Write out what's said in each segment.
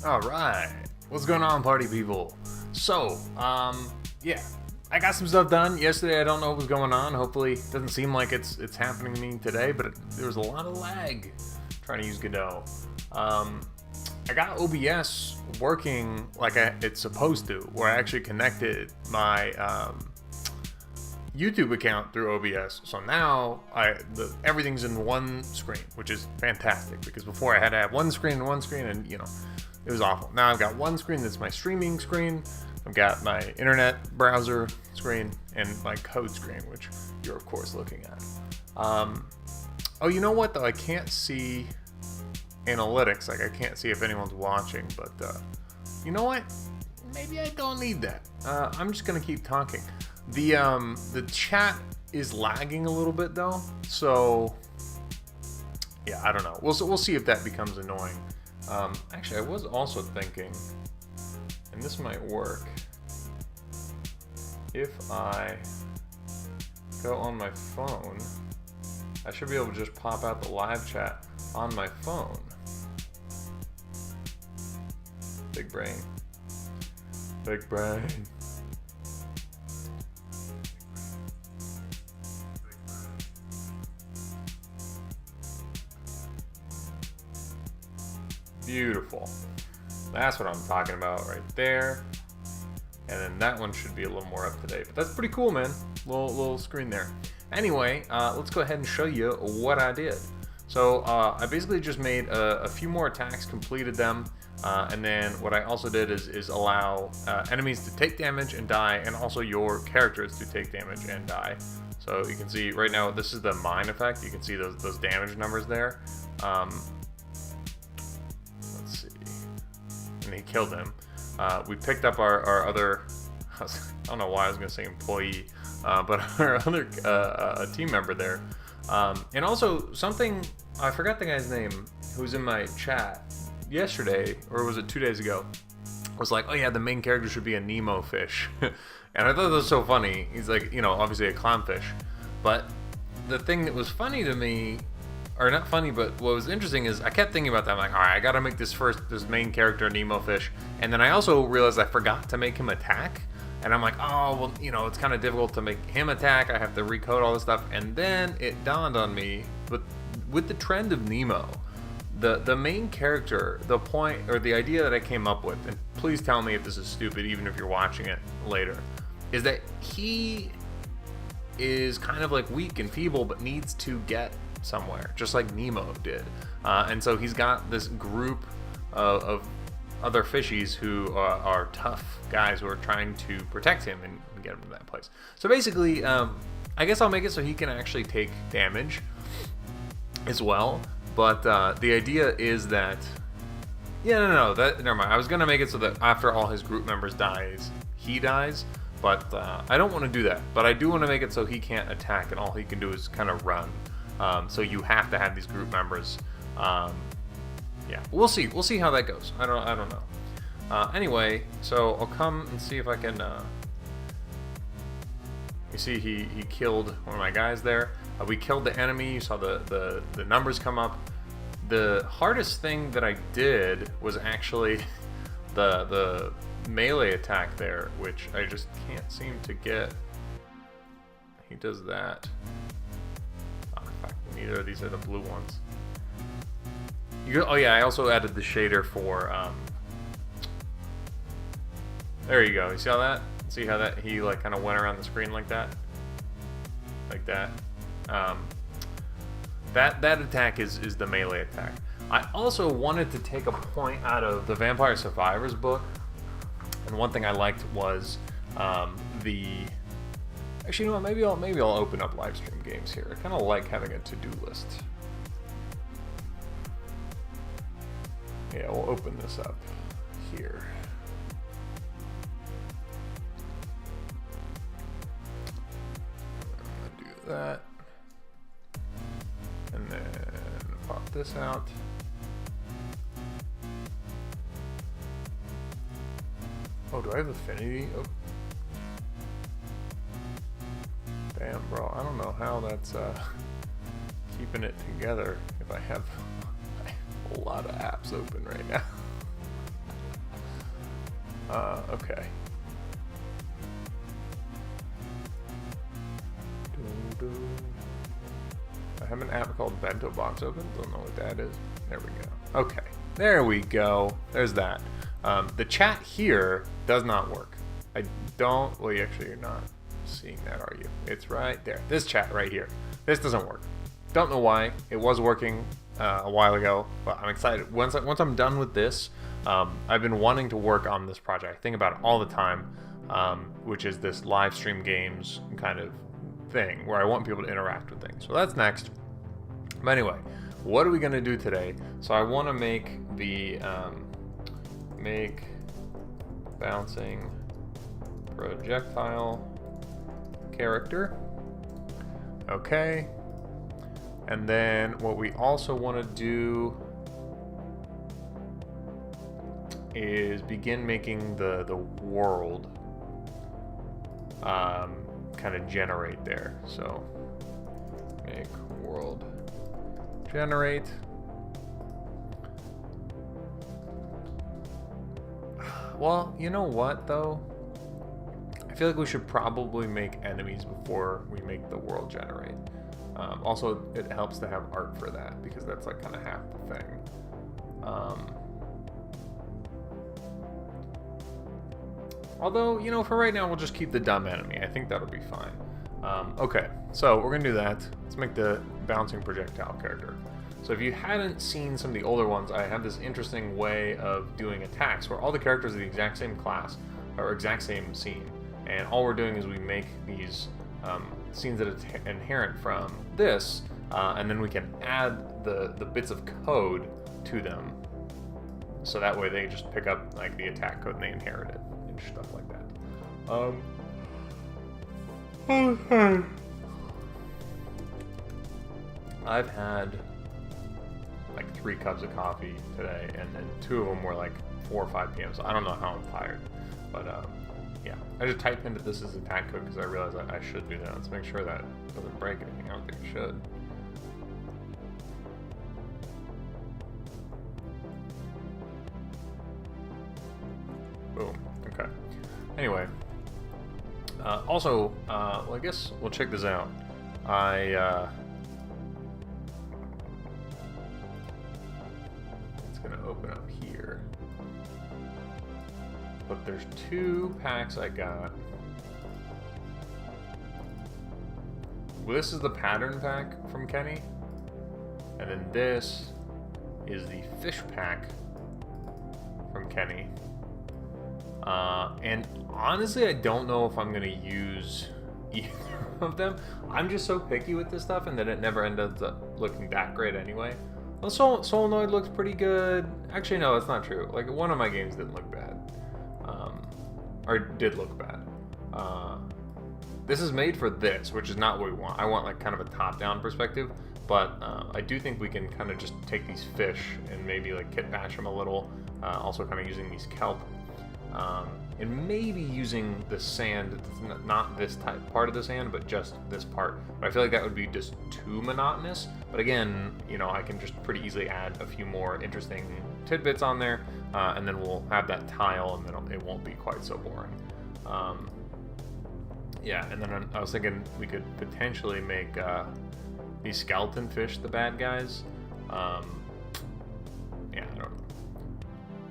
All right, what's going on, party people? So, yeah, I got some stuff done yesterday. I don't know what was going on. Hopefully, it doesn't seem like it's happening to me today, but there was a lot of lag trying to use Godot. I got OBS working like it's supposed to, where I actually connected my YouTube account through OBS. So now everything's in one screen, which is fantastic, because before I had to have one screen, and it was awful. Now I've got one screen that's my streaming screen. I've got my internet browser screen and my code screen, which you're of course looking at. Oh, you know what though? I can't see analytics. Like I can't see if anyone's watching, but you know what? Maybe I don't need that. I'm just gonna keep talking. The chat is lagging a little bit though, so yeah, I don't know. We'll see if that becomes annoying. Actually, I was also thinking, and this might work, if I go on my phone, I should be able to just pop out the live chat on my phone. Big brain. Big brain. Beautiful. That's what I'm talking about right there. And then that one should be a little more up to date. But that's pretty cool, man. Little screen there. Anyway, let's go ahead and show you what I did. So I basically just made a few more attacks, completed them. And then what I also did is allow enemies to take damage and die, and also your characters to take damage and die. So you can see right now, this is the mine effect. You can see those damage numbers there. And he killed him. We picked up our other, I don't know why I was going to say employee, but our other team member there. And also something, I forgot the guy's name, who was in my chat yesterday, or was it 2 days ago, was like, oh yeah, the main character should be a Nemo fish. And I thought that was so funny. He's like, obviously a clownfish. But the thing that was funny to me, or not funny, but what was interesting is I kept thinking about that. I'm like, all right, I gotta make this main character Nemo fish. And then I also realized I forgot to make him attack. And I'm like, oh, well, it's kind of difficult to make him attack. I have to recode all this stuff. And then it dawned on me, but with the trend of Nemo, the main character, the point, or the idea that I came up with, and please tell me if this is stupid, even if you're watching it later, is that he is kind of like weak and feeble, but needs to get somewhere, just like Nemo did. And so he's got this group of other fishies who are tough guys who are trying to protect him and get him to that place. So basically, I guess I'll make it so he can actually take damage as well. But the idea is that, no, never mind. I was gonna make it so that after all his group members dies, he dies. But I don't want to do that. But I do want to make it so he can't attack, and all he can do is kind of run. So you have to have these group members. Yeah, we'll see. We'll see how that goes. I don't know. Anyway, so I'll come and see if I can. You see, he killed one of my guys there. We killed the enemy. You saw the numbers come up. The hardest thing that I did was actually the melee attack there, which I just can't seem to get. He does that. Neither of these are the blue ones. Oh yeah, I also added the shader for, there you go. You see how that? See how that he like kind of went around the screen like that? Like that. That attack is the melee attack. I also wanted to take a point out of the Vampire Survivors book, and one thing I liked was actually, you know what? Maybe I'll open up live stream games here. I kind of like having a to-do list. Yeah, we'll open this up here. I'm gonna do that, and then pop this out. Oh, do I have Affinity? Oh. Damn, bro, I don't know how that's keeping it together if I have a lot of apps open right now. Okay. I have an app called Bento Box open. Don't know what that is. There we go. Okay. There we go. There's that. The chat here does not work. I don't. Well, actually, you're not seeing that, are you? It's right there. This chat right here. This doesn't work. Don't know why. It was working a while ago, but I'm excited. Once I'm done with this, I've been wanting to work on this project. I think about it all the time, which is this live stream games kind of thing where I want people to interact with things. So that's next. But anyway, what are we gonna do today? So I want to make the make bouncing projectile character. Okay. And then what we also want to do is begin making the world kind of generate there. So make world generate. Well, you know what though? I feel like we should probably make enemies before we make the world generate. Also, it helps to have art for that because that's like kind of half the thing. Although, you know, for right now, we'll just keep the dumb enemy. I think that'll be fine. Okay, so we're gonna do that. Let's make the bouncing projectile character. So if you hadn't seen some of the older ones, I have this interesting way of doing attacks where all the characters are the exact same class or exact same scene. And all we're doing is we make these scenes that are inherent from this, and then we can add the bits of code to them. So that way they just pick up like the attack code and they inherit it and stuff like that. I've had like 3 cups of coffee today, and then 2 of them were like 4 or 5 p.m. So I don't know how I'm tired, but yeah, I just typed into this as attack code because I realized I should do that. Let's make sure that it doesn't break anything. I don't think it should. Boom. Okay. Anyway. Also, well, I guess we'll check this out. It's gonna open up here. But there's 2 packs I got. Well, this is the pattern pack from Kenny. And then this is the fish pack from Kenny. And honestly, I don't know if I'm going to use either of them. I'm just so picky with this stuff, and then it never ends up looking that great anyway. Well, Solenoid looks pretty good. Actually, no, that's not true. Like, one of my games didn't look bad. Or did look bad. This is made for this, which is not what we want. I want like kind of a top-down perspective, but I do think we can kind of just take these fish and maybe like kit bash them a little. Also kind of using these kelp. And maybe using the sand, not this part of the sand, but just this part. But I feel like that would be just too monotonous. But again, you know, I can just pretty easily add a few more interesting tidbits on there, and then we'll have that tile, and then it won't be quite so boring. Yeah, and then I was thinking we could potentially make these skeleton fish the bad guys. Yeah, I don't know.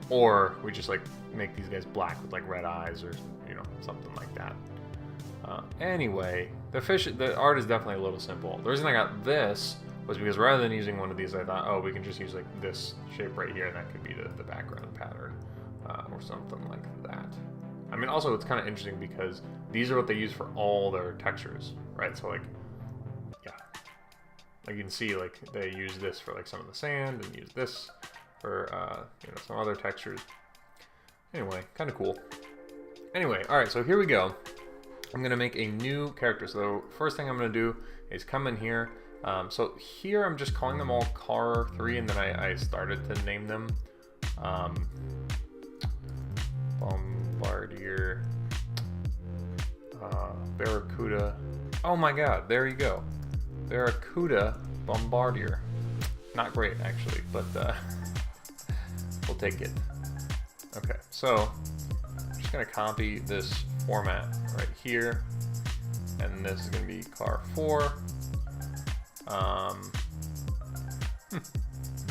Or we just like make these guys black with like red eyes, or you know, something like that. Anyway, the art is definitely a little simple. The reason I got this was because rather than using one of these, I thought, oh, we can just use like this shape right here, and that could be the background pattern, or something like that. I mean, also it's kind of interesting because these are what they use for all their textures, right? So like, yeah, like you can see, like they use this for like some of the sand, and use this for you know, some other textures. Anyway, kind of cool. Anyway, all right, so here we go. I'm gonna make a new character. So first thing I'm gonna do is come in here. So here I'm just calling them all Car 3, and then I started to name them. Bombardier, Barracuda. Oh my god, there you go. Barracuda Bombardier. Not great actually, but we'll take it. Okay, so gonna copy this format right here, and this is gonna be car 4.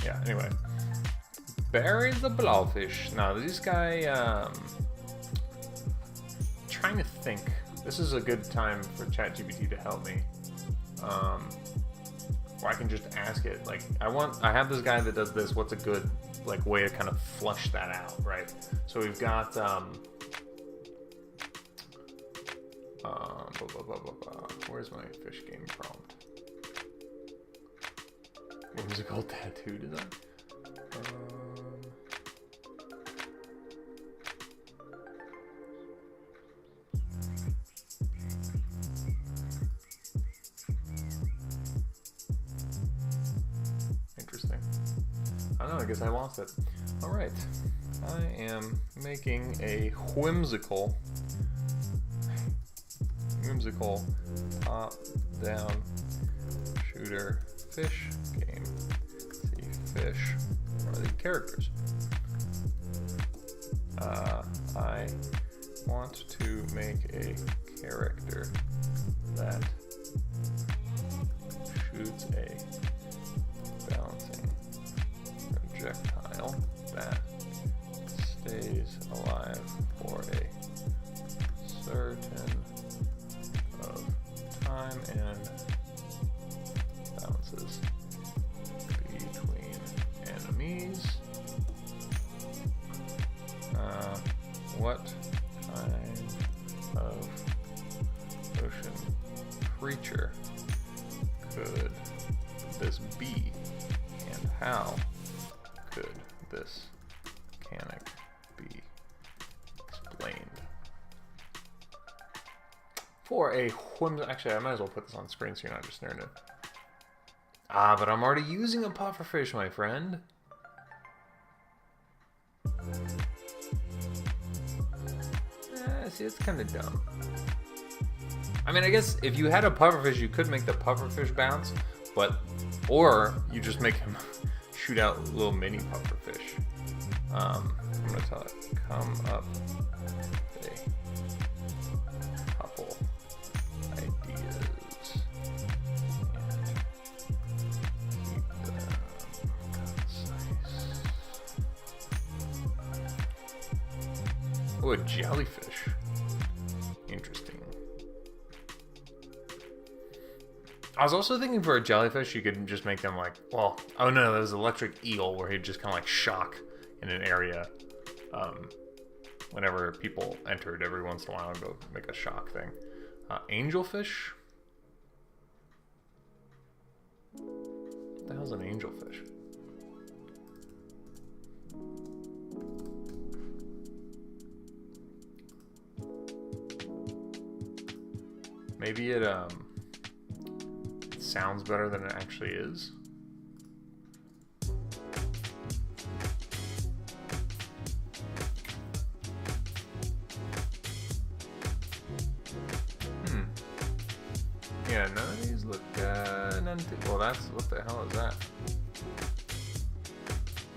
Yeah, anyway. Bury the blowfish. Now, this guy, trying to think. This is a good time for ChatGPT to help me. Or I can just ask it, like, I have this guy that does this, what's a good, like, way to kind of flush that out, right? So we've got, where's my fish game prompt? Whimsical tattoo design? Interesting. I don't know, I guess I lost it. Alright. I am making a whimsical top-down shooter fish game. See, fish are the characters. I want to make a character that shoots a bouncing projectile that stays alive for a certain of time and bounces between enemies. What kind of ocean creature could this be, and how could this mechanic be explained? For a actually, I might as well put this on screen so you're not just staring at it. But I'm already using a pufferfish, my friend. See, it's kind of dumb. I mean, I guess if you had a pufferfish, you could make the pufferfish bounce, or you just make him shoot out little mini pufferfish. I'm gonna tell it, come up with a couple ideas and keep them concise. Oh, a jellyfish. Interesting. I was also thinking for a jellyfish, you could just make them like, well, oh no, there's an electric eel where he'd just kind of like shock in an area whenever people entered every once in a while and go make a shock thing. Angelfish? What the hell's an angelfish? Maybe it sounds better than it actually is. Yeah, none of these look well, that's, what the hell is that?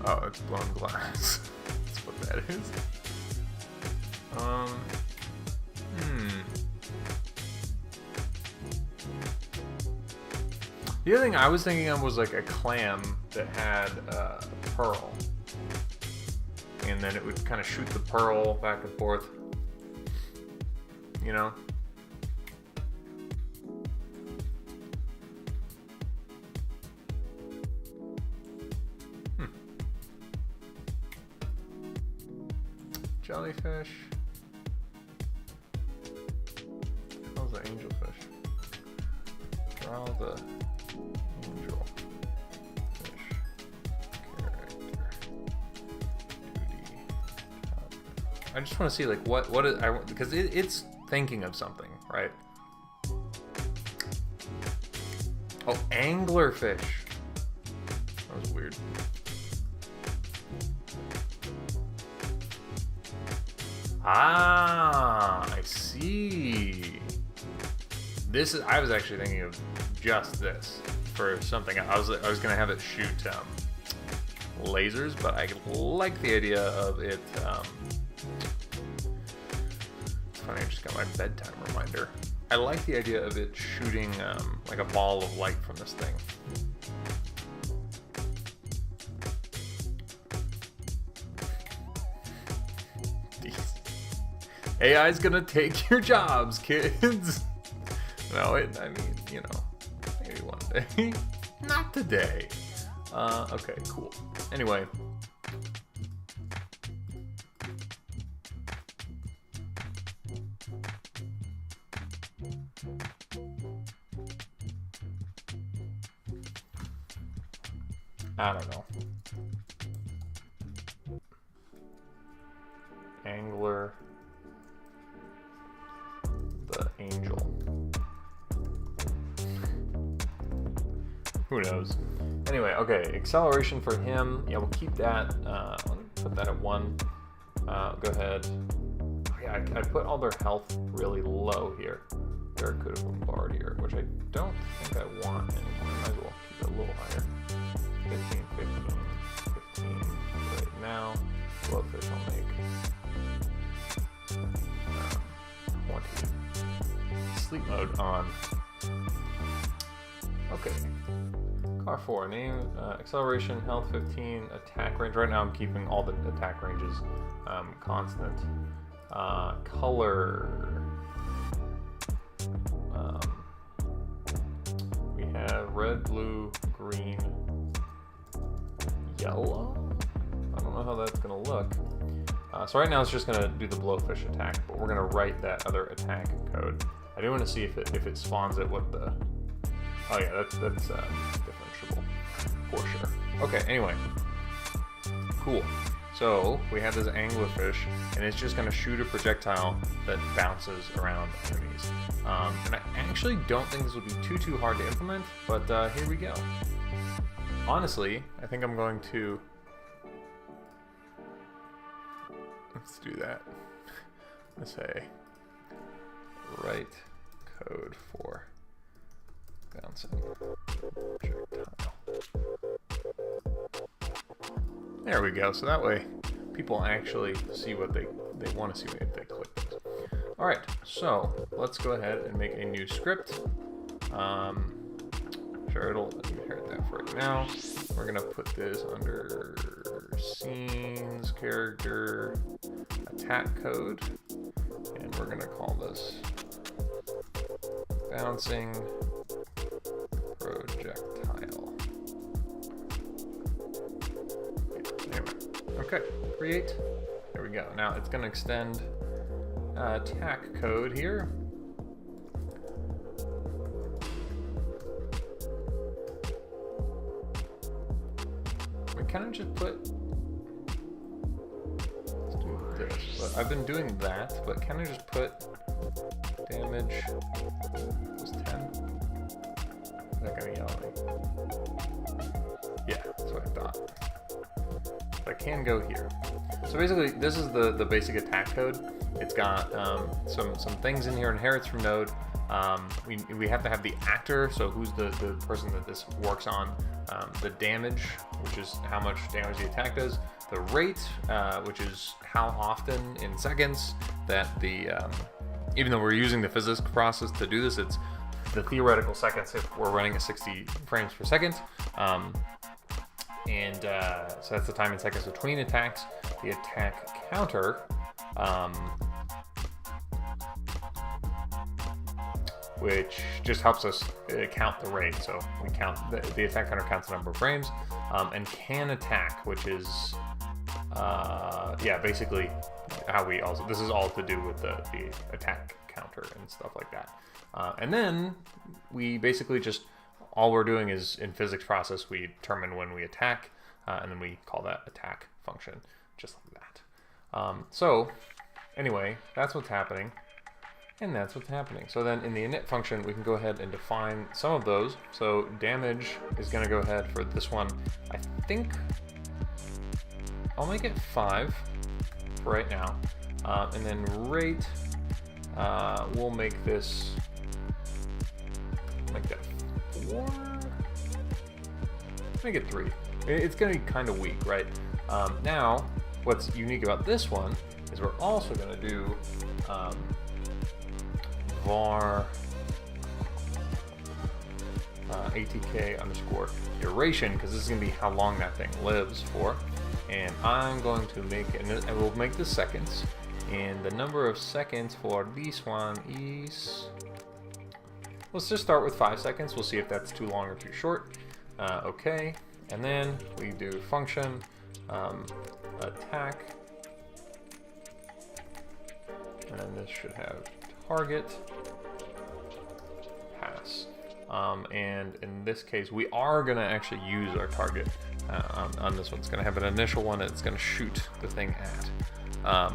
Oh, it's blown glass. That's what that is. The other thing I was thinking of was like a clam that had a pearl. And then it would kind of shoot the pearl back and forth. You know? Jellyfish. How's the angelfish? Draw the angel fish character. Duty. I just want to see like what is I because it's thinking of something, right? Oh, anglerfish. That was weird. Ah, I see. This is. I was actually thinking of just this for something. I was gonna have it shoot lasers, but I like the idea of it funny, I just got my bedtime reminder. I like the idea of it shooting like a ball of light from this thing. AI's gonna take your jobs, kids. No, I mean, you know, maybe one day. Not today. Okay, cool. Anyway. I don't know. Angler. The angel. Who knows? Anyway, okay, acceleration for him. Yeah, we'll keep that. Let me put that at 1. Go ahead. Oh, yeah, I put all their health really low here. Barracuda Bombardier, which I don't think I want anymore. Might as well keep it a little higher. 15, 15 right now. Blowfish I'll make 20. Sleep mode on. Okay. Car 4, name, acceleration, health 15, attack range. Right now I'm keeping all the attack ranges constant. Color. We have red, blue, green, yellow. I don't know how that's gonna look. So right now it's just gonna do the blowfish attack, but we're gonna write that other attack code. I do want to see if it spawns it with the. Oh yeah, that's differentiable for sure. Okay, anyway, cool. So we have this anglerfish, and it's just gonna shoot a projectile that bounces around enemies. And I actually don't think this will be too hard to implement, but here we go. Honestly, I think I'm going to. Let's do that. Let's say write code for bouncing projectile. There we go. So that way people actually see what they want to see if they click this. All right, so let's go ahead and make a new script. Sure, it'll inherit that for right now. We're gonna put this under scenes, character, attack code, and we're gonna call this bouncing projectile. Anyway, okay, create. There we go. Now it's gonna extend attack code here. We kind of just put. Let's do this. But I've been doing that, but can I just put damage was 10? Is that gonna yell at me? Yeah, that's what I thought. But I can go here. So basically, this is the basic attack code. It's got some things in here. Inherits from node. We have to have the actor, so who's the person that this works on. The damage, which is how much damage the attack does. The rate, which is how often in seconds that the even though we're using the physics process to do this, it's the theoretical seconds if we're running at 60 frames per second. So that's the time in seconds between attacks. The attack counter, which just helps us count the rate. So we count the attack counter counts the number of frames, and can attack, which is yeah, basically how we also. This is all to do with the attack counter and stuff like that. And then we basically just all we're doing is in physics process we determine when we attack, and then we call that attack function, just like that. So anyway, that's what's happening. And that's what's happening. So then in the init function, we can go ahead and define some of those. So damage is going to go ahead for this one. I think I'll make it 5 for right now. And then rate, we'll make this, make that 4, make it 3. It's going to be kind of weak, right? Now, what's unique about this one is we're also going to do var ATK underscore duration, because this is going to be how long that thing lives for. And I'm going to make, and we'll make this seconds. And the number of seconds for this one is, let's just start with 5 seconds. We'll see if that's too long or too short. Okay, and then we do function attack, and then this should have target pass. And in this case, we are going to actually use our target on this one. It's going to have an initial one that it's going to shoot the thing at.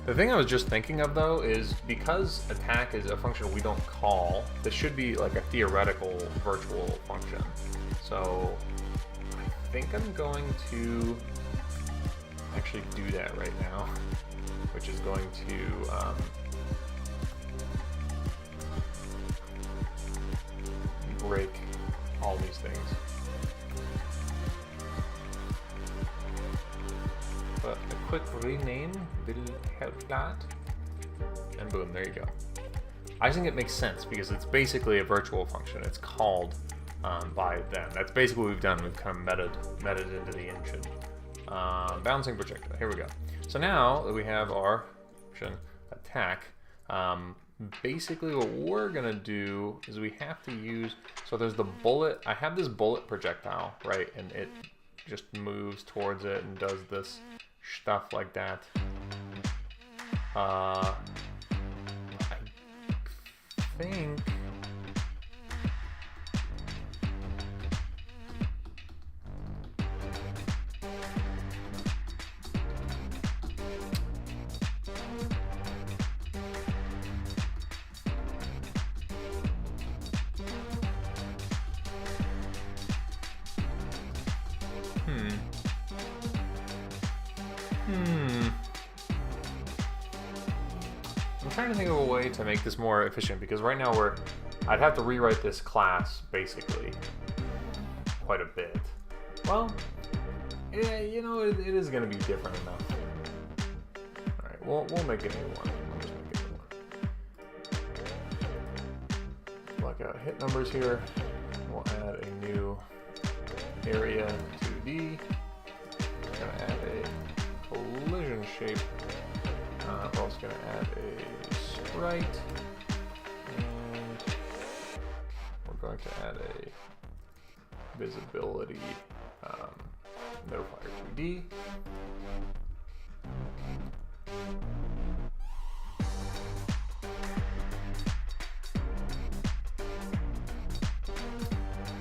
The thing I was just thinking of, though, is because attack is a function we don't call, this should be like a theoretical virtual function. So I think I'm going to actually do that right now, which is going to break all these things. But a quick rename will help that. And boom, there you go. I think it makes sense because it's basically a virtual function. It's called by them. That's basically what we've done. We've kind of meted into the engine. Bouncing projectile. Here we go. So now that we have our function attack, basically what we're gonna do is we have to use, so there's the bullet. I have this bullet projectile, right? And it just moves towards it and does this stuff like that. I think I'm trying to think of a way to make this more efficient, because right now I'd have to rewrite this class basically quite a bit. Well, yeah, you know, it is going to be different enough. All right, we'll make a new one. I'll just make a new one. Block out hit numbers here. We'll add a new area 2D. We're going to add a collision shape. We're also going to add a sprite, and we're going to add a visibility notifier 2D. I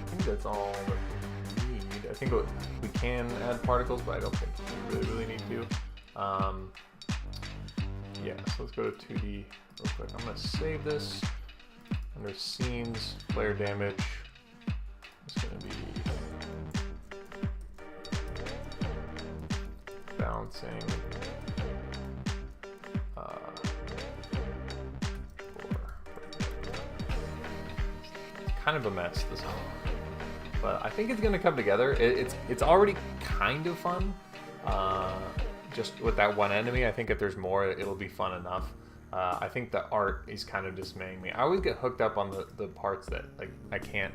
think that's all that we need. I think we can add particles, but I don't think we really need to. Yeah, so let's go to 2D real quick. I'm going to save this under scenes, player damage. It's going to be bouncing. Kind of a mess, this one. But I think it's going to come together. It's already kind of fun. Just with that one enemy, I think if there's more, it'll be fun enough. I think the art is kind of dismaying me. I always get hooked up on the parts that like I can't,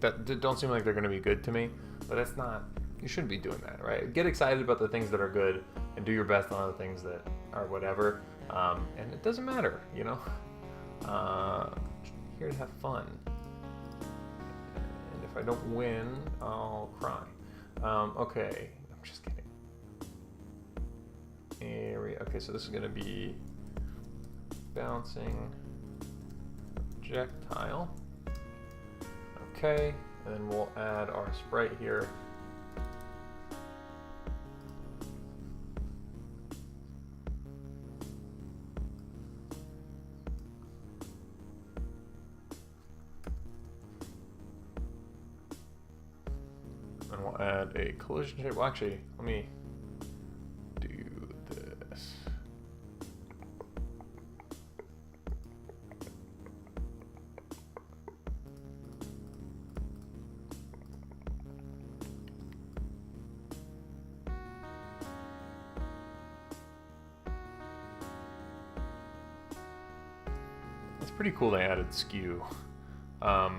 that don't seem like they're going to be good to me. But that's not, you shouldn't be doing that, right? Get excited about the things that are good and do your best on the things that are whatever. And it doesn't matter, you know. Here to have fun. And if I don't win, I'll cry. Okay, I'm just kidding. Area. Okay, so this is going to be bouncing projectile. Okay, and then we'll add our sprite here. And we'll add a collision shape. Well, actually, let me do this. pretty cool they added skew. So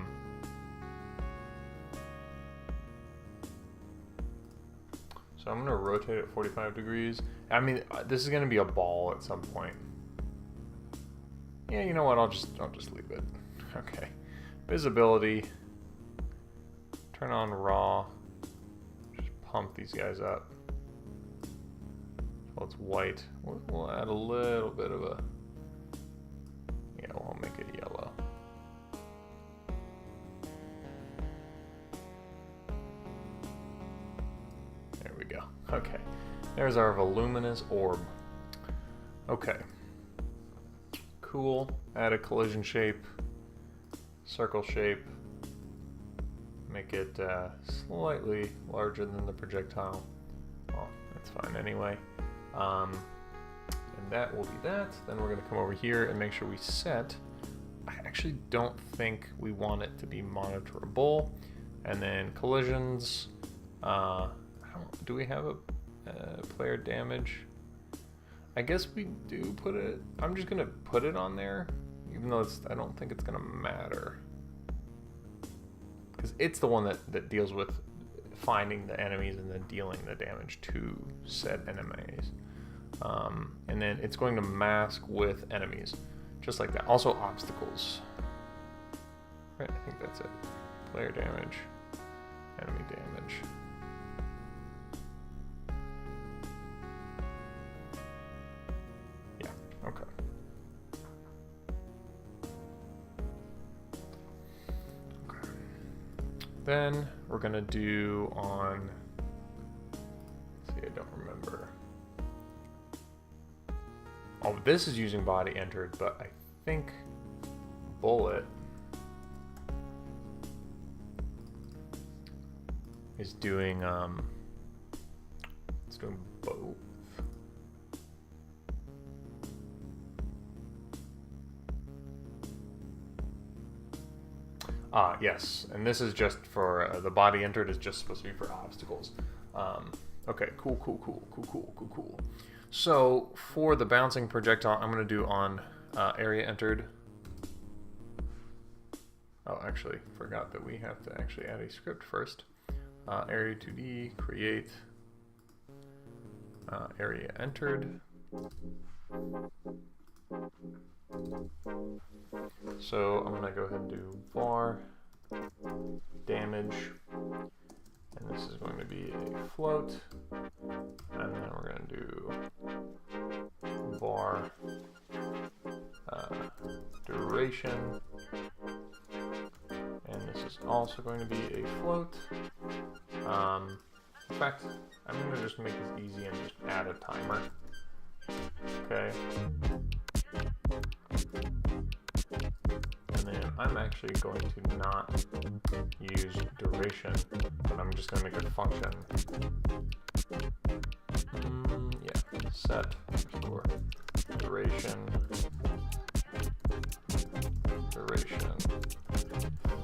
I'm gonna rotate it 45 degrees. I mean, this is gonna be a ball at some point. Yeah, you know what? I'll just leave it. Okay. Visibility. Turn on raw. Just pump these guys up. Well, it's white. We'll add a little bit of a. Yeah, we'll make it yellow. There we go. Okay. There's our voluminous orb. Okay. Cool. Add a collision shape. Circle shape. Make it slightly larger than the projectile. Well, that's fine anyway. And that will be that. Then we're going to come over here and make sure we set. I actually don't think we want it to be monitorable. And then collisions. Do we have a player damage? I guess we do put it. I'm just going to put it on there, even though I don't think it's going to matter. Because it's the one that deals with finding the enemies and then dealing the damage to said enemies. And then it's going to mask with enemies, just like that. Also obstacles. Right, I think that's it. Player damage, enemy damage. Yeah, okay. Then we're gonna do on, let's see, I don't remember. Oh, this is using body entered, but I think bullet is doing, it's doing both. Yes, and this is just for the body entered is just supposed to be for obstacles. Okay, cool. So for the bouncing projectile, I'm going to do on area entered. Oh, actually, forgot that we have to actually add a script first. Area 2D, create area entered. So I'm going to go ahead and do var damage, and this is going to be a float, and then we're going to do var duration, and this is also going to be a float. In fact, I'm going to just make this easy and just add a timer. Okay. And then I'm actually going to not use duration, but I'm just going to make a function. Yeah, set for duration,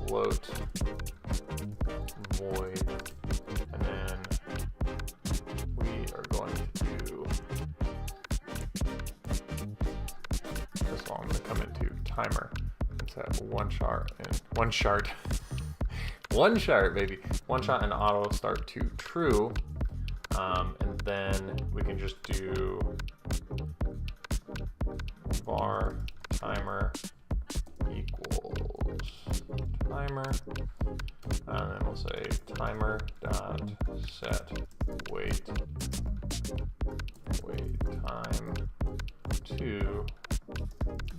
float, void, and then we are going to do this one. I'm going to come into timer. Set one shot and one shot, baby. One shot and auto start to true, and then we can just do var timer equals timer, and then we'll say timer dot set wait time to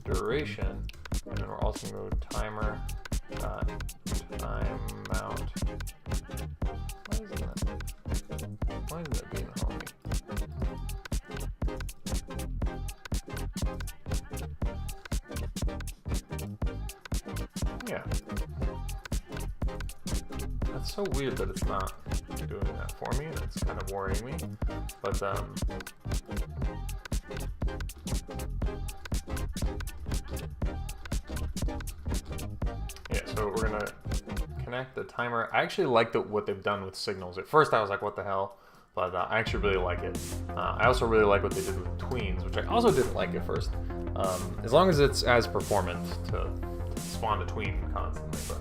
duration. And then we're also going to go timer timeout. Why isn't that being a homie? Yeah. That's so weird that it's not doing that for me, and it's kind of worrying me. But yeah, so we're gonna connect the timer. I actually like what they've done with signals. At first I was like, what the hell? but I actually really like it. I also really like what they did with tweens, which I also didn't like at first. As long as it's as performant to spawn a tween constantly, but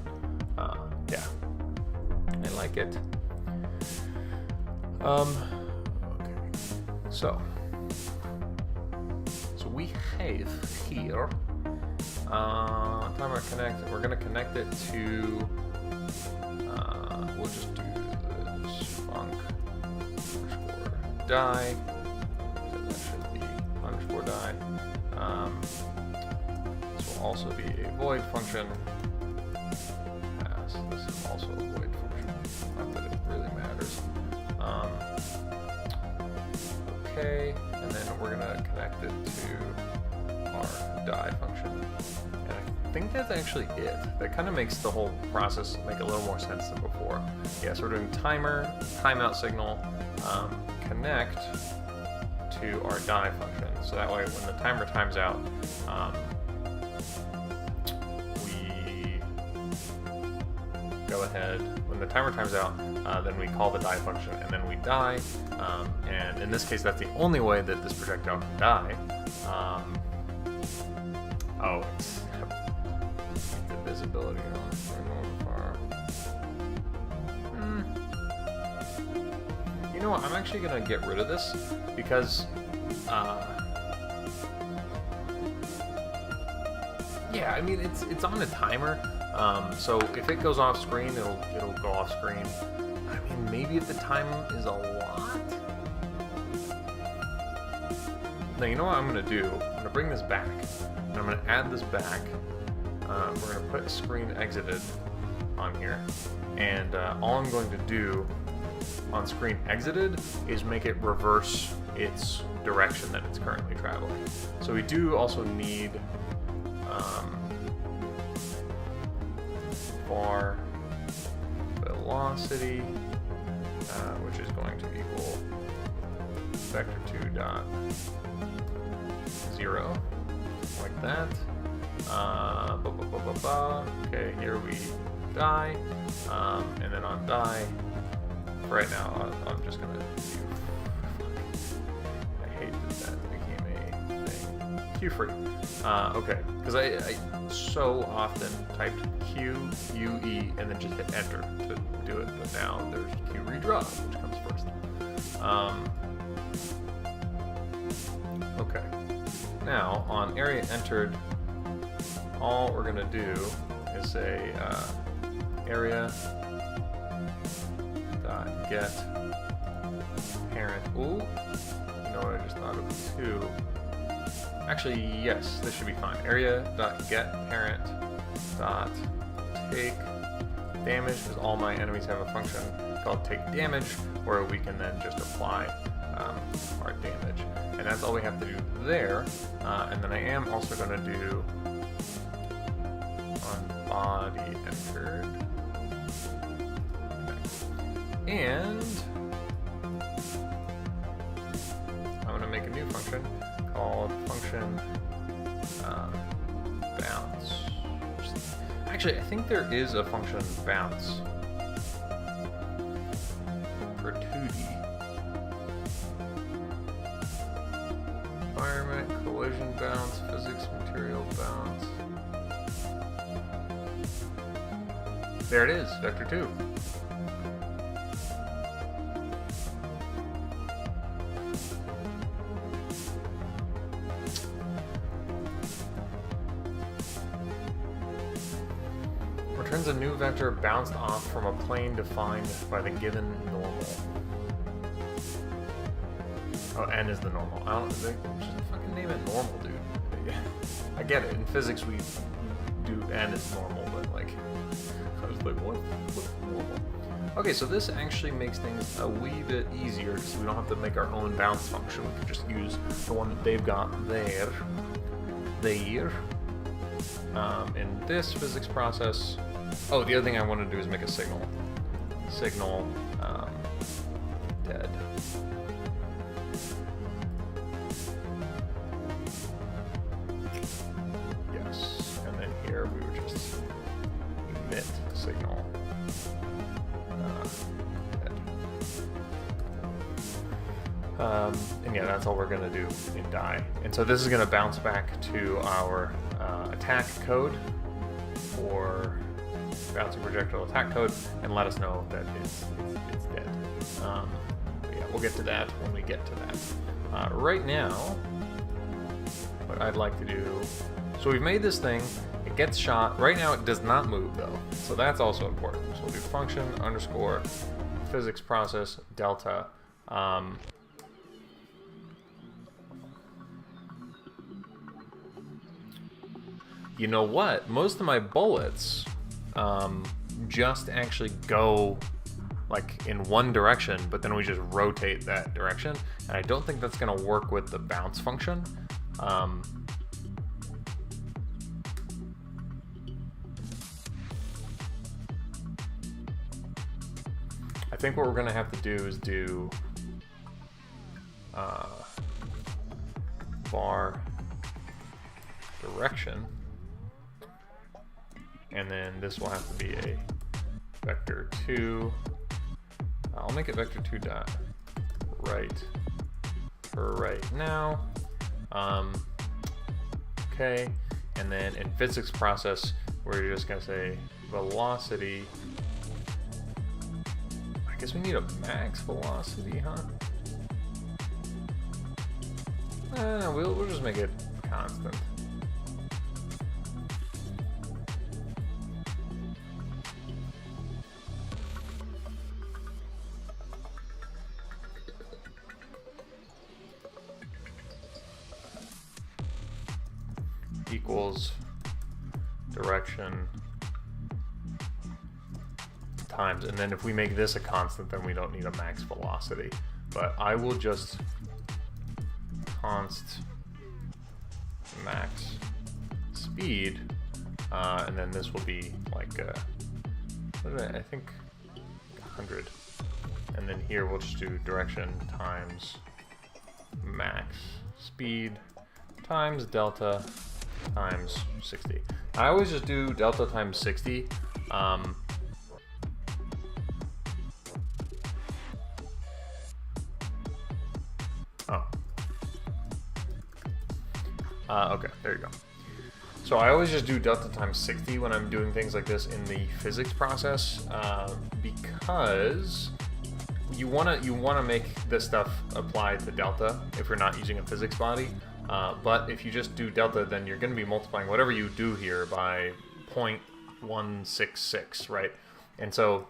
yeah, I like it. Okay, so we have here timer connect. We're gonna connect it to. We'll just do this func underscore die. So that should be underscore die. This will also be a void function. This is also a void function. Not that it really matters. Okay, and then we're gonna connect it to our die function. And I think that's actually it. That kind of makes the whole process make a little more sense than before. Yeah, so we're doing timer, timeout signal, connect to our die function. So that way when the timer times out, we go ahead, when the timer times out, then we call the die function and then we die. And in this case, that's the only way that this projectile can die. Oh, it's the visibility on far. You know what? I'm actually gonna get rid of this because, yeah, I mean it's on a timer. So if it goes off screen, it'll go off screen. I mean, maybe if the time is a lot. Now you know what I'm gonna do? I'm gonna bring this back. And I'm going to add this back. We're going to put screen exited on here. And all I'm going to do on screen exited is make it reverse its direction that it's currently traveling. So we do also need var velocity, which is going to equal vector2 dot 0. Like that. Okay, here we die. And then on die, right now, I'm just gonna do. I hate that became a thing. Q free. Okay, because I so often typed Q, U, E, and then just hit enter to do it, but now there's Q redraw, which comes first. Okay. Now, on area entered, all we're going to do is say area dot get parent. Ooh, you know what I just thought of too? Actually, yes, this should be fine. Area dot get parent dot take damage, because all my enemies have a function called take damage, where we can then just apply our damage. And that's all we have to do there. And then I am also going to do on body entered. Okay. And I'm going to make a new function called function bounce. Actually, I think there is a function bounce for 2D. Environment, collision bounce, physics, material bounce. There it is, vector 2. Returns a new vector bounced off from a plane defined by the given normal. Oh, n is the normal. I don't think just fucking name it normal, dude. I get it. In physics, we do n is normal, but like, I was like, what's normal? Okay, so this actually makes things a wee bit easier because we don't have to make our own bounce function. We can just use the one that they've got there. In this physics process. Oh, the other thing I want to do is make a signal. Signal dead. Yes, and then here we would just emit the signal. Dead. And yeah, that's all we're gonna do in die. And so this is gonna bounce back to our attack code, or bouncing projectile attack code, and let us know that it's dead. But yeah, we'll get to that when we get to that. Right now, what I'd like to do, so we've made this thing, it gets shot. Right now it does not move though, so that's also important. So we'll do function underscore physics process delta. You know what? Most of my bullets just actually go like in one direction, but then we just rotate that direction. And I don't think that's gonna work with the bounce function. I think what we're gonna have to do is do var direction, and then this will have to be a vector 2. I'll make it vector 2 dot right for right now. Okay, and then in physics process, we're just gonna say velocity. I guess we need a max velocity, huh? No, we'll just make it constant. Equals direction times, and then if we make this a constant, then we don't need a max velocity. But I will just const max speed, and then this will be like I think 100, and then here we'll just do direction times max speed times delta times 60. I always just do delta times 60. Okay, there you go. So I always just do delta times 60 when I'm doing things like this in the physics process, because you wanna make this stuff apply to delta if you're not using a physics body. But if you just do delta, then you're going to be multiplying whatever you do here by 0.166, right? And so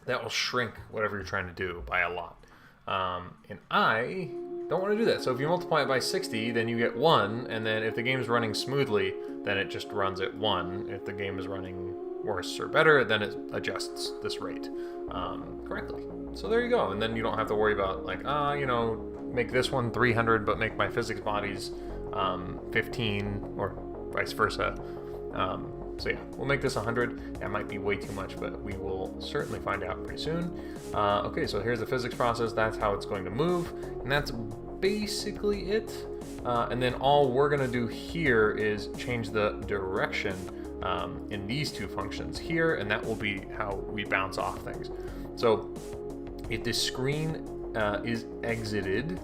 that will shrink whatever you're trying to do by a lot. And I don't want to do that. So if you multiply it by 60, then you get 1, and then if the game is running smoothly, then it just runs at 1. If the game is running worse or better, then it adjusts this rate correctly. So there you go. And then you don't have to worry about like, you know, make this one 300, but make my physics bodies 15, or vice versa. So yeah, we'll make this 100. That might be way too much, but we will certainly find out pretty soon. Okay, so here's the physics process. That's how it's going to move, and that's basically it. And then all we're gonna do here is change the direction in these two functions here, and that will be how we bounce off things. So if the screen is exited,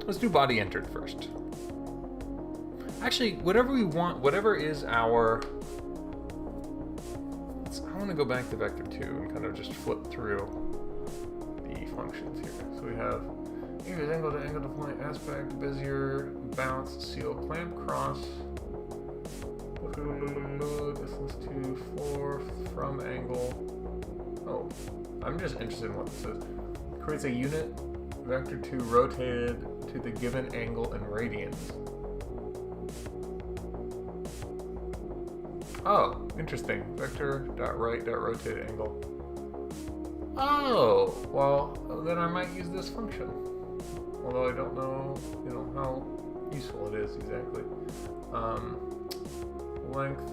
let's do body entered first. Actually, whatever we want, whatever is our, I want to go back to vector 2 and kind of just flip through the functions here. So we have angle to angle, point, aspect, Bezier, bounce, seal, clamp, cross, distance to floor, from angle. Oh, I'm just interested in what this is. Creates a unit vector 2 rotated to the given angle in radians. Oh, interesting. Vector.right.rotated angle. Oh, well, then I might use this function. Although I don't know, how useful it is exactly. Length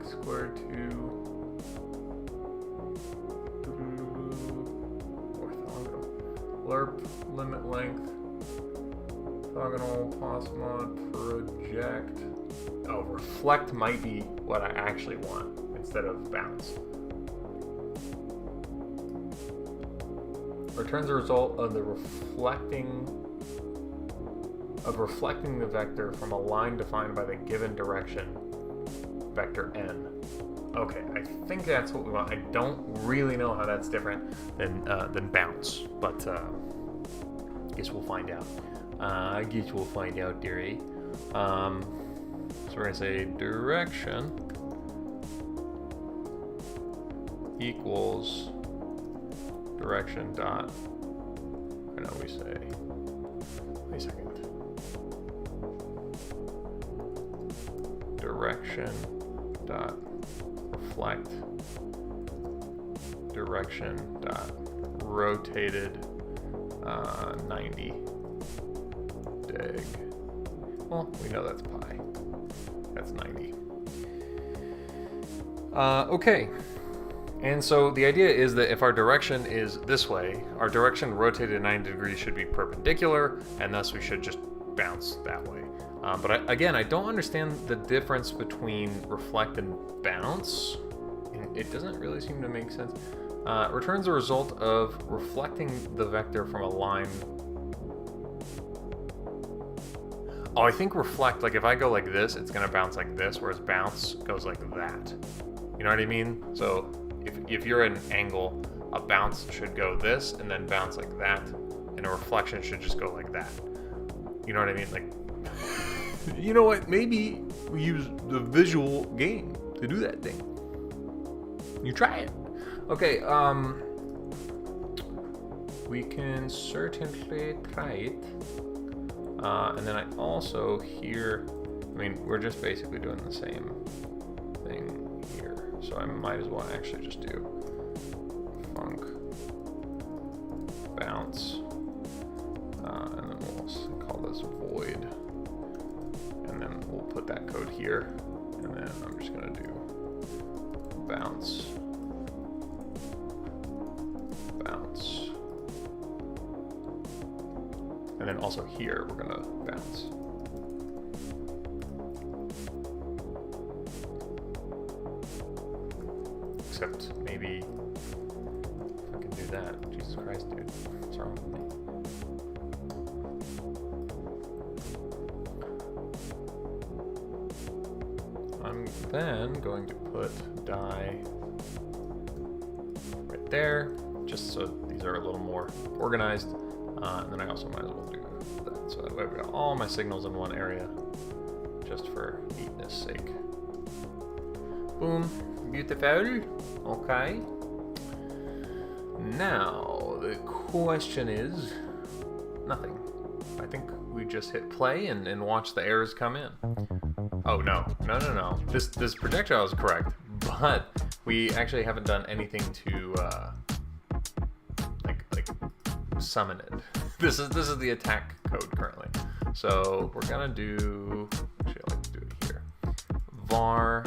squared to orthogonal. Lerp, limit length, orthogonal, plasmod, project. Oh, reflect might be what I actually want instead of bounce. returns the result of reflecting the vector from a line defined by the given direction, vector n. Okay, I think that's what we want. I don't really know how that's different than bounce, but I guess we'll find out. Dearie. So we're gonna say direction equals direction dot. I know we say. Wait a second. Direction dot reflect direction dot rotated 90 dig. Well, we know that's pi. That's 90. Okay. And so the idea is that if our direction is this way, our direction rotated 90 degrees should be perpendicular, and thus we should just bounce that way. But again, I don't understand the difference between reflect and bounce. It doesn't really seem to make sense. Returns the result of reflecting the vector from a line. Oh, I think reflect, like if I go like this, it's gonna bounce like this, whereas bounce goes like that. You know what I mean? So if you're at an angle, a bounce should go this and then bounce like that, and a reflection should just go like that. You know what I mean? Like, you know what? Maybe we use the visual game to do that thing. You try it. Okay, we can certainly try it. And then I also here, I mean, we're just basically doing the same thing here. So I might as well actually just do func bounce. And then we'll call this void. And then we'll put that code here. And then I'm just gonna do bounce. Bounce. And then also here, we're gonna bounce. Except maybe if I can do that. Jesus Christ, dude. What's wrong with me? I'm then going to put die right there, just so these are a little more organized. And then I also might as well do that. So that way I've got all my signals in one area, just for neatness sake. Boom. Beautiful. Okay. Now, the question is nothing. I think we just hit play and watch the errors come in. Oh, no. No. This projectile is correct, but we actually haven't done anything to, like summon it. This is the attack code currently. So we're gonna do, actually I like to do it here. Var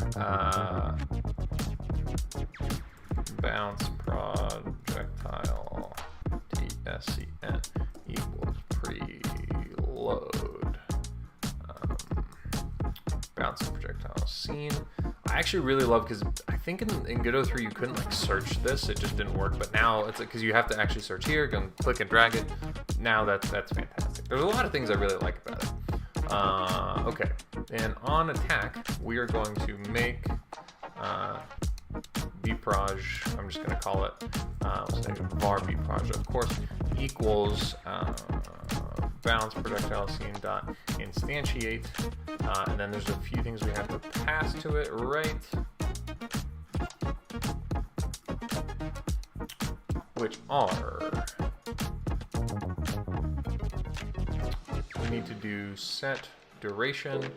bounce projectile tscn equals preload bounce projectile scene. I actually really love, because I think in Godot 3 you couldn't like search this, it just didn't work, but now it's because you have to actually search here, go and click and drag it. Now that's fantastic. There's a lot of things I really like about it. Okay, and on attack we are going to make bproj, I'm just going to call it, let's say var bproj, of course, equals bounce projectile scene dot instantiate, and then there's a few things we have to pass to it, right? Which are, we need to do set duration,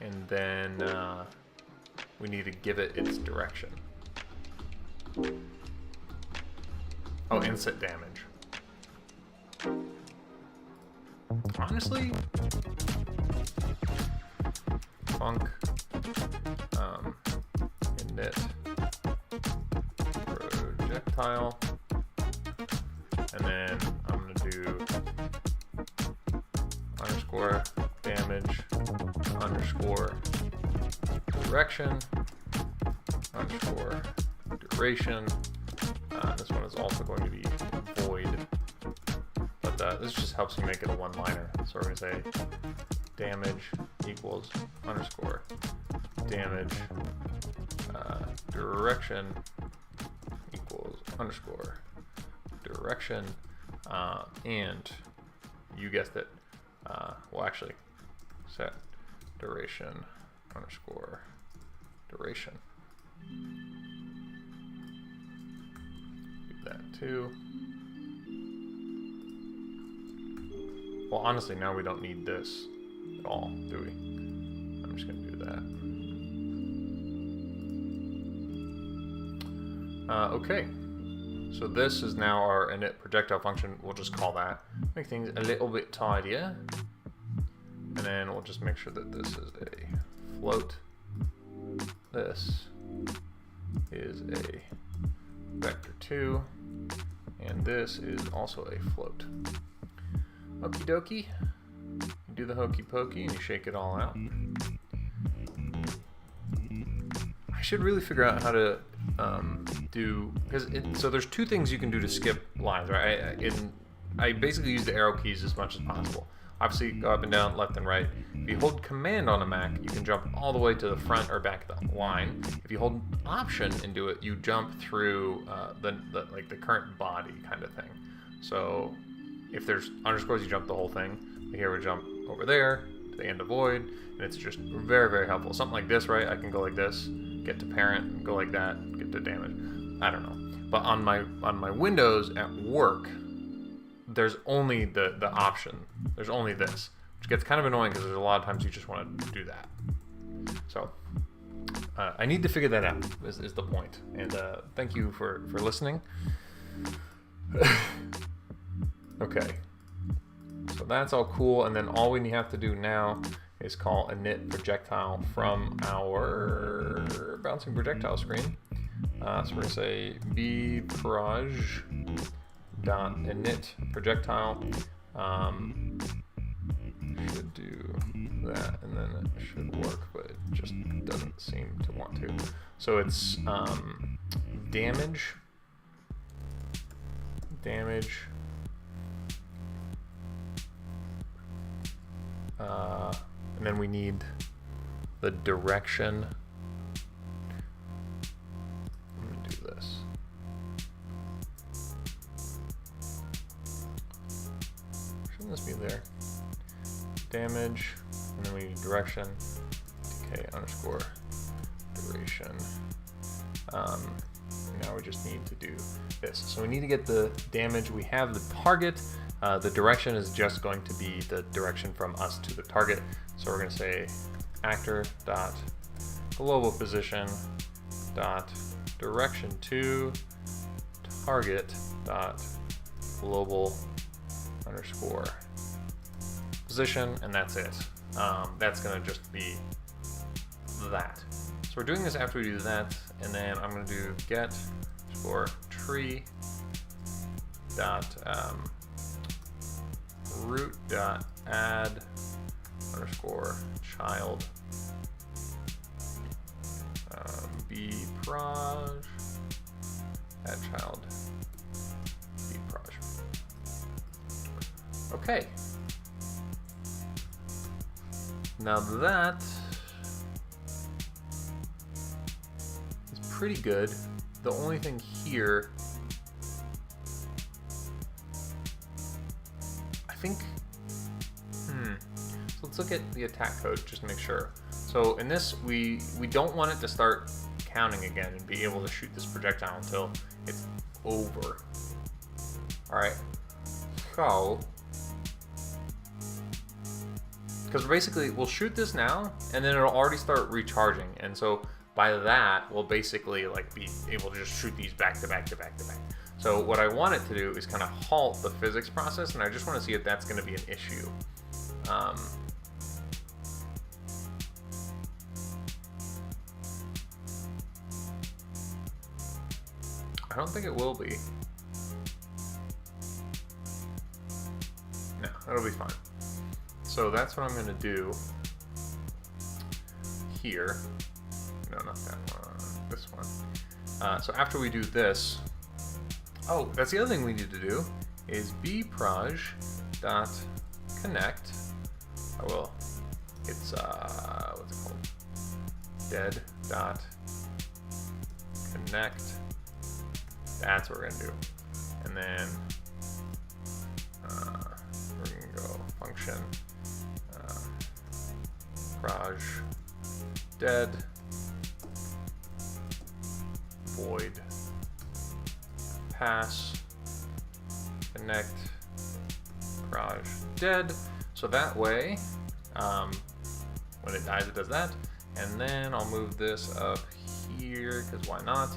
and then we need to give it its direction. Oh, and set damage. Honestly, func init projectile, and then I'm gonna do underscore damage underscore direction underscore duration. This one is also going to be void this just helps you make it a one-liner. So we're gonna say damage equals underscore damage direction equals underscore direction, and you guessed it, we'll actually set duration underscore duration. Do that too. Well, honestly, now we don't need this at all, do we? I'm just gonna do that. Okay. So this is now our init projectile function. We'll just call that. Make things a little bit tidier. And then we'll just make sure that this is a float. This is a vector2. And this is also a float. Okie dokie. You do the hokey pokey and you shake it all out. I should really figure out how to do, because so there's two things you can do to skip lines, right? I basically use the arrow keys as much as possible. Obviously, go up and down, left and right. If you hold Command on a Mac, you can jump all the way to the front or back of the line. If you hold Option and do it, you jump through the current body kind of thing. So if there's underscores, you jump the whole thing. Here we jump over there to the end of void, and it's just very, very helpful. Something like this, right? I can go like this, get to parent, go like that, get to damage. I don't know. But on my Windows at work, there's only the option. There's only this, which gets kind of annoying because there's a lot of times you just want to do that. So I need to figure that out is the point. And thank you for listening. Okay. So that's all cool. And then all we have to do now is call init projectile from our bouncing projectile screen. So we're gonna say bproj dot init projectile. Should do that, and then it should work, but it just doesn't seem to want to. So it's damage, and then we need the direction. I'm gonna do this. Shouldn't this be there? Damage, and then we need direction, dk underscore duration. Now we just need to do this. So we need to get the damage. We have the target. The direction is just going to be the direction from us to the target. So we're going to say actor dot global position dot direction to target dot global underscore position, and that's it. That's going to just be that. So we're doing this after we do that, and then I'm going to do get underscore tree dot root dot add underscore child bproj add child bproj. Okay. Now that is pretty good. The only thing here, I think, so let's look at the attack code just to make sure. So in this, we don't want it to start counting again and be able to shoot this projectile until it's over. All right, so, because basically we'll shoot this now and then it'll already start recharging, and so by that we'll basically like be able to just shoot these back to back to back to back. So what I want it to do is kind of halt the physics process, and I just want to see if that's going to be an issue. I don't think it will be. No, that'll be fine. So that's what I'm going to do here. No, not that one. This one. So after we do this, oh, that's the other thing we need to do is bproj dot connect. It's what's it called? Dead dot connect. That's what we're gonna do. And then we're gonna go function proj dead void pass connect proj dead. So that way, when it dies, it does that. And then I'll move this up here, because why not?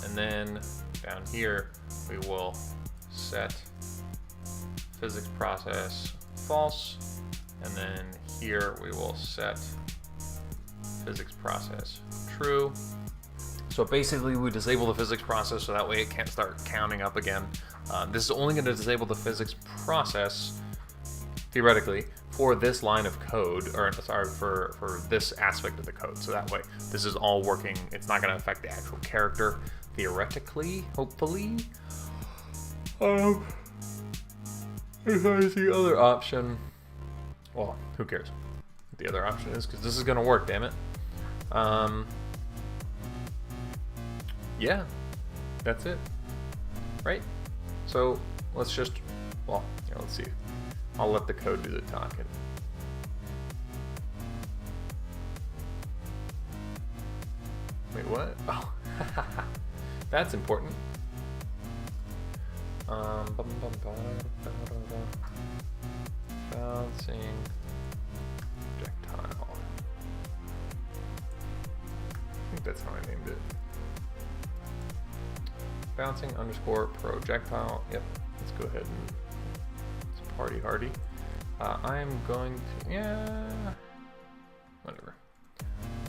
And then down here, we will set physics process false. And then here we will set physics process true. So basically we disable the physics process so that way it can't start counting up again. This is only going to disable the physics process, theoretically, for this line of code, or sorry, for this aspect of the code. So that way this is all working. It's not going to affect the actual character, theoretically, hopefully. There's the other option. Well, who cares what the other option is, because this is going to work, damn it. Yeah, that's it, right? So let's just, well, yeah, let's see. I'll let the code do the talking. Wait, what? Oh, that's important. Bouncing projectile. I think that's how I named it. Bouncing underscore projectile. Yep. Let's go ahead and let's party hardy. I'm going to, yeah, whatever.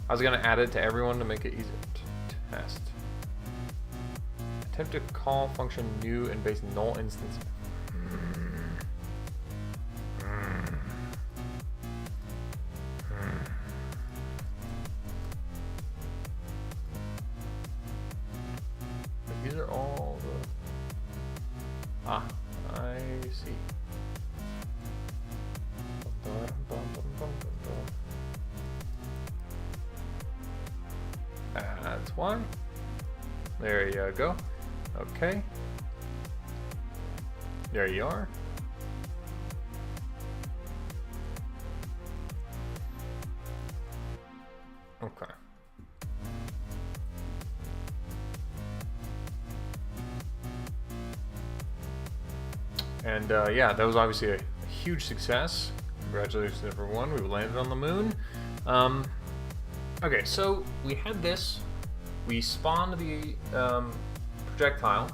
I was going to add it to everyone to make it easier to test. Attempt to call function new and base null instance. These are all the... Ah, I see. That's why. There you go. Okay. There you are. Okay. And yeah, that was obviously a huge success. Congratulations, everyone. We landed on the moon. Okay, so we had this. We spawned the projectile.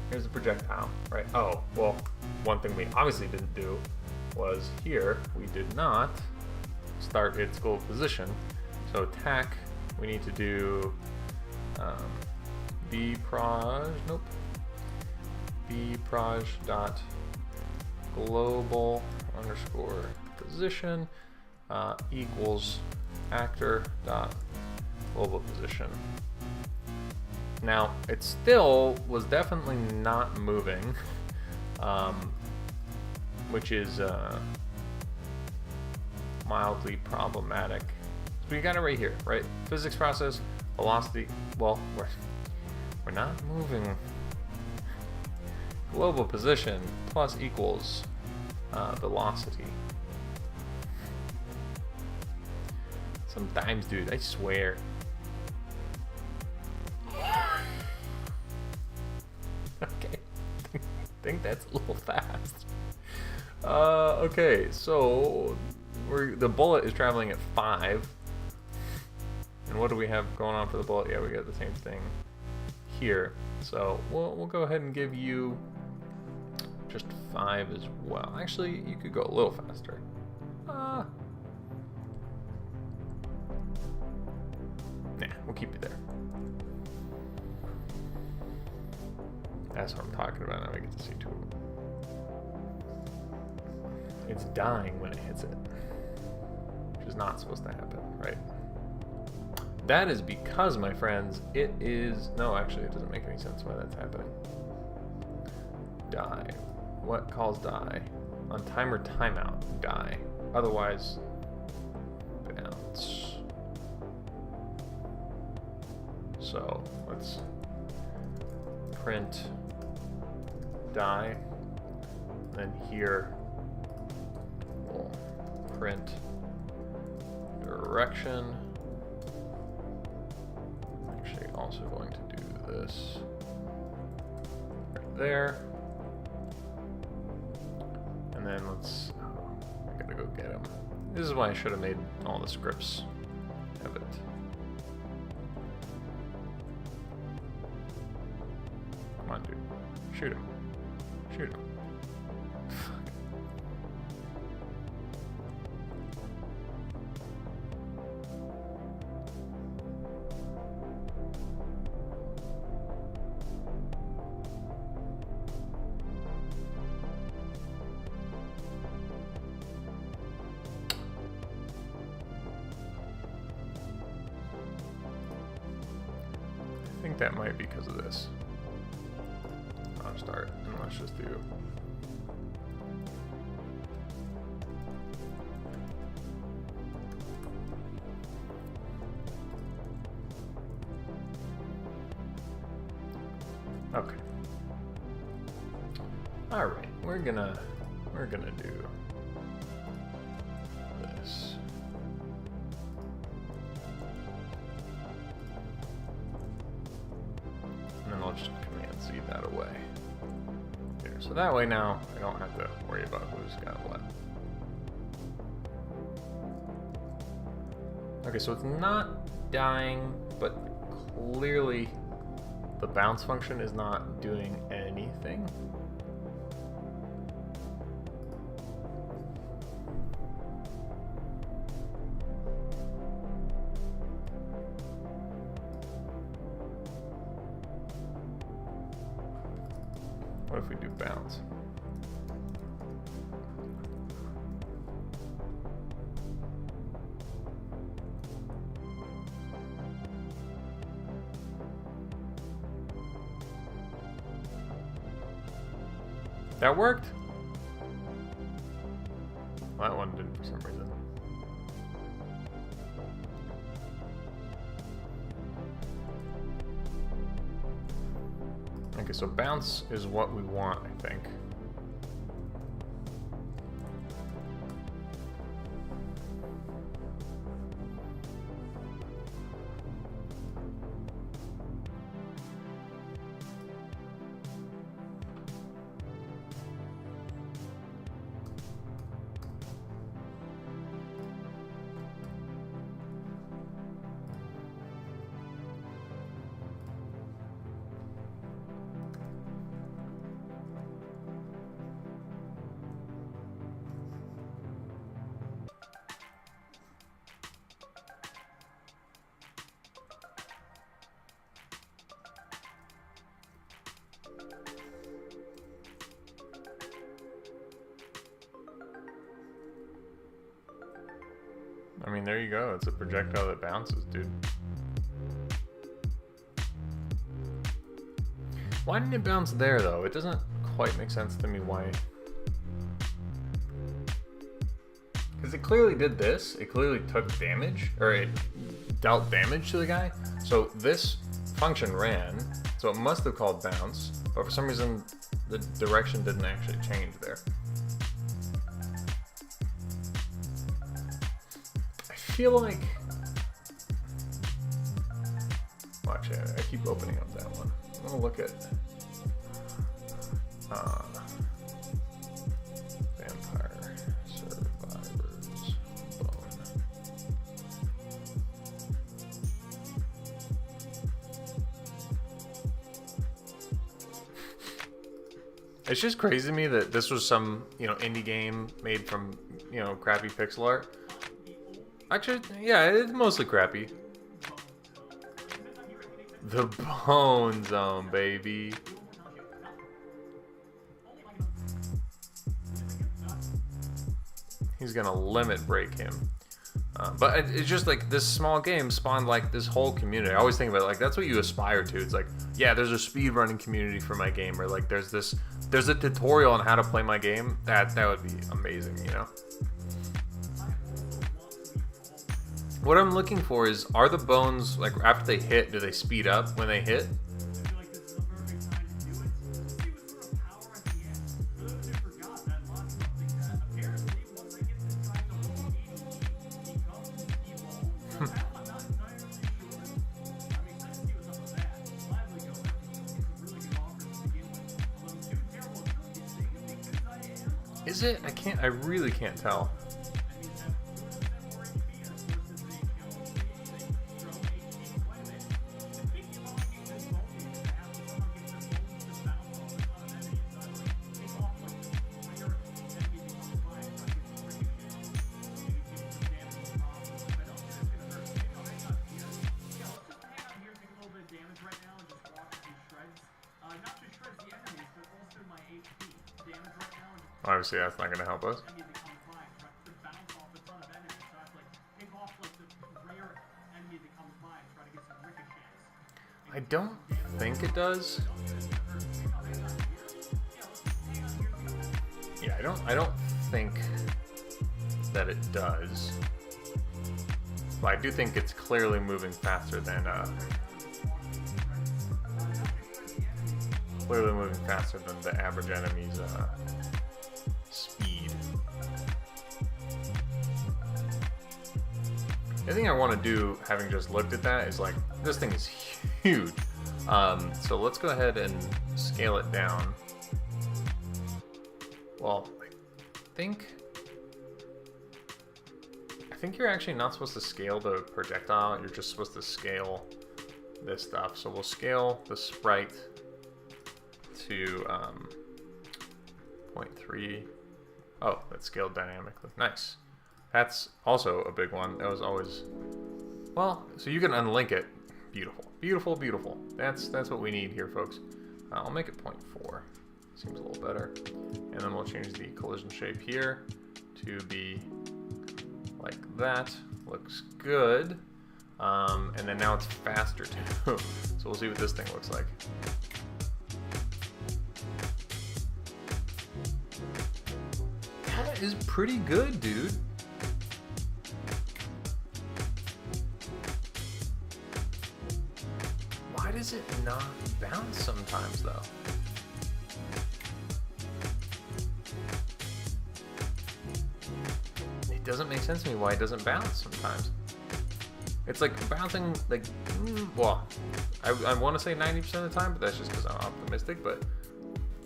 Here's the projectile, right? Oh, well, one thing we obviously didn't do was here, we did not start its goal position. So attack, we need to do bproj, nope, bproj dot global underscore position equals actor dot global position. Now, it still was definitely not moving, which is mildly problematic. So we got it right here, right? Physics process, velocity. Well, we're not moving. Global position plus equals velocity. Sometimes, dude, I swear. Okay, I think that's a little fast. Okay, so the bullet is traveling at 5. And what do we have going on for the bullet? Yeah, we got the same thing here. So we'll go ahead and give you just 5 as well. Actually, you could go a little faster. Nah, we'll keep you there. That's what I'm talking about. Now we get to see 2 of them. It's dying when it hits it, which is not supposed to happen, right? That is because, my friends, it is... No, actually, it doesn't make any sense why that's happening. Die. What calls die? On timer timeout, die. Otherwise, bounce. So, let's print die. Then here, we'll print direction. Actually, also going to do this right there. And then let's, I gotta go get him. This is why I should have made all the scripts have it. Come on, dude. Shoot him. Shoot him. Fuck. I think that might be because of this. I'll start, and let's just do... Okay. All right, we're gonna do this. And then I'll just Command Z that away. Here, so that way now I don't have to worry about who's got what. Okay, so it's not dying, but clearly the bounce function is not doing anything. What if we do bounce? That worked? Well, that one didn't for some reason. Okay, so bounce is what we want, I think. I mean, there you go. It's a projectile that bounces, dude. Why didn't it bounce there, though? It doesn't quite make sense to me why. Because it clearly did this. It clearly took damage, or it dealt damage to the guy. So this function ran, so it must have called bounce, but for some reason the direction didn't actually change there. I feel like... Watch it, I keep opening up that one. I'm gonna look at Vampire Survivors Bone. It's just crazy to me that this was some, indie game made from, crappy pixel art. Actually, yeah, it's mostly crappy. The Bone Zone, baby. He's gonna limit break him. But it's just like this small game spawned like this whole community. I always think about it, like that's what you aspire to. It's like, yeah, there's a speedrunning community for my game, or like there's a tutorial on how to play my game. That would be amazing, you know. What I'm looking for is, are the bones, like after they hit, do they speed up when they hit? Is it? I really can't tell. Obviously, that's not going to help us. I don't think it does. Yeah, I don't think that it does. But I do think it's clearly moving faster than the average enemy's speed. The thing I want to do, having just looked at that, is like, this thing is huge. So let's go ahead and scale it down. Well, I think you're actually not supposed to scale the projectile. You're just supposed to scale this stuff. So we'll scale the sprite to 0.3. Oh, that's scaled dynamically. Nice. That's also a big one. That was always... Well, so you can unlink it. Beautiful. Beautiful, beautiful. That's what we need here, folks. I'll make it 0.4. Seems a little better. And then we'll change the collision shape here to be like that. Looks good. And then now it's faster too. So we'll see what this thing looks like. That is pretty good, dude. Why does it not bounce sometimes, though? It doesn't make sense to me why it doesn't bounce sometimes. It's like bouncing, like, well, I want to say 90% of the time, but that's just because I'm optimistic, but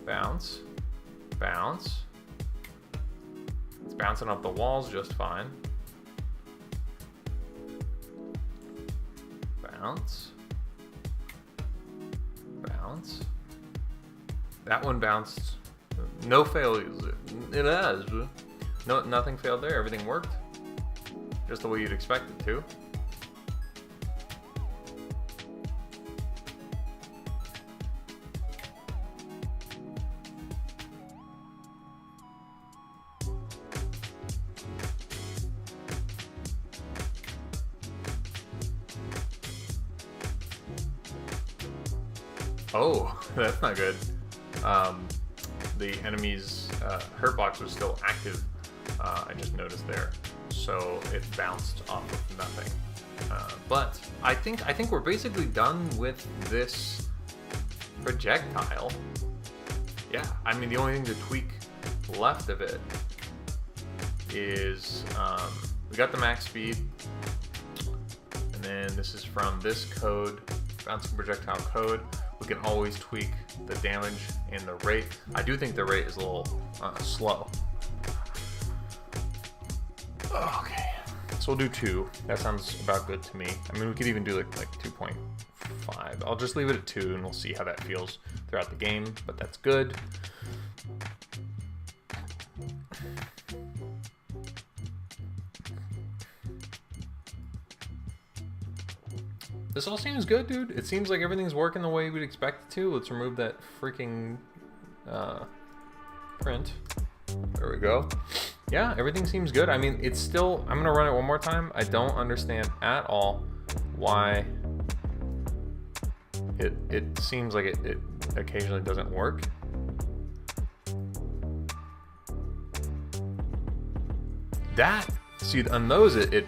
bounce, bounce. It's bouncing off the walls just fine. Bounce. Bounce. That one bounced. No failures. It has. No, nothing failed there. Everything worked. Just the way you'd expect it to. Oh, that's not good. The enemy's hurt box was still active. I just noticed there, so it bounced off of nothing. But I think we're basically done with this projectile. Yeah, I mean the only thing to tweak left of it is we got the max speed, and then this is from this code, bouncing projectile code. We can always tweak the damage and the rate. I do think the rate is a little slow. Okay, so we'll do 2. That sounds about good to me. I mean, we could even do like 2.5. I'll just leave it at 2 and we'll see how that feels throughout the game, but that's good. This all seems good, dude. It seems like everything's working the way we'd expect it to. Let's remove that freaking print. There we go. Yeah, everything seems good. I mean, it's still, I'm gonna run it one more time. I don't understand at all why it seems like it occasionally doesn't work. See, on those it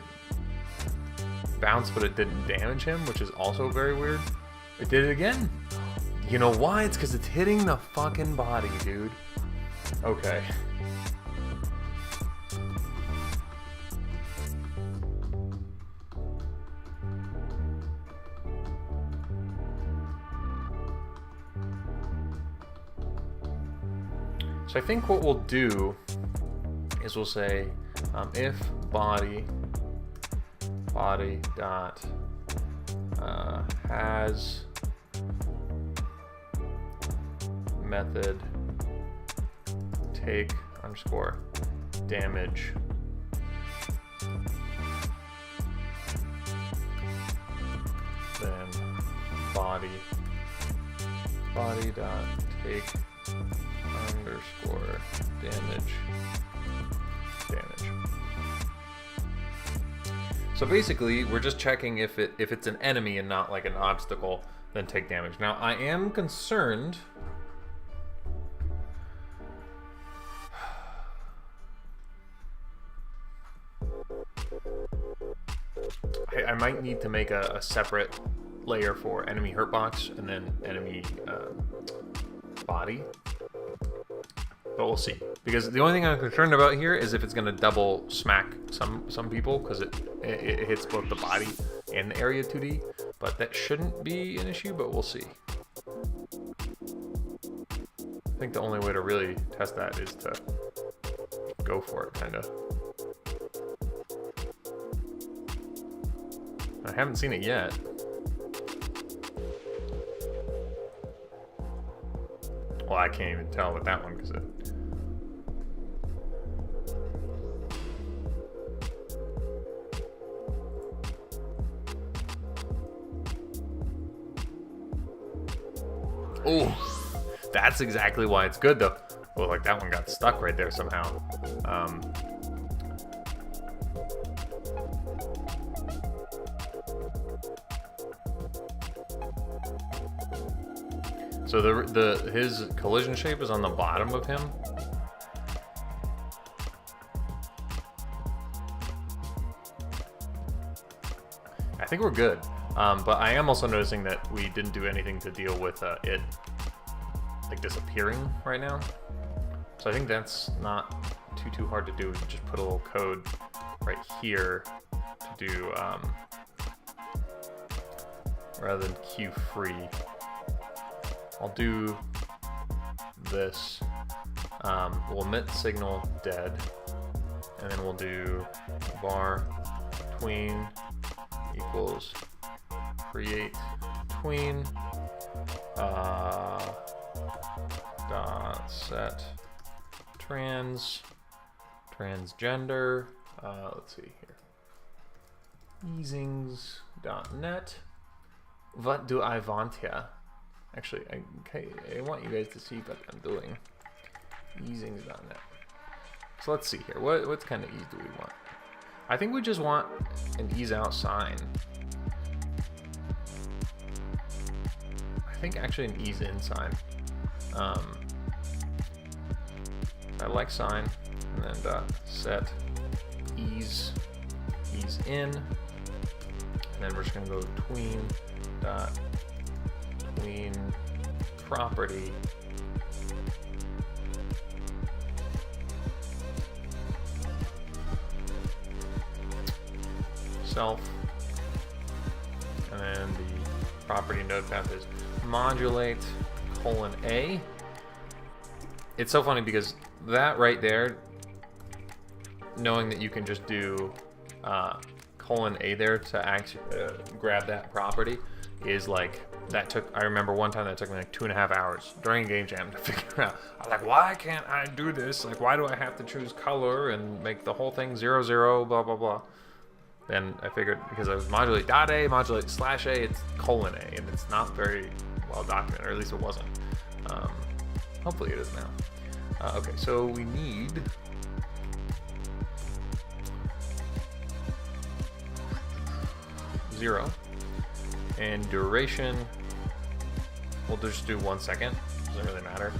bounced, but it didn't damage him, which is also very weird. It did it again. You know why? It's because it's hitting the fucking body, dude. Okay. So I think what we'll do is we'll say if body dot has method take underscore damage then body dot take underscore damage. So basically, we're just checking if it's an enemy and not like an obstacle, then take damage. Now, I am concerned. I might need to make a separate layer for enemy hurt box and then enemy body. But we'll see, because the only thing I'm concerned about here is if it's going to double smack some people, because it hits both the body and the area 2D, but that shouldn't be an issue, but we'll see. I think the only way to really test that is to go for it, kind of. I haven't seen it yet. Well, I can't even tell with that one because it. Oh, that's exactly why it's good though. Well, like that one got stuck right there somehow. So his collision shape is on the bottom of him. I think we're good. But I am also noticing that we didn't do anything to deal with it like disappearing right now. So I think that's not too hard to do. We can just put a little code right here to do rather than queue free. I'll do this. We'll emit signal dead, and then we'll do var tween equals create tween dot set transgender. Let's see here. Easings.net. What do I want here? Actually, I want you guys to see what I'm doing. Easings.net. So let's see here. What kind of ease do we want? I think we just want an ease out sign. I think actually an ease in sign. I like sign, and then set ease in, and then we're just gonna go tween property self, and then the property node path is modulate :A. It's so funny because that right there, knowing that you can just do :A there to actually grab that property is like, that took, I remember one time that took me like 2.5 hours during a game jam to figure out. I was like, why can't I do this? Like, why do I have to choose color and make the whole thing 0, 0, blah, blah, blah. Then I figured, because I was modulate .A, modulate /A, it's :A, and it's not very well documented, or at least it wasn't. Hopefully it is now. Okay, so we need 0. And duration, we'll just do 1 second. Doesn't really matter.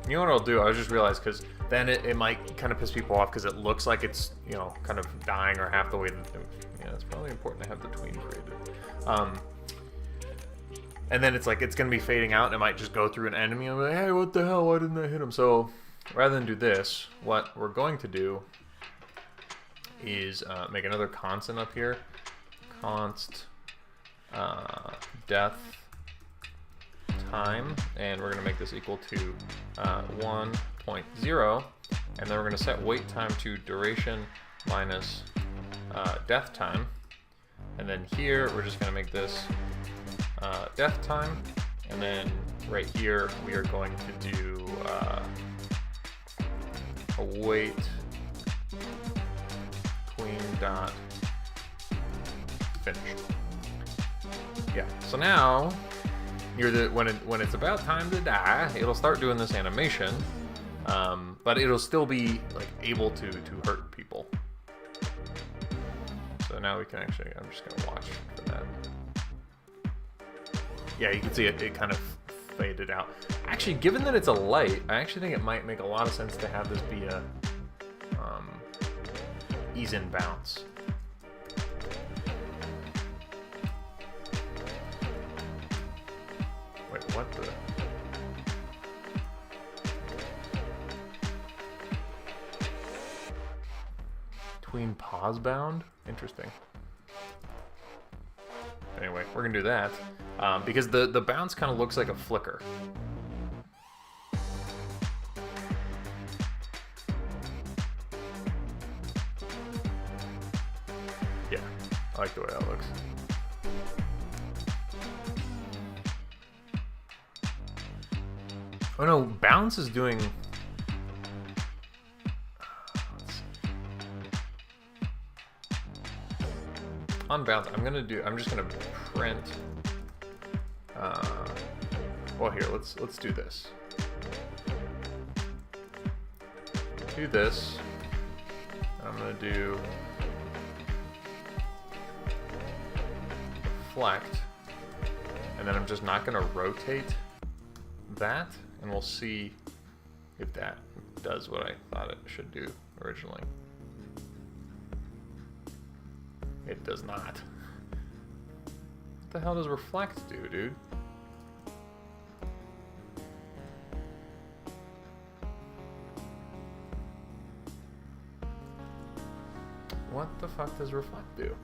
You know what I'll do? I just realized, because then it might kind of piss people off because it looks like it's, you know, kind of dying or half the way. Yeah, it's probably important to have the tween created. And then it's like it's going to be fading out and it might just go through an enemy and be like, hey, what the hell? Why didn't I hit him? So rather than do this, what we're going to do is make another constant up here. Const death time, and we're going to make this equal to 1.0, and then we're going to set wait time to duration minus death time, and then here we're just going to make this death time, and then right here we are going to do a wait queen dot finished. Yeah, so now when it's about time to die, it'll start doing this animation, but it'll still be like able to hurt people. So now we can actually, I'm just gonna watch for that. Yeah, you can see it kind of faded out. Actually, given that it's a light, I actually think it might make a lot of sense to have this be a ease in bounce. Wait, what the? Tween pause bound? Interesting. Anyway, we're gonna do that because the bounce kind of looks like a flicker. Yeah, I like the way that looks. Oh no, bounce is doing. On bounce, I'm just gonna print. Well, here, let's do this. Do this. I'm gonna do reflect, and then I'm just not gonna rotate that, and we'll see if that does what I thought it should do originally. It does not. What the hell does reflect do, dude? What the fuck does reflect do?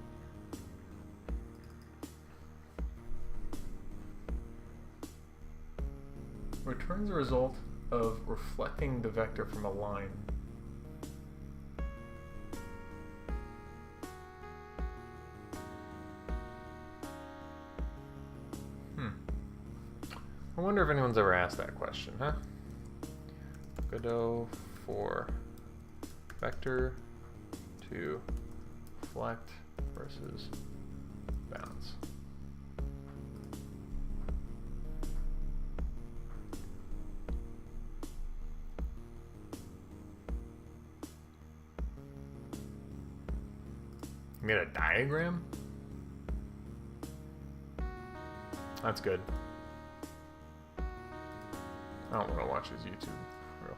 Returns a result of reflecting the vector from a line. I wonder if anyone's ever asked that question, huh? Godot for vector to reflect versus bounce. You made a diagram? That's good. I don't want to watch his YouTube. Real.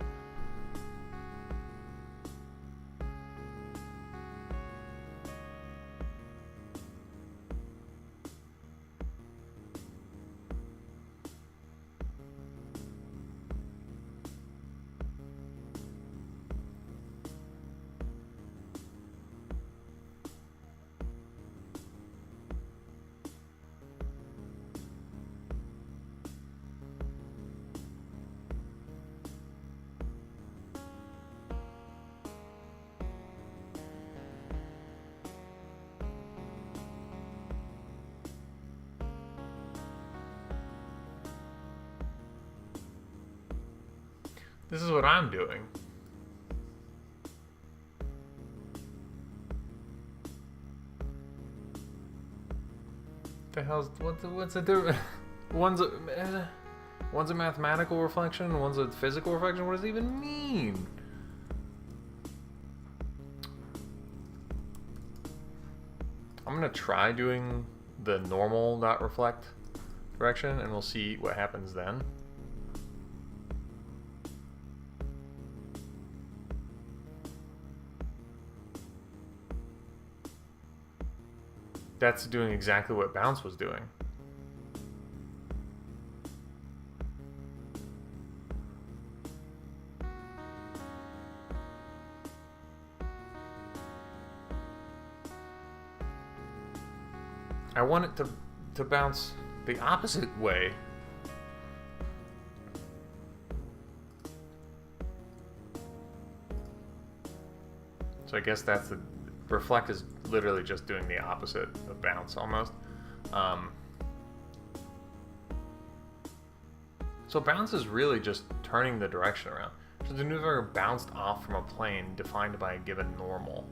This is what I'm doing. The hell's what's the difference? One's a mathematical reflection, one's a physical reflection. What does it even mean? I'm gonna try doing the normal dot reflect direction, and we'll see what happens then. That's doing exactly what bounce was doing. I want it to bounce the opposite way. So I guess that's the reflect is literally just doing the opposite of bounce almost. So bounce is really just turning the direction around. So the maneuver bounced off from a plane defined by a given normal.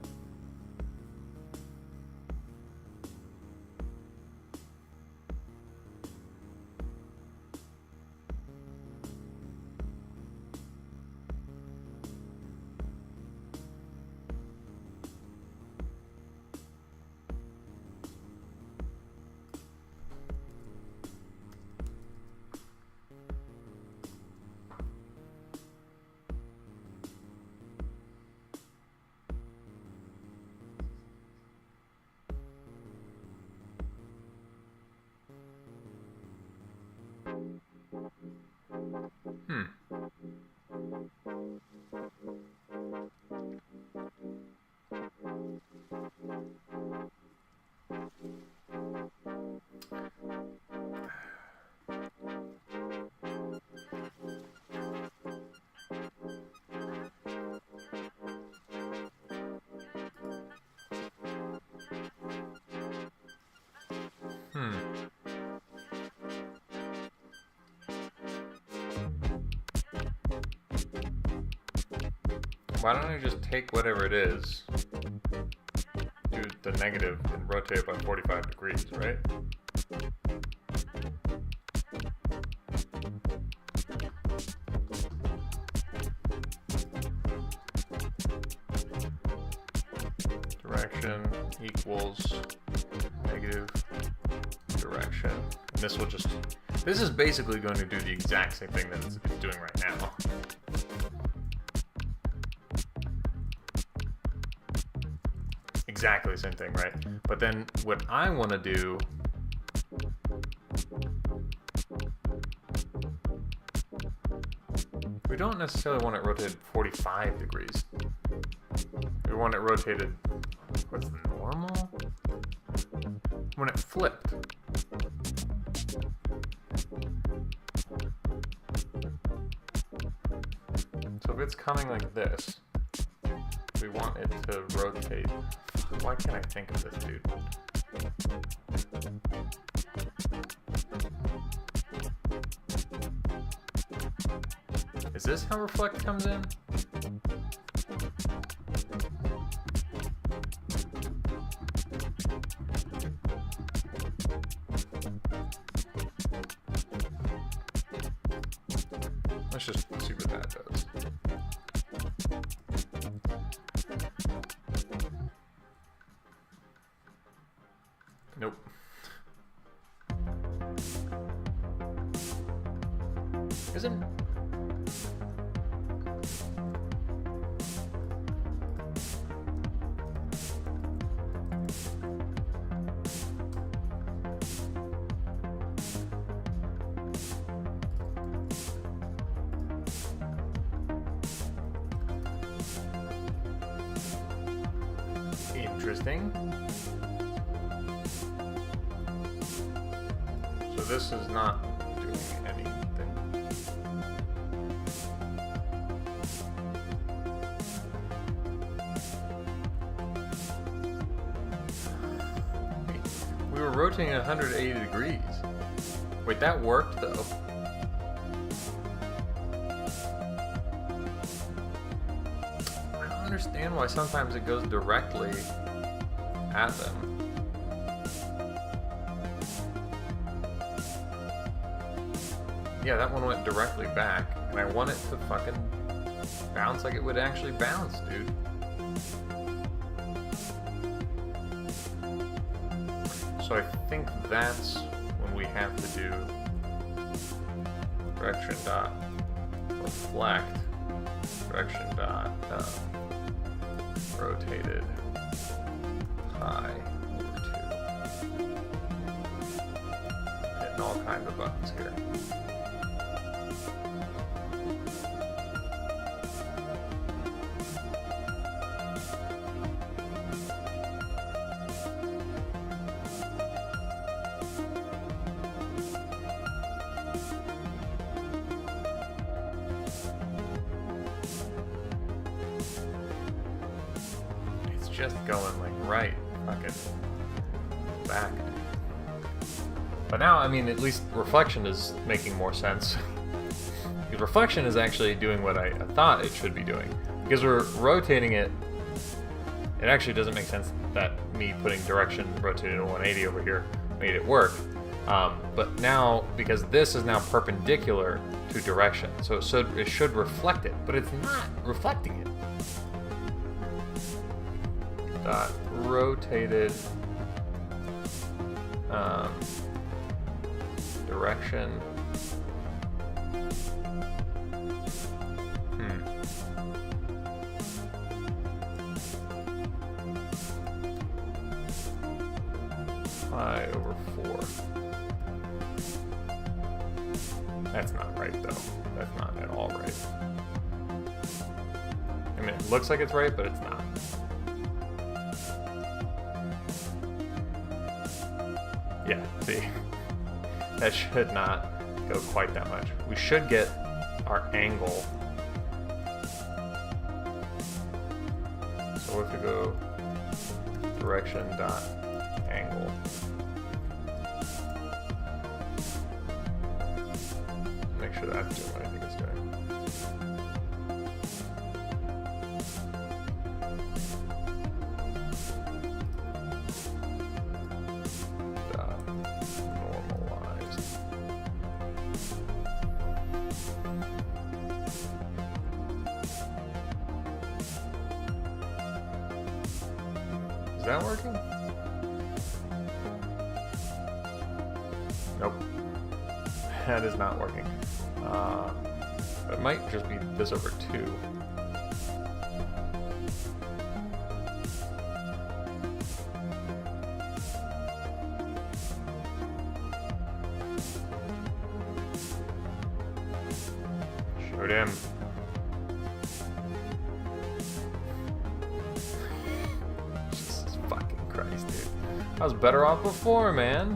Why don't I just take whatever it is, do the negative, and rotate it by 45 degrees, right? Direction equals negative direction. And this will just, this is basically going to do the exact same thing that it's doing right now. Exactly the same thing, right? But then what I want to do we don't necessarily want it rotated 45 degrees. We want it rotated, what's the normal? When it flipped. So if it's coming like this, we want it to rotate. Why can't I think of this, dude? Is this how reflect comes in? Let's just see what that does. Nope. Isn't... Interesting. So this is not doing anything. We were rotating 180 degrees. Wait, that worked though. I don't understand why sometimes it goes directly at them. yeah, that one went directly back, and I want it to fucking bounce like it would actually bounce, dude. So I think that's when we have to do direction dot reflect, direction dot rotated pi over 2. Hitting all kinds of buttons here. Just going like right fucking back. But now, I mean, at least reflection is making more sense. Because reflection is actually doing what I thought it should be doing. Because we're rotating it, it actually doesn't make sense that me putting direction rotated to 180 over here made it work. But now, because this is now perpendicular to direction, so it should reflect it, but it's not reflecting it. Dot rotated direction. Pi over 4. That's not right though. That's not at all right. I mean, it looks like it's right, but it's not. Yeah, see, that should not go quite that much. We should get our angle. So if we go direction dot angle. Make sure that's doing what I think it's doing. Is that working? Nope. That is not working. It might just be this over 2. Shoot him. Christ, dude. I was better off before, man.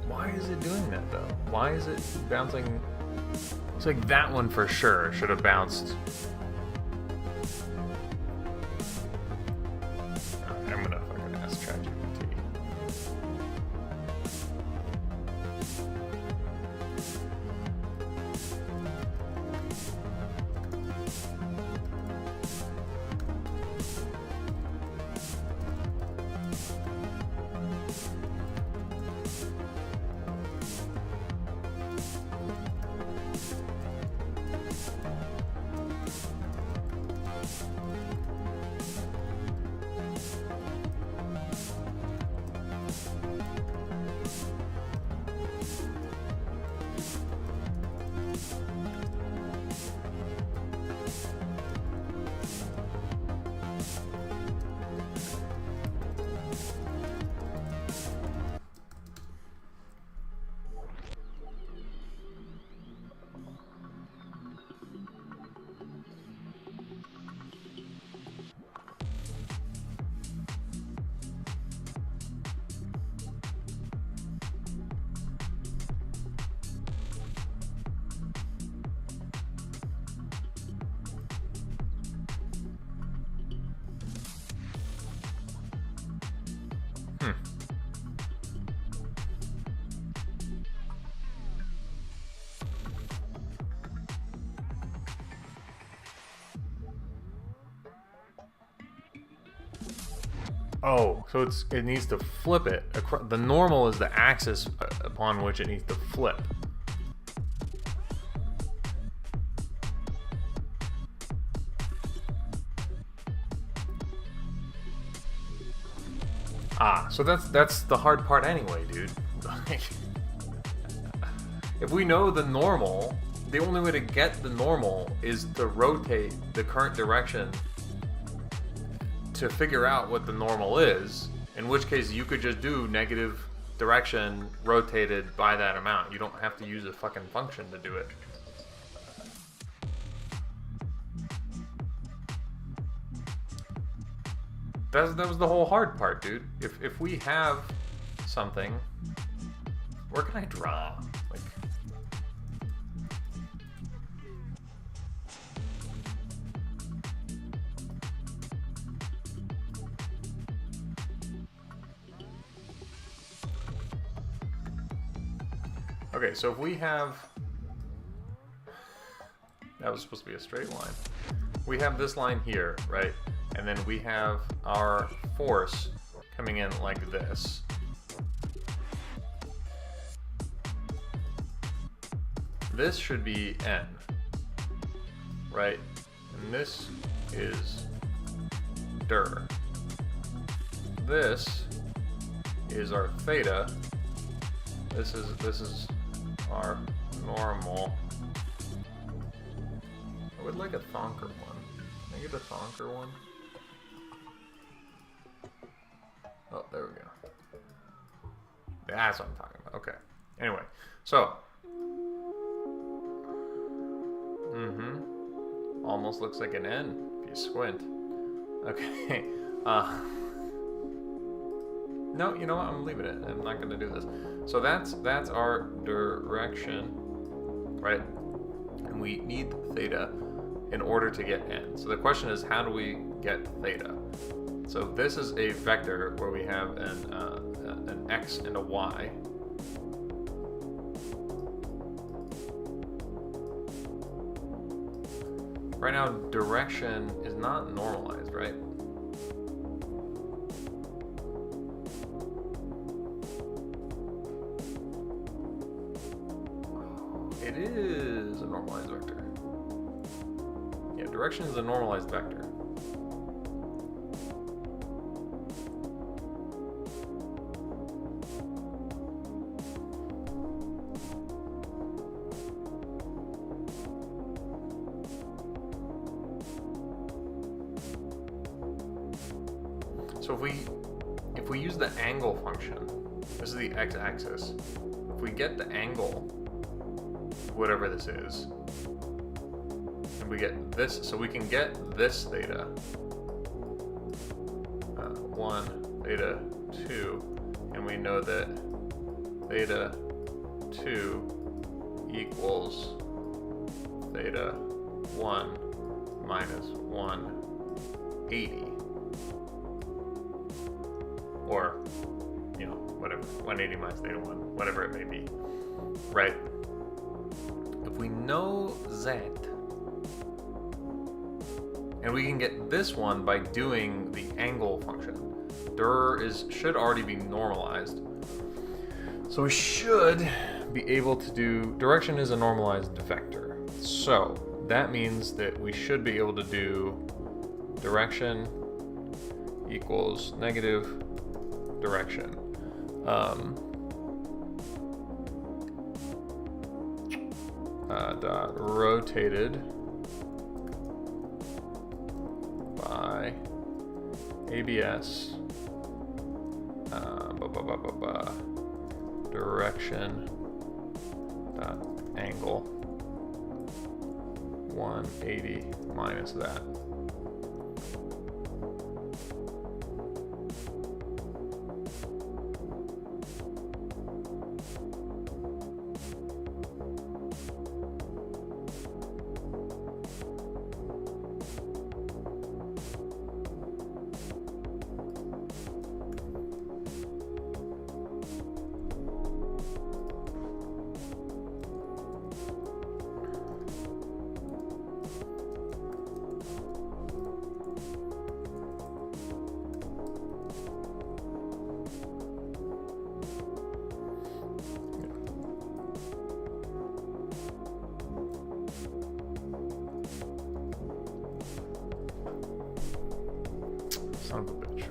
Why is it doing that, though? Why is it bouncing? It's like that one for sure should have bounced. I'm gonna fucking ask ChatGPT. Oh, so it needs to flip it. The normal is the axis upon which it needs to flip. So that's the hard part anyway, dude. If we know the normal, the only way to get the normal is to rotate the current direction to figure out what the normal is, in which case you could just do negative direction rotated by that amount. You don't have to use a fucking function to do it. That was the whole hard part, dude. If we have something, where can I draw? Like, okay, so if we have, that was supposed to be a straight line. We have this line here, right? And then we have our force coming in like this. This should be N, right? And this is dir. This is our theta. This is our normal. I would like a thonker one. Can I get a thonker one? Oh, there we go. That's what I'm talking about. Okay. Anyway, so. Almost looks like an N if you squint. Okay. No, you know what? I'm leaving it. I'm not going to do this. So that's our direction, right? And we need theta in order to get N. So the question is, how do we get theta? So this is a vector where we have an X and a Y. Right now, direction is not normalized, right? It is a normalized vector. Yeah, direction is a normalized vector. So if we use the angle function, this is the x-axis. If we get the angle, whatever this is, and we get this, so we can get this theta, 1, theta 2, and we know that theta 2 equals theta 1 minus 180. Or, you know, whatever, 180 minus theta 1, whatever it may be, right? If we know that, and we can get this one by doing the angle function, dir should already be normalized. So we should be able to do, direction is a normalized vector. So that means that we should be able to do direction equals negative direction. Dot rotated by ABS direction dot angle 180 minus that. Son of a bitch.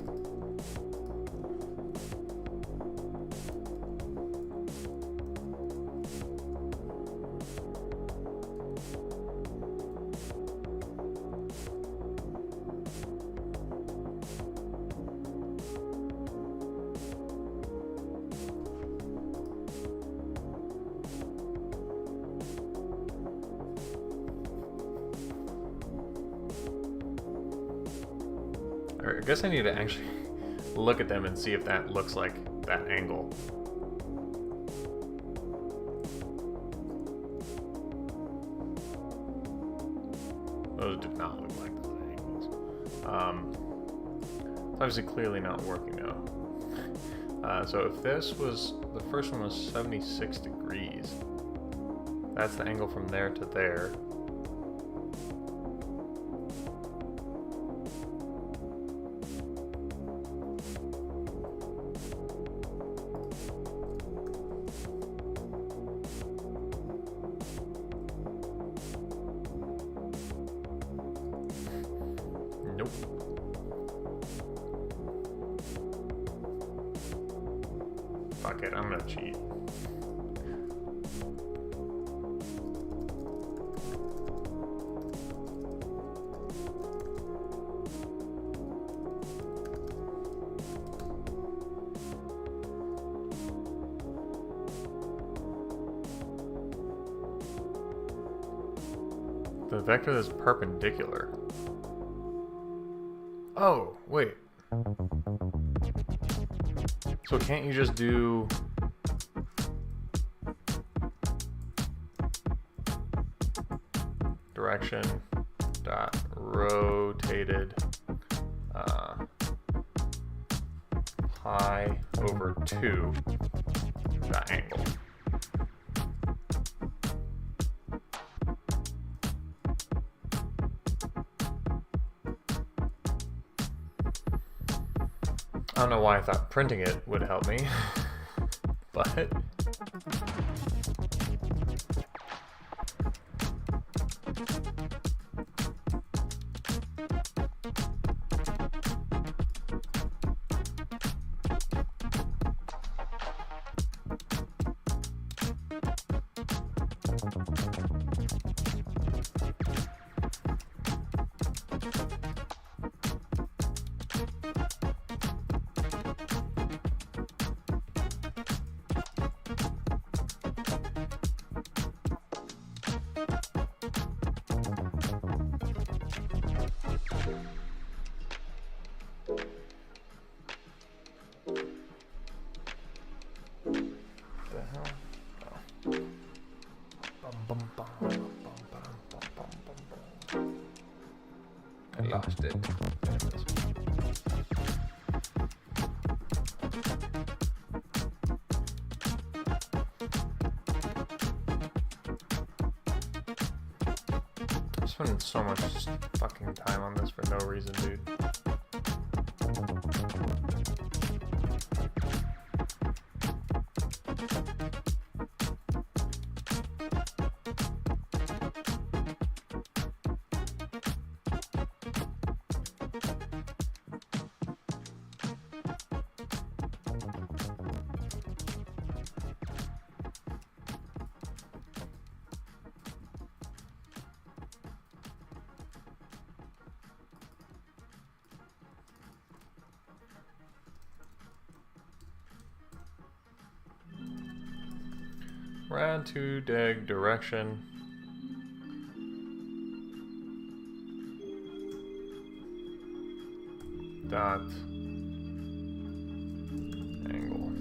I guess I need to actually look at them and see if that looks like that angle. Those did not look like those angles. It's obviously clearly not working now. So if this was, the first one was 76 degrees. That's the angle from there to there. Nope. Fuck it, I'm gonna cheat. The vector is perpendicular. Oh, wait. So can't you just do... direction dot rotated pi over 2 dot angle? I don't know why I thought printing it would help me, but... I lost it. I'm spending so much fucking time on this for no reason, dude. Rad to deg direction. Dot angle.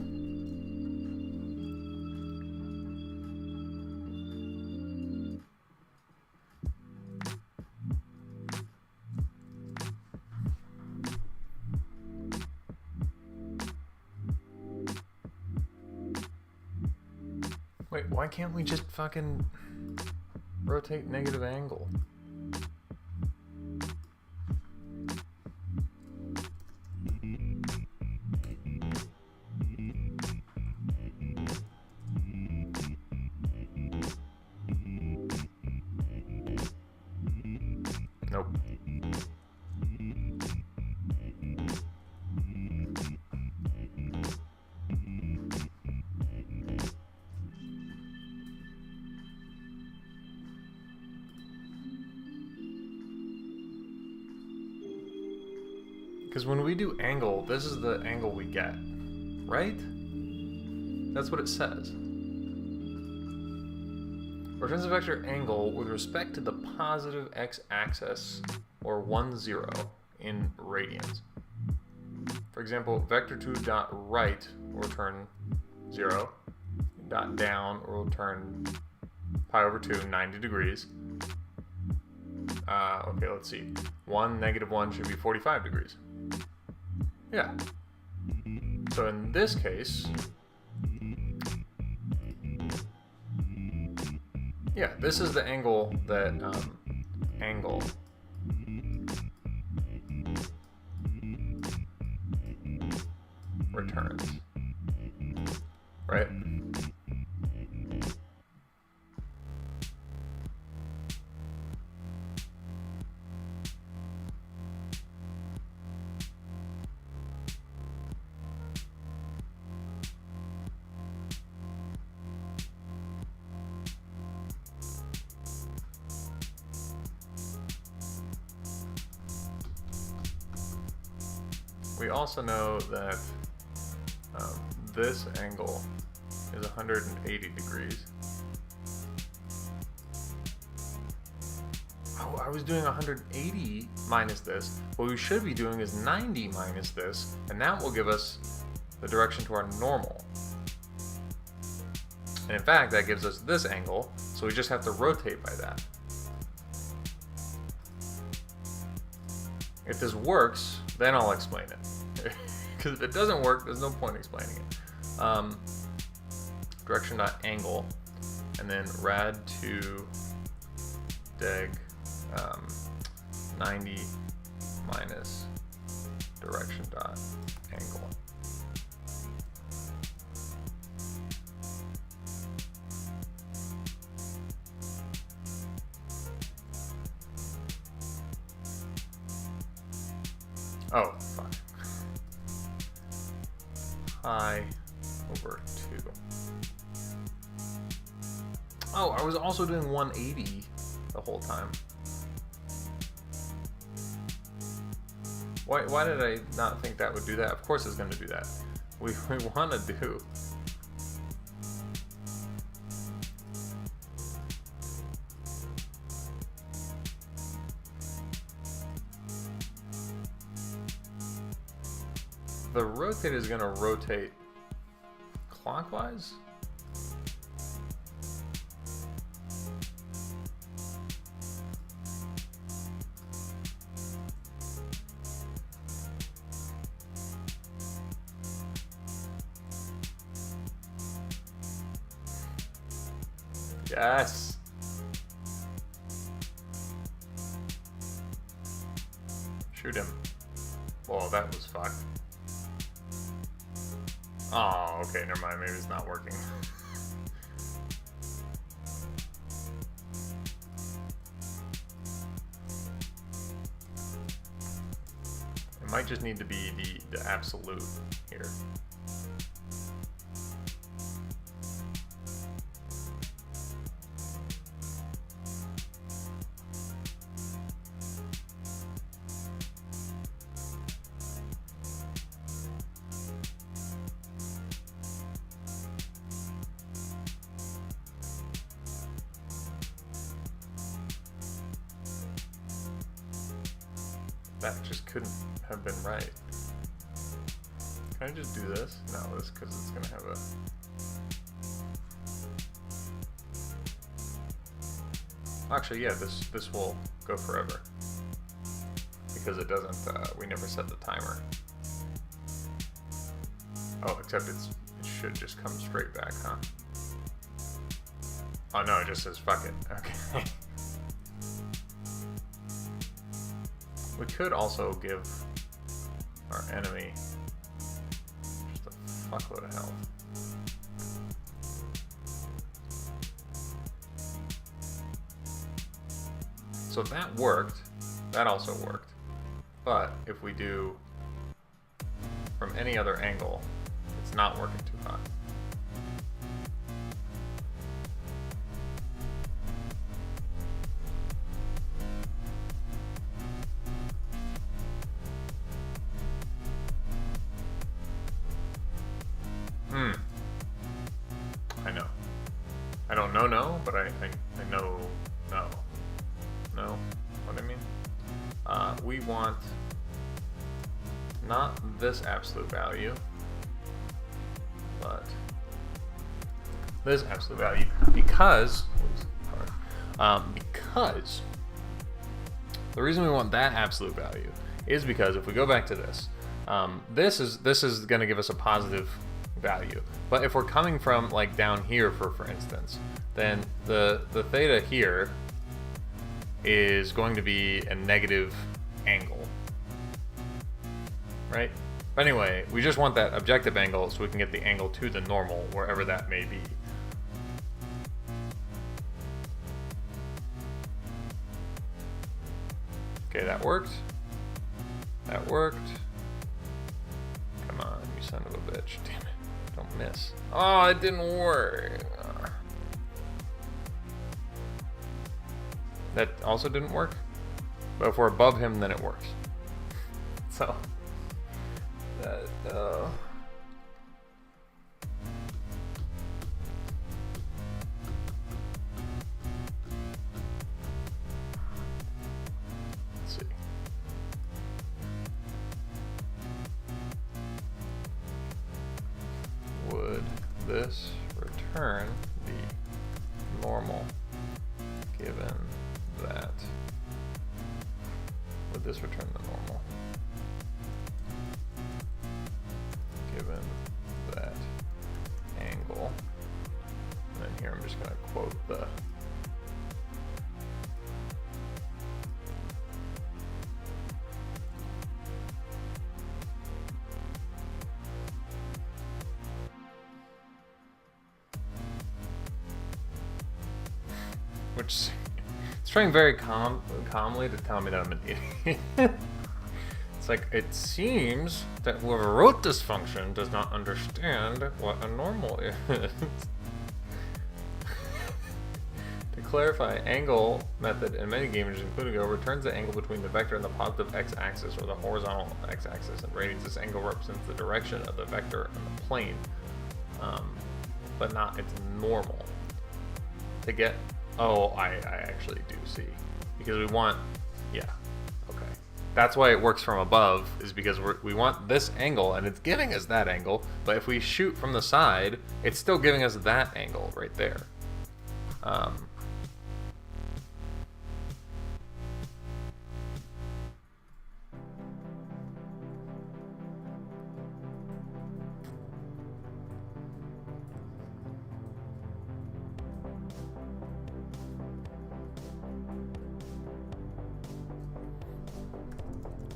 Wait, why can't we just fucking rotate negative angle? Nope. Because when we do angle, this is the angle we get, right? That's what it says. Returns a vector angle with respect to the positive x-axis, or 1, 0, in radians. For example, vector 2 dot right will return 0, dot down will return pi over 2, 90 degrees. Okay, let's see. 1, negative 1 should be 45 degrees. Yeah. So in this case, yeah, this is the angle that angle returns, right? We also know that this angle is 180 degrees. Oh, I was doing 180 minus this. What we should be doing is 90 minus this, and that will give us the direction to our normal. And in fact, that gives us this angle, so we just have to rotate by that. If this works, then I'll explain it. Because if it doesn't work, there's no point explaining it. Direction.angle, and then rad2 deg 90 minus direction.angle. Oh, fuck. Pi over 2. Oh, I was also doing 180 the whole time. Why did I not think that would do that? Of course it's going to do that. We want to do... The rotate is going to rotate clockwise? Yes! Shoot him. Whoa, that was fucked. Oh, okay, never mind. Maybe it's not working. It might just need to be the absolute here. That just couldn't have been right. Can I just do this? No, this because it's gonna have a... Actually, yeah, this will go forever. Because it doesn't, we never set the timer. Oh, except it should just come straight back, huh? Oh no, it just says fuck it. Okay. We could also give our enemy just a fuckload of health. So that worked. That also worked. But if we do from any other angle, it's not working too hot. no, but I know no. No? What I mean? We want not this absolute value, but this absolute value, because the reason we want that absolute value is because if we go back to this, this is going to give us a positive value. But if we're coming from like down here, for instance, then the theta here is going to be a negative angle, right? But anyway, we just want that objective angle so we can get the angle to the normal, wherever that may be. Okay, that worked. That worked. Come on, you son of a bitch. Damn it. Don't miss. Oh, it didn't work. That also didn't work. But if we're above him, then it works. So, let's see. Would this return the normal given that? Would this return the normal given that angle? And then here I'm just going to quote the which it's trying very calmly to tell me that I'm an idiot. It's like, it seems that whoever wrote this function does not understand what a normal is. To clarify, angle method in many games, including Go, returns the angle between the vector and the positive x-axis or the horizontal x-axis, and ratings this angle represents the direction of the vector and the plane, but not its normal. To get, oh, I actually do see, because we want, yeah, okay. That's why it works from above, is because we want this angle, and it's giving us that angle, but if we shoot from the side, it's still giving us that angle right there.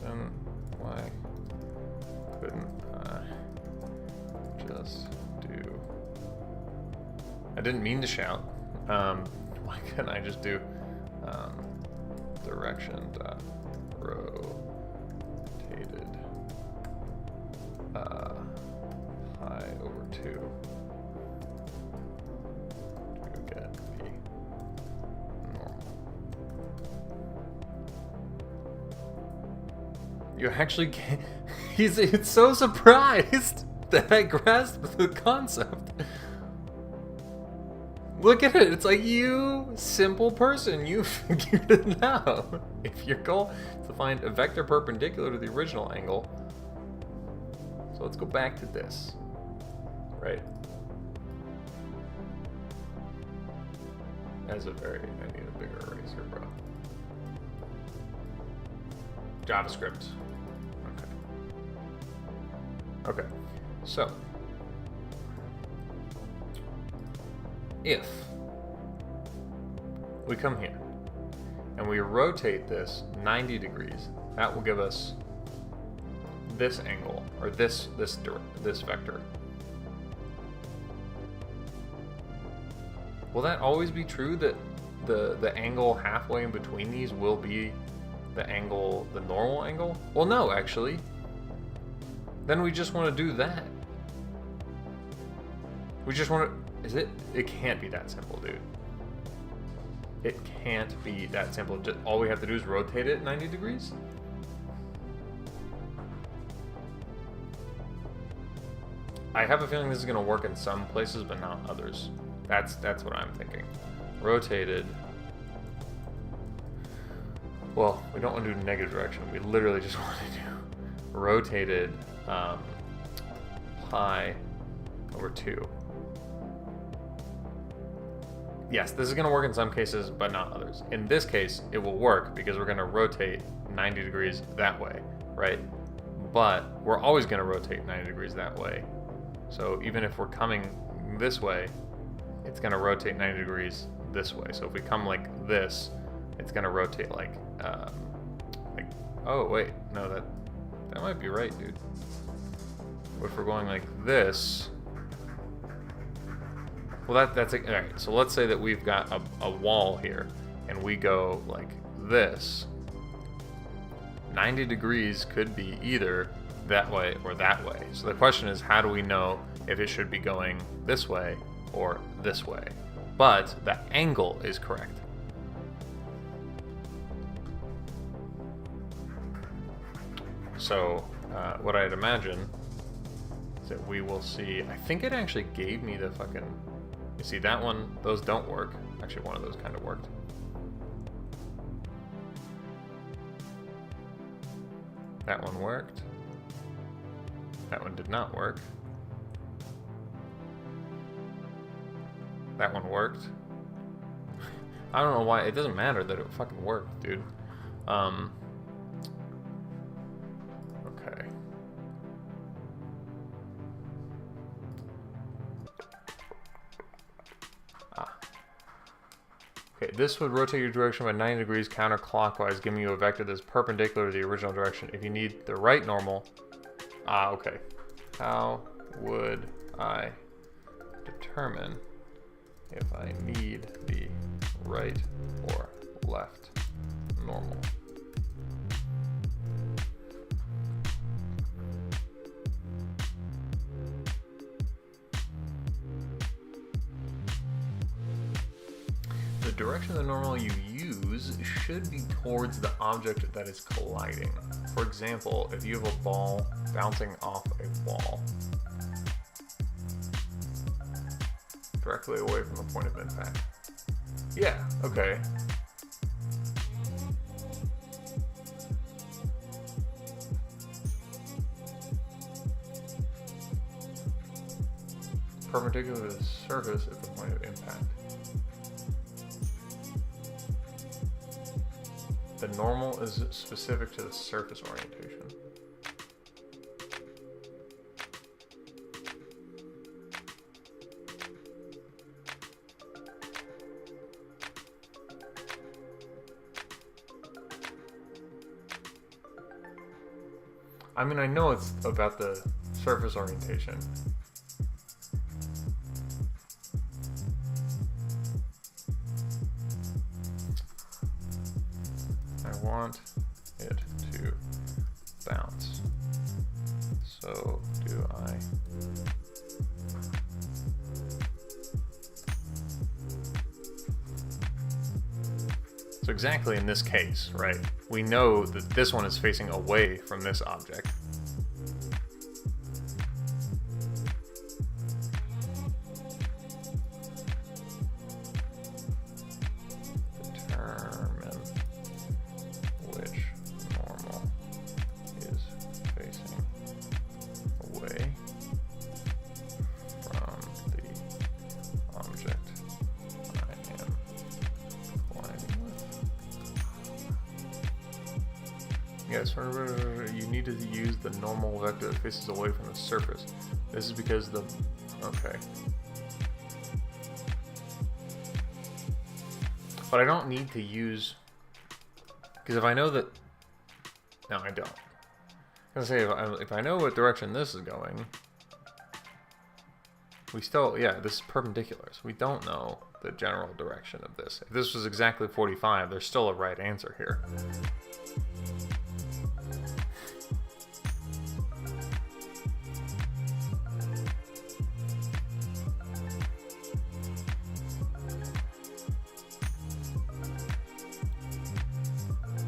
Then why couldn't I just do... I didn't mean to shout. Why couldn't I just do direction dot rotated pi over 2 to get the normal? You actually can't. It's so surprised that I grasped the concept. Look at it. It's like, you simple person, you figured it out. If your goal is to find a vector perpendicular to the original angle. So let's go back to this. Right? I need a bigger eraser, bro. JavaScript. Okay, so if we come here and we rotate this 90 degrees, that will give us this angle, or this vector. Will that always be true, that the angle halfway in between these will be the angle, the normal angle? Well, no, actually. Then we just want to do that. We just want to... It can't be that simple, dude. It can't be that simple. Just, all we have to do is rotate it 90 degrees? I have a feeling this is going to work in some places, but not others. That's what I'm thinking. Rotated. Well, we don't want to do negative direction. We literally just want to do rotated pi over 2. Yes, this is going to work in some cases, but not others. In this case, it will work because we're going to rotate 90 degrees that way, right? But we're always going to rotate 90 degrees that way. So even if we're coming this way, it's going to rotate 90 degrees this way. So if we come like this, it's going to rotate like, oh wait, no, that might be right, dude. If we're going like this, well, that's all right. So let's say that we've got a wall here, and we go like this. 90 degrees could be either that way or that way. So the question is, how do we know if it should be going this way or this way? But the angle is correct. So what I'd imagine is that we will see, I think it actually gave me the fucking, you see that one, those don't work. Actually, one of those kind of worked. That one worked. That one did not work. That one worked. I don't know why, it doesn't matter that it fucking worked, dude. Okay. Okay, this would rotate your direction by 90 degrees counterclockwise, giving you a vector that's perpendicular to the original direction. If you need the right normal, okay. How would I determine if I need the right or left normal? The direction of the normal you use should be towards the object that is colliding. For example, if you have a ball bouncing off a wall directly away from the point of impact. Yeah, okay. Perpendicular to the surface at the point of impact. The normal is specific to the surface orientation. I mean, I know it's about the surface orientation. I want it to bounce. So do I. So exactly in this case, right? We know that this one is facing away from this object. Determine which normal is facing away from the object I am colliding with. Yes, you need to use the normal vector that faces away from the surface. This is because the, okay. But I don't need to use, because if I know that, no, I don't. I was gonna say, if I know what direction this is going, we still, yeah, this is perpendicular, so we don't know the general direction of this. If this was exactly 45, there's still a right answer here.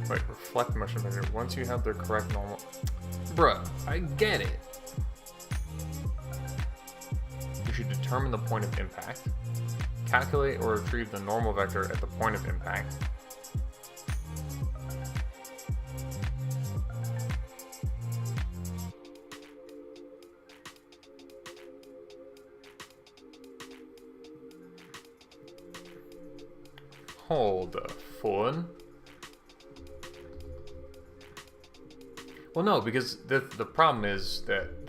Wait, reflect motion vector. Once you have the correct normal... Bruh, I get it. determine the point of impact, calculate or retrieve the normal vector at the point of impact, hold the phone. Well, no, because the problem is that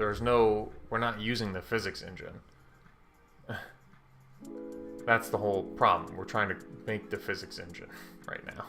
we're not using the physics engine. That's the whole problem. We're trying to make the physics engine right now.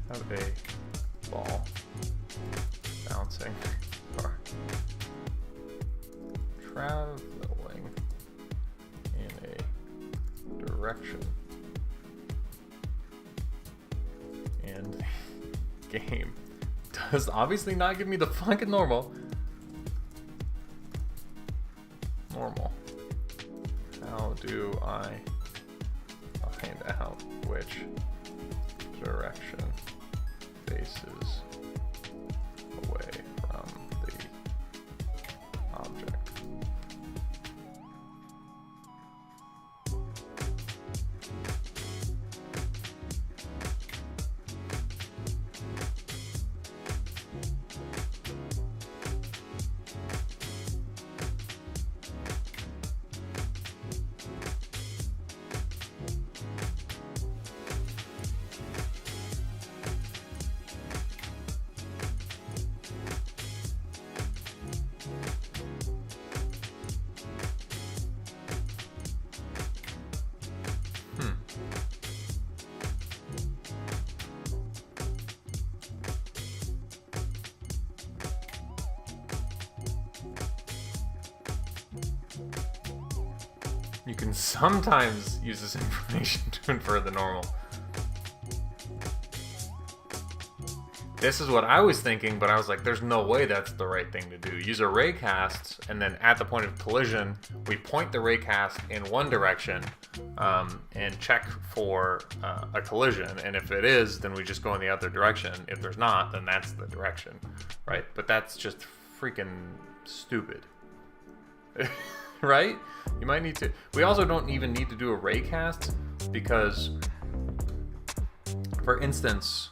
Have a ball bouncing or traveling in a direction, and the game does obviously not give me the fucking normal. How do I find out which direction faces away from the object? You can sometimes use this information to infer the normal. This is what I was thinking, but I was like, there's no way that's the right thing to do. Use a raycast, and then at the point of collision, we point the raycast in one direction and check for a collision. And if it is, then we just go in the other direction. If there's not, then that's the direction, right? But that's just freaking stupid. Right? You might need to. We also don't even need to do a raycast because, for instance,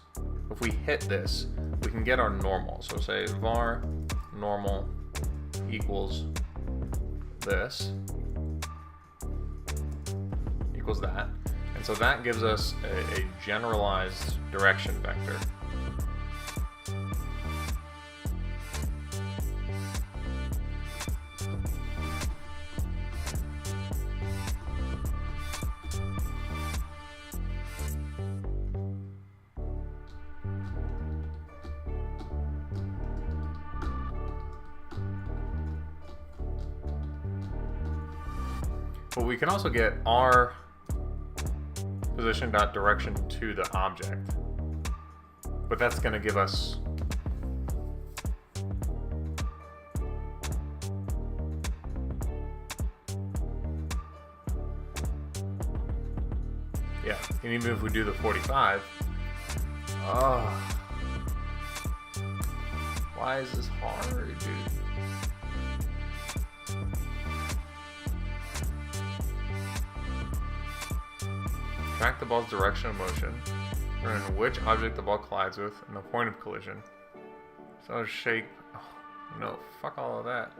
if we hit this, we can get our normal. So say var normal equals this, equals that. And so that gives us a generalized direction vector. But we can also get our position dot direction to the object. But that's going to give us yeah, and even if we do the 45, why is this hard, dude? Track the ball's direction of motion, determine which object the ball collides with, and the point of collision. So shape. Oh, no, fuck all of that.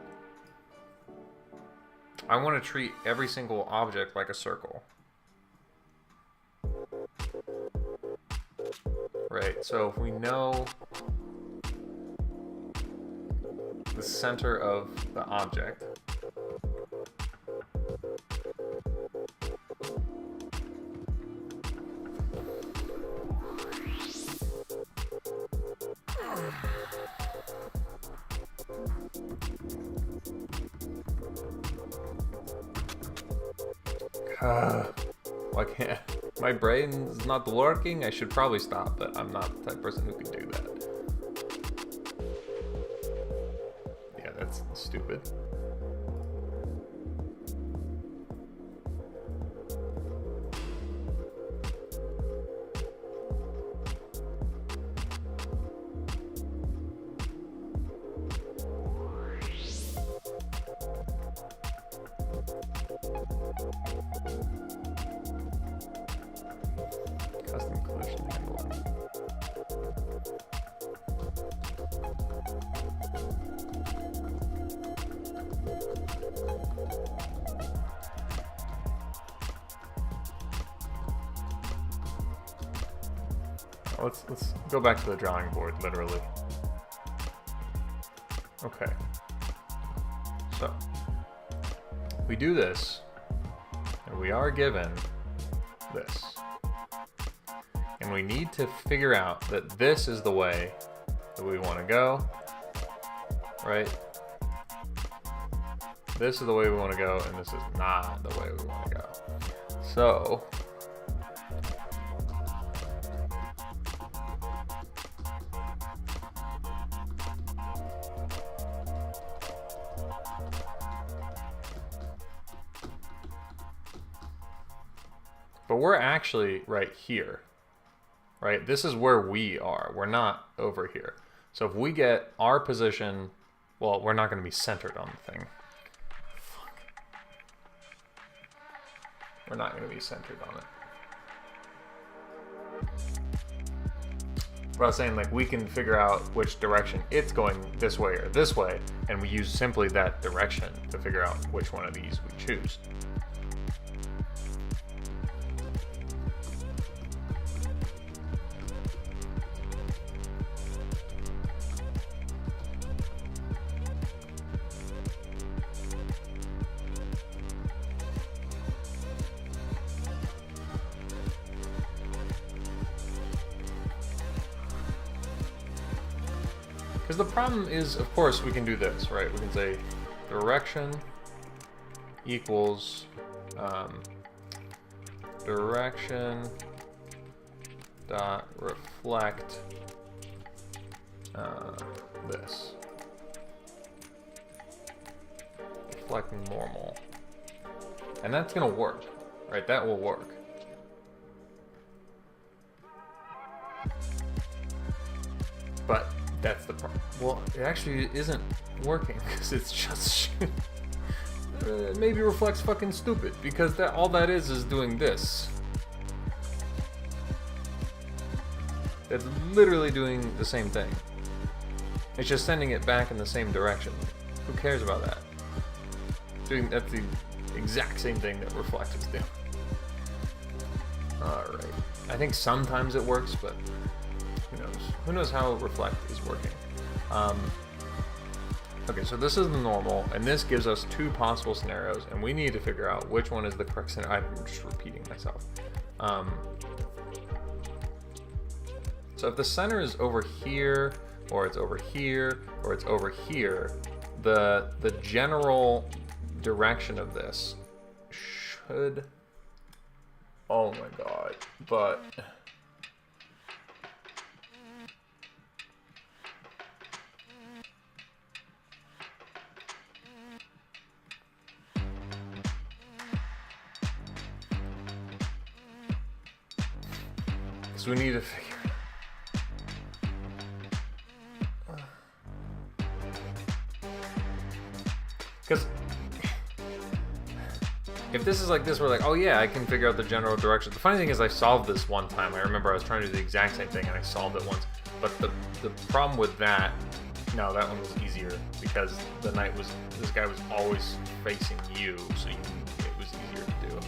I want to treat every single object like a circle. Right, so if we know the center of the object, Why can't my brain's not working? I should probably stop, but I'm not the type of person who can do that. Yeah, that's stupid. Custom collision handling. Let's go back to the drawing board, literally. Okay. So we do this, and we are given this. And we need to figure out that this is the way that we want to go, right? This is the way we want to go, and this is not the way we want to go. So but we're actually right here, right? This is where we are. We're not over here. So if we get our position, well, we're not going to be centered on the thing. Fuck. We're not going to be centered on it. But I was saying, like, we can figure out which direction it's going, this way or this way, and we use simply that direction to figure out which one of these we choose. Because the problem is, of course, we can do this, right? We can say direction equals direction dot reflect this. Reflect normal. And that's going to work, right? That will work. But that's the problem. Well, it actually isn't working because it's just maybe reflects fucking stupid because that all that is doing this. It's literally doing the same thing. It's just sending it back in the same direction. Who cares about that? That's the exact same thing that reflect is doing. All right. I think sometimes it works, but who knows? Who knows how reflect is working? Okay, so this is the normal, and this gives us two possible scenarios, and we need to figure out which one is the correct scenario. I'm just repeating myself. So if the center is over here, or it's over here, or it's over here, the general direction of this should... Oh my god, but... So we need to figure. Because if this is like this, we're like, oh yeah, I can figure out the general direction. The funny thing is I solved this one time. I remember I was trying to do the exact same thing and I solved it once. But the problem with that, no, that one was easier because this guy was always facing you, so it was easier to do.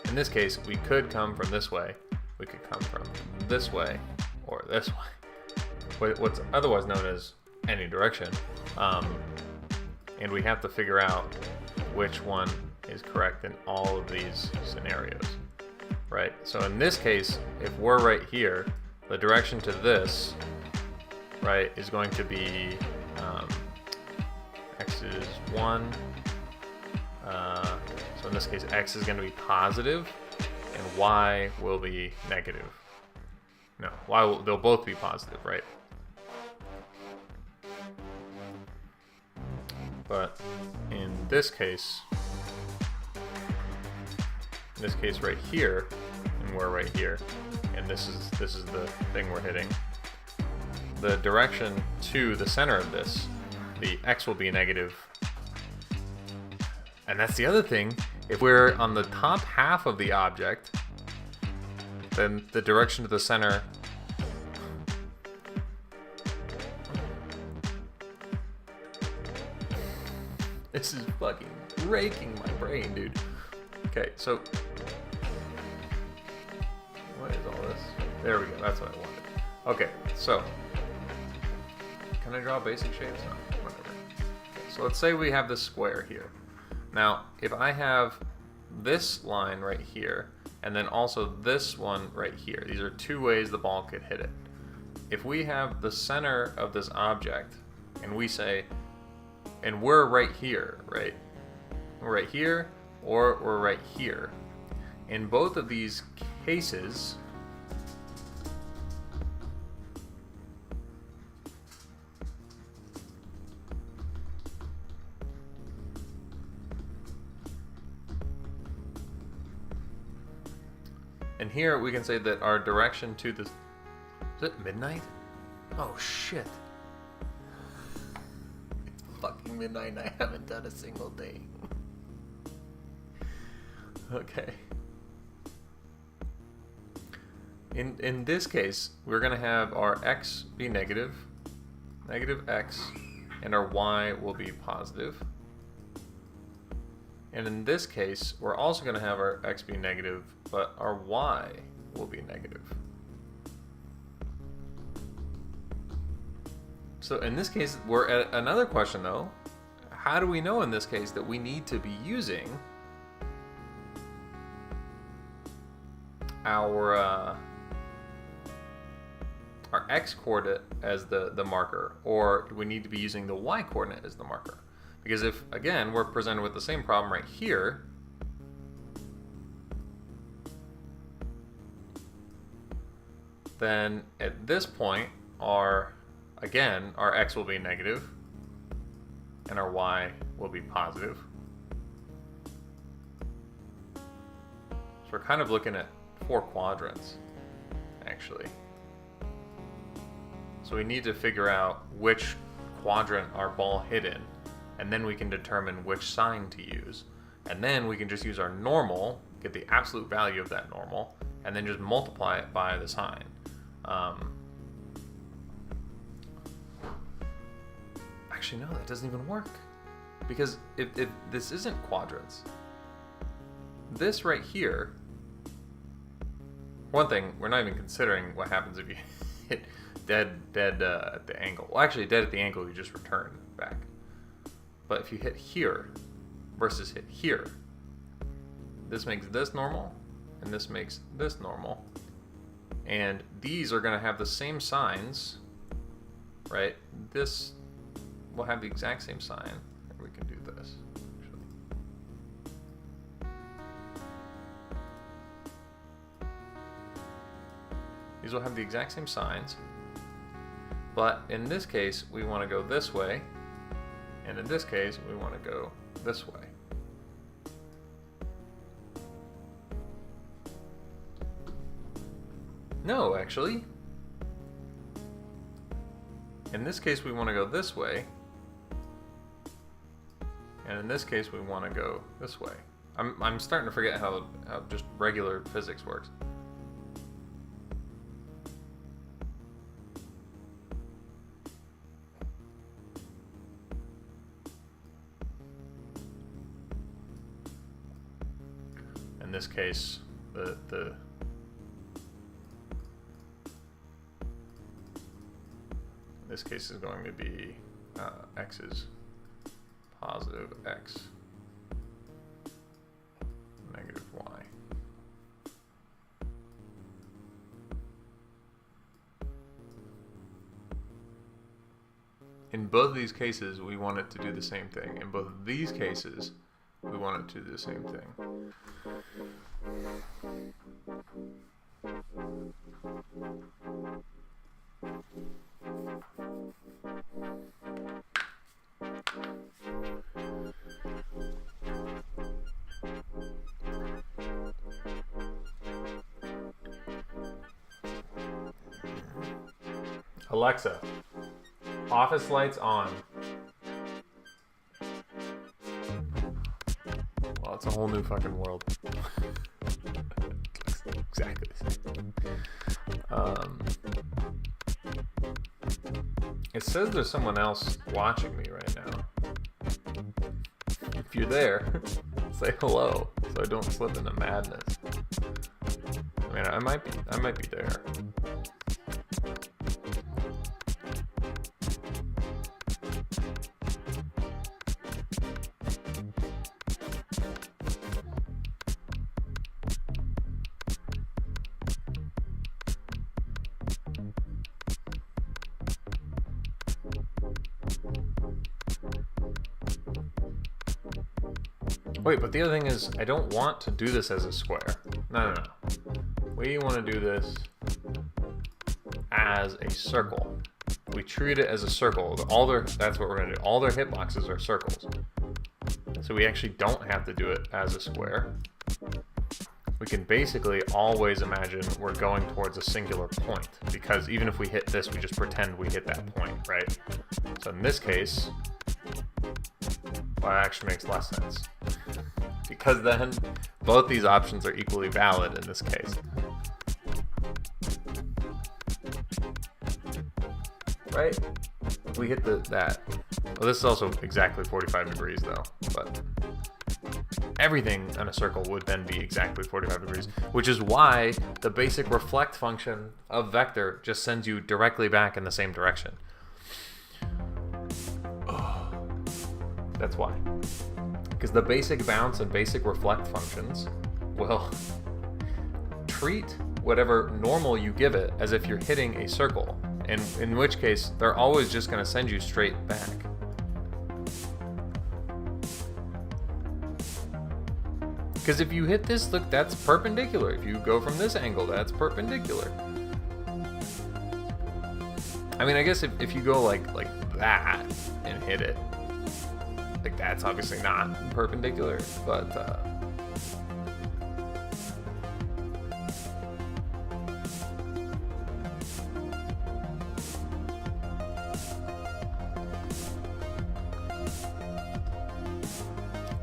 In this case, we could come from this way, we could come from this way, or this way. What's otherwise known as any direction. And we have to figure out which one is correct in all of these scenarios, right? So in this case, if we're right here, the direction to this, right, is going to be x is 1, So in this case, x is going to be positive, and y will be negative. No, they'll both be positive, right? But in this case right here, and we're right here, and this is the thing we're hitting. The direction to the center of this, the x will be negative. And that's the other thing. If we're on the top half of the object, then the direction to the center this is fucking raking my brain, dude. Okay, so what is all this? There we go, that's what I wanted. Okay, so can I draw basic shapes? No, whatever. Okay, so let's say we have this square here. Now, if I have this line right here, and then also this one right here, these are two ways the ball could hit it. If we have the center of this object, and we say, and we're right here, right? We're right here, or we're right here. In both of these cases, and here we can say that our direction to the... Is it midnight? Oh shit. It's fucking midnight and I haven't done a single thing. Okay. In this case, we're going to have our x be negative x, and our y will be positive. And in this case, we're also going to have our x be negative, but our y will be negative. So in this case, we're at another question though. How do we know in this case that we need to be using our x coordinate as the marker, or do we need to be using the y coordinate as the marker? Because if, again, we're presented with the same problem right here, then at this point, our x will be negative, and our y will be positive. So we're kind of looking at 4 quadrants, actually. So we need to figure out which quadrant our ball hit in, and then we can determine which sign to use. And then we can just use our normal, get the absolute value of that normal, and then just multiply it by the sign. Actually, no, that doesn't even work. Because if this isn't quadrants, this right here, one thing, we're not even considering what happens if you hit dead at the angle. Well, actually, dead at the angle, you just return back. But if you hit here versus hit here, this makes this normal, and this makes this normal. And these are going to have the same signs, right? This will have the exact same sign. We can do this, actually. These will have the exact same signs. But in this case, we want to go this way. And in this case, we want to go this way. No, actually. In this case, we want to go this way. And in this case, we want to go this way. I'm starting to forget how just regular physics works. In this case, this case is going to be x is positive x, negative y. In both of these cases, we want it to do the same thing. In both of these cases, we we want it to do the same thing. Alexa, office lights on. Well, it's a whole new fucking world. Exactly the same. It says there's someone else watching me right now. If you're there, say hello so I don't slip into madness. I mean, I might be there. Wait, but the other thing is, I don't want to do this as a square. No. We want to do this as a circle. We treat it as a circle. That's what we're going to do. All their hitboxes are circles. So we actually don't have to do it as a square. We can basically always imagine we're going towards a singular point, because even if we hit this, we just pretend we hit that point, right? So in this case, well, it actually makes less sense, because then both these options are equally valid in this case. Right? We hit that. Well, this is also exactly 45 degrees though, but everything on a circle would then be exactly 45 degrees, which is why the basic reflect function of vector just sends you directly back in the same direction. That's why. Because the basic bounce and basic reflect functions will treat whatever normal you give it as if you're hitting a circle, and in which case they're always just going to send you straight back. Because if you hit this, look, that's perpendicular. If you go from this angle, that's perpendicular. I mean, I guess if you go like that and hit it, like that's obviously not perpendicular, but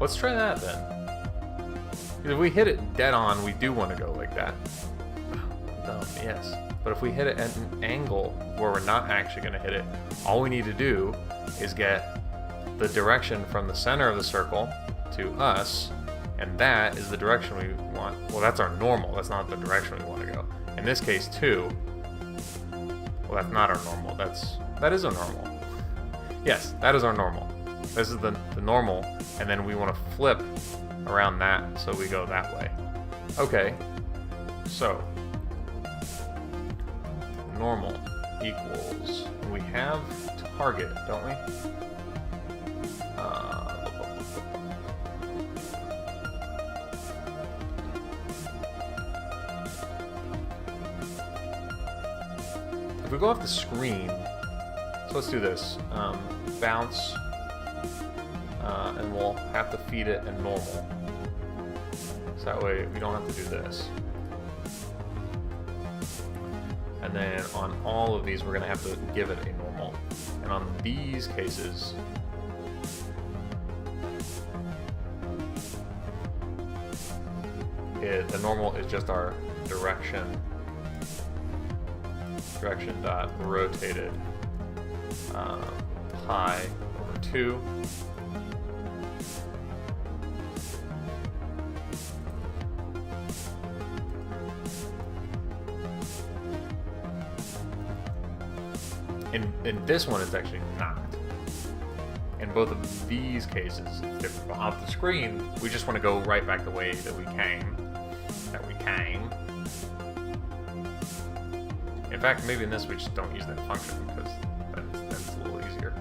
let's try that then. If we hit it dead on, we do want to go like that. Dumb, yes. But if we hit it at an angle where we're not actually going to hit it, all we need to do is get the direction from the center of the circle to us, and that is the direction we want. Well, that's our normal. That's not the direction we want to go. In this case, 2. Well, that's not our normal. That is a normal. Yes, that is our normal. This is the normal, and then we want to flip around that, so we go that way. Okay, so normal equals, we have target, don't we? If we go off the screen, so let's do this. Bounce, and we'll have to feed it a normal. So that way we don't have to do this. And then on all of these, we're going to have to give it a normal. And on these cases, the normal is just our direction dot rotated pi over 2. In this one, it's actually not. In both of these cases, it's different. But off the screen, we just want to go right back the way that we came. In fact, maybe in this we just don't use that function because that's a little easier.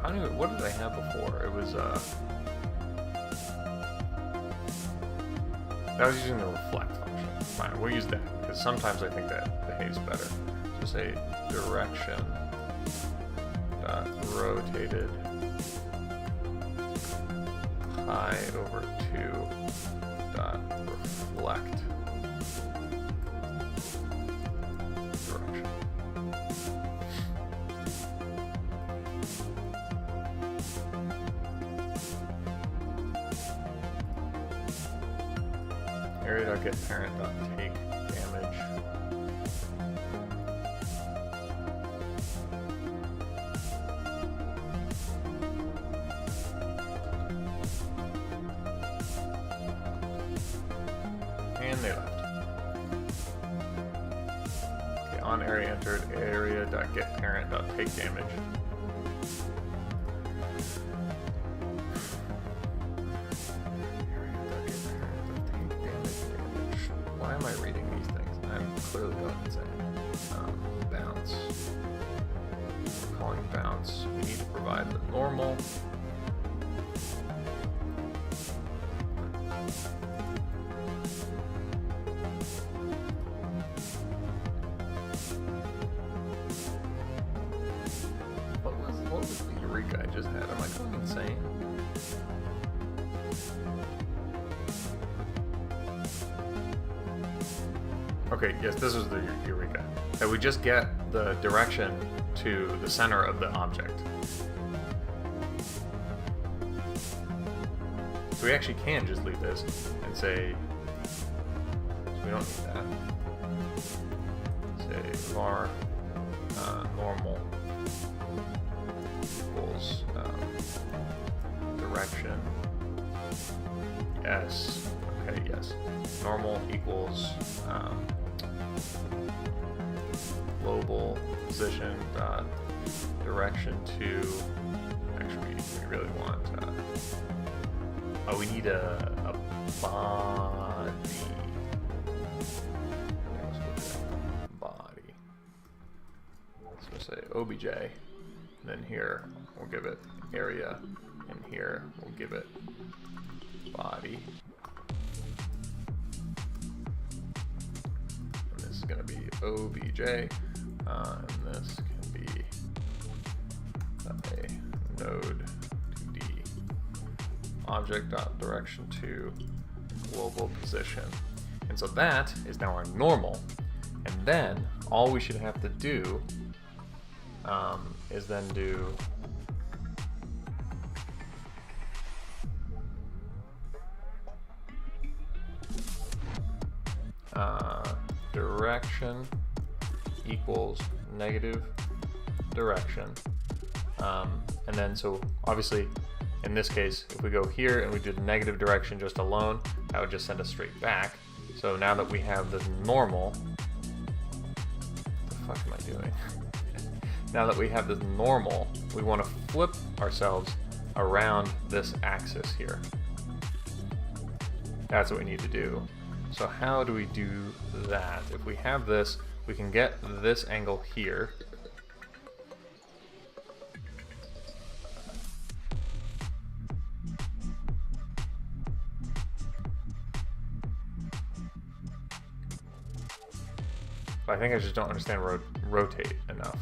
I don't even, what did I have before? It was, I was using the reflect function. Fine, we'll use that, because sometimes I think that behaves better. So say direction dot rotated pi over 2 dot reflect direction. Area.getParent.take damage. And they left. Okay, on area entered, area.getParent.take damage. Why am I reading these things? I'm clearly going insane. Bounce. We're calling bounce. We need to provide the normal. What was the Eureka I just had? Am I going insane? Okay, yes, this is the Eureka. That we just get the direction to the center of the object. So we actually can just leave this and say, so we don't need that. Say var normal equals direction. Yes. Okay, yes. Normal equals global position dot direction to. Actually, we really want. Oh, we need a body. Body. So we'll say obj. And then here we'll give it area, and here we'll give it body. And this is going to be obj, and this can be a node 2D object.direction to global position. And so that is now our normal. And then all we should have to do is then do direction equals negative direction. And then so obviously in this case, if we go here and we did negative direction just alone, that would just send us straight back. So now that we have this normal, what the fuck am I doing? Now that we have this normal, we want to flip ourselves around this axis here. That's what we need to do. So how do we do that? If we have this, we can get this angle here. But I think I just don't understand rotate enough.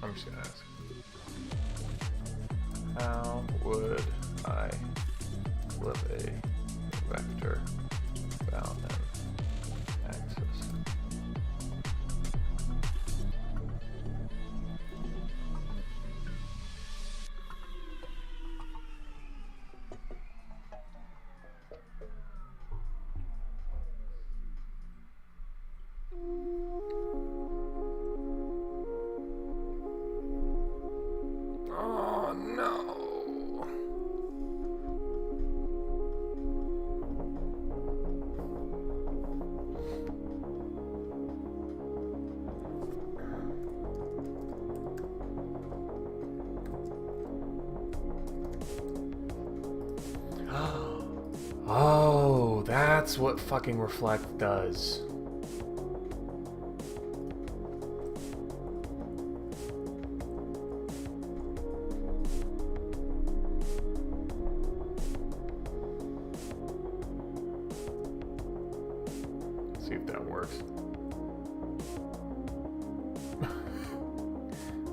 I'm just gonna ask, how would I flip a vector about an axis? Oh, that's what fucking reflect does. See if that works.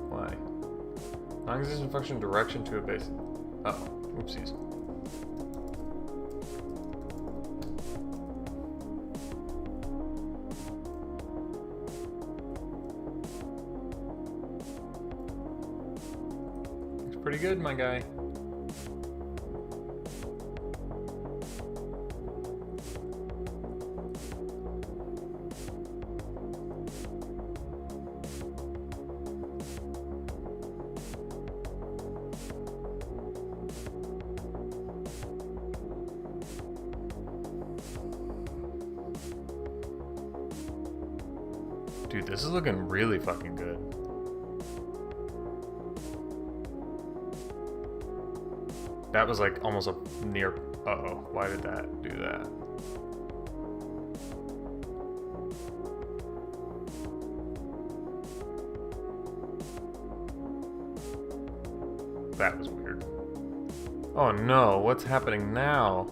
Why? Non-existent function direction to a base. Oh, oopsies. Looks pretty good, my guy. Dude, this is looking really fucking good. That was like almost a near... Uh-oh, why did that do that? That was weird. Oh no, what's happening now?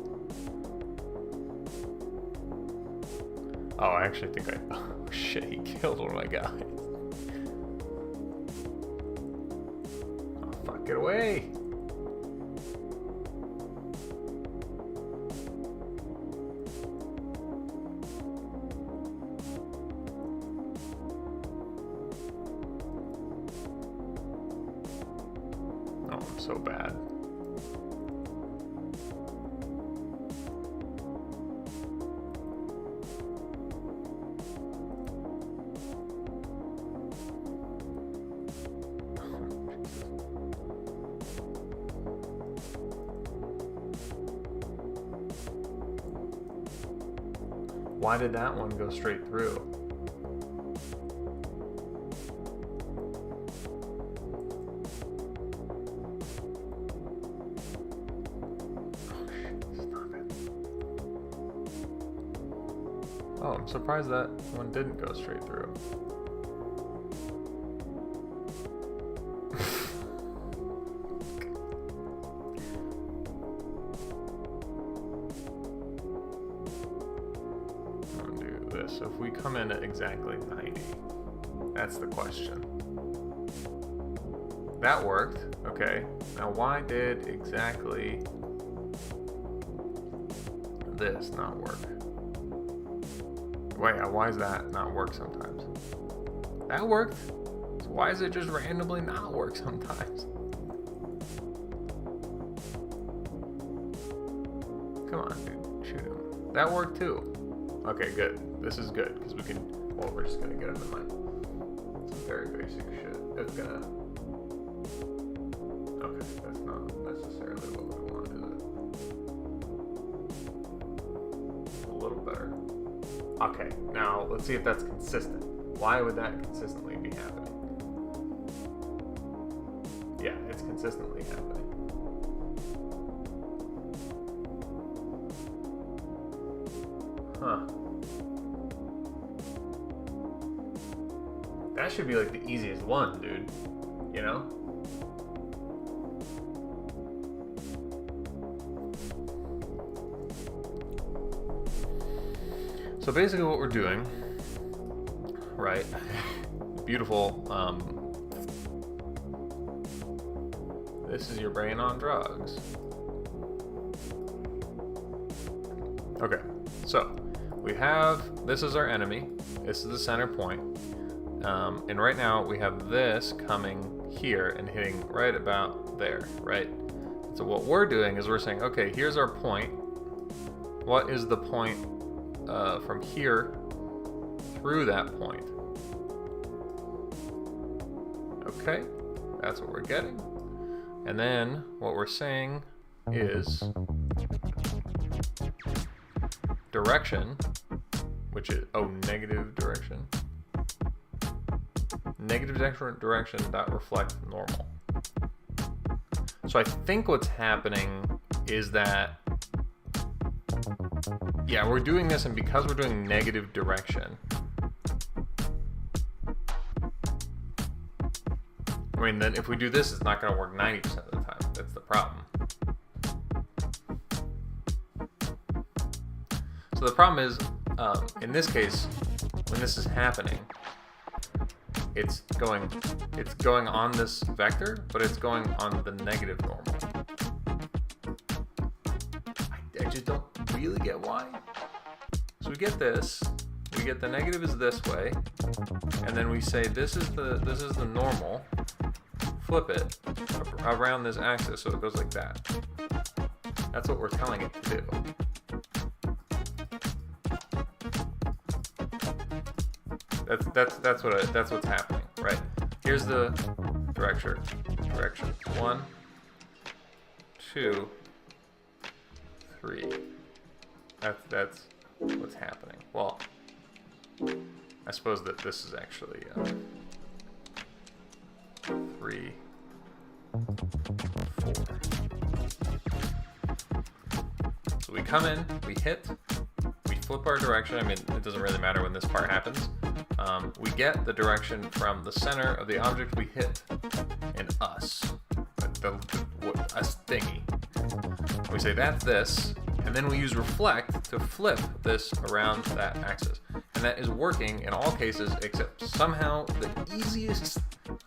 Oh, I actually think I... Oh shit, he killed one of my guys. Oh fuck, get away! Oh, I'm so bad. Why did that one go straight through? Oh shit, stop it. Oh, I'm surprised that one didn't go straight through. So if we come in at exactly 90, that's the question. That worked. Okay. Now why did exactly this not work? Wait, why does that not work sometimes? That worked. So why does it just randomly not work sometimes? Come on, dude. Shoot him. That worked too. Okay, good. This is good, because we can... Well, we're just gonna get him in line. Some very basic shit. It's gonna... Okay, that's not necessarily what we want, is it? A little better. Okay, now let's see if that's consistent. Why would that consistently be happening? Yeah, it's consistently happening. Huh. That should be like the easiest one, dude. You know? So basically what we're doing, right? Beautiful, this is your brain on drugs. Okay, so we have, this is our enemy. This is the center point. And right now we have this coming here and hitting right about there, right? So what we're doing is we're saying, okay, here's our point. What is the point from here through that point? Okay, that's what we're getting. And then what we're saying is direction, which is, oh, negative direction. Negative direction dot reflect normal. So I think what's happening is that Yeah, we're doing this, and because we're doing negative direction, I mean, then if we do this, it's not going to work 90% of the time. That's the problem. So the problem is, in this case, when this is happening, it's going on this vector, but it's going on the negative normal. I just don't really get why. So we get this. We get the negative is this way, and then we say this is the normal. Flip it around this axis so it goes like that. That's what we're telling it to do. That's what's happening, right? Here's the direction. 1, 2, 3. That's what's happening. Well, I suppose that this is actually 3, 4. So we come in, we hit, we flip our direction. I mean, it doesn't really matter when this part happens. We get the direction from the center of the object we hit in us, us thingy. We say that's this, and then we use reflect to flip this around that axis. And that is working in all cases except somehow the easiest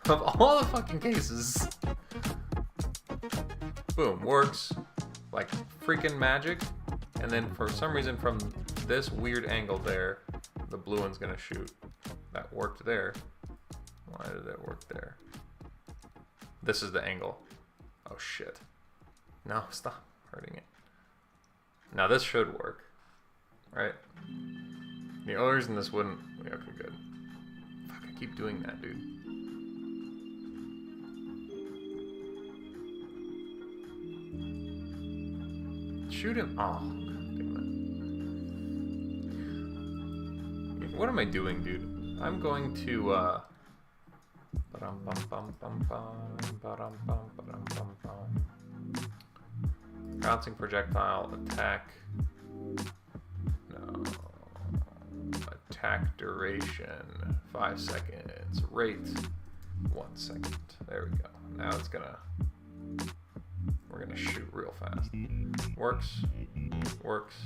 of all the fucking cases. Boom, works like freaking magic. And then for some reason from this weird angle there, the blue one's gonna shoot. That worked there. Why did that work there? This is the angle. Oh shit. No, stop hurting it. Now this should work, right? The only reason this wouldn't... Okay, good. Fuck, I keep doing that, dude. Shoot him. Oh, damn it. What am I doing, dude? I'm going to, bouncing projectile, attack. No. Attack duration, 5 seconds. Rate, 1 second. There we go. Now it's gonna... We're gonna shoot real fast. Works. Works.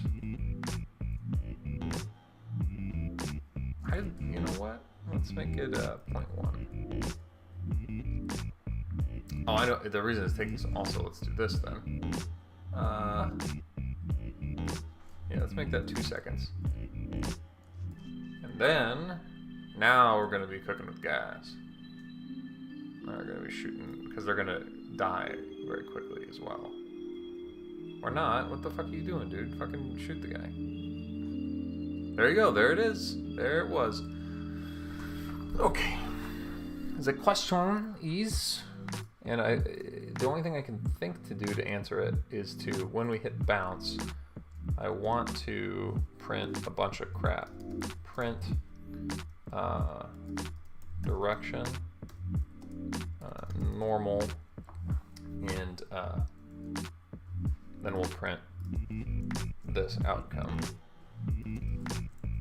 You know what? Let's make it 0.1. Oh, I know. The reason it's taking also, let's do this then. Yeah, let's make that 2 seconds. And then, now we're going to be cooking with gas. Now we're going to be shooting, because they're going to die very quickly as well. Or not. What the fuck are you doing, dude? Fucking shoot the guy. There you go. There it is. There it was. Okay. The question is, and the only thing I can think to do to answer it is to, when we hit bounce, I want to print a bunch of crap. Print direction, normal, and then we'll print this outcome.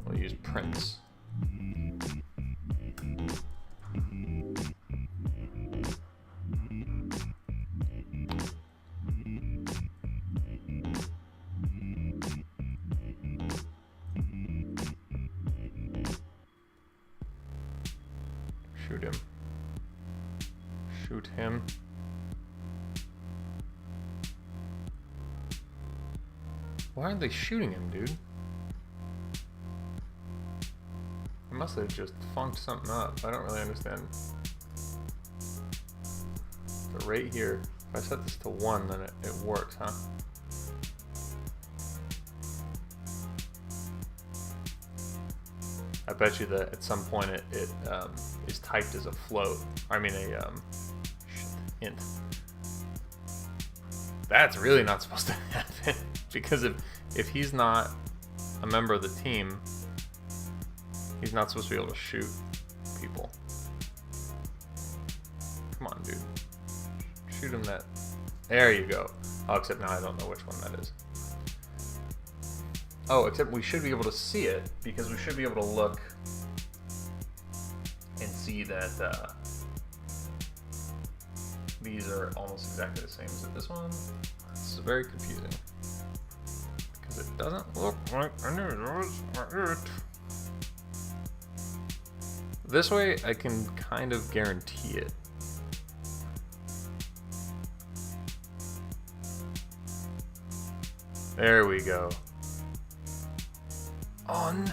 We'll use prints. Shoot him. Shoot him. Why aren't they shooting him, dude? I must have just funked something up. I don't really understand. The rate here, if I set this to 1, then it works, huh? I bet you that at some point it is typed as a float. I mean int. That's really not supposed to happen. Because if he's not a member of the team, he's not supposed to be able to shoot people. Come on, dude. Shoot him that. There you go. Oh, except now I don't know which one that is. Oh, except we should be able to see it, because we should be able to look and see that these are almost exactly the same. Is it this one? It's very confusing, because it doesn't look like any of those are it. This way, I can kind of guarantee it. There we go. Oh no.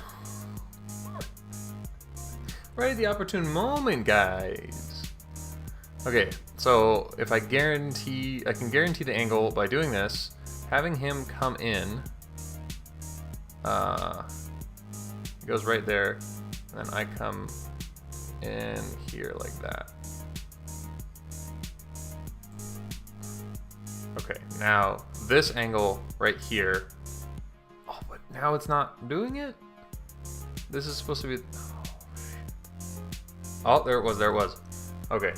Right at the opportune moment, guys. Okay, so if I can guarantee the angle by doing this, having him come in, it goes right there, and then I come in here like that. Okay, now this angle right here. Oh, but now it's not doing it? This is supposed to be. Oh, there it was, there it was. Okay.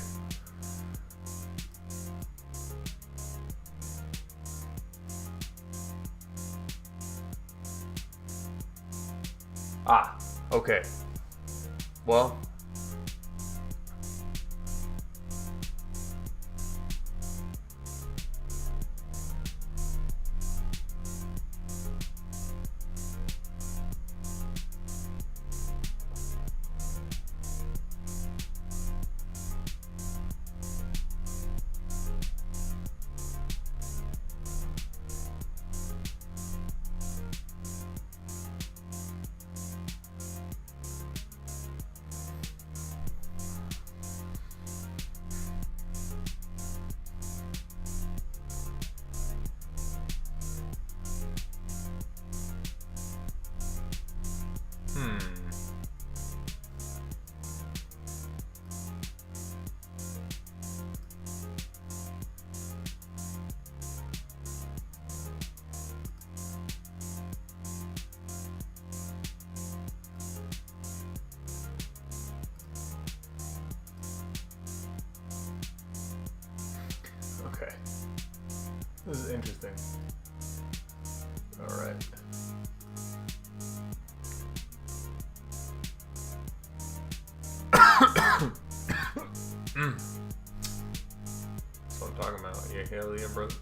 Ah, okay. Well. Okay. This is interesting. All right. That's what I'm talking about. Yeah, hell yeah, brother.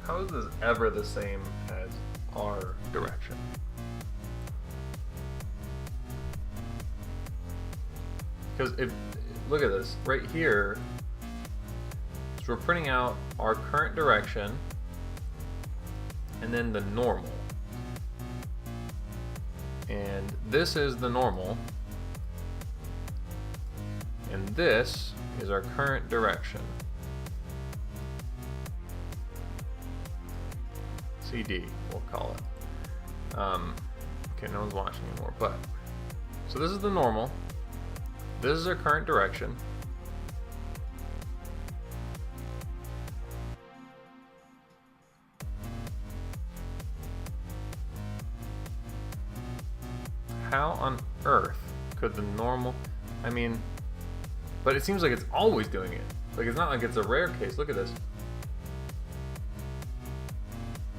How is this ever the same as our direction? Because if, look at this, right here, so we're printing out our current direction and then the normal. And this is the normal. And this is our current direction. CD, we'll call it. Okay, no one's watching anymore, but. So this is the normal. This is our current direction. How on earth could the normal, I mean, but it seems like it's always doing it. Like, it's not like it's a rare case. Look at this.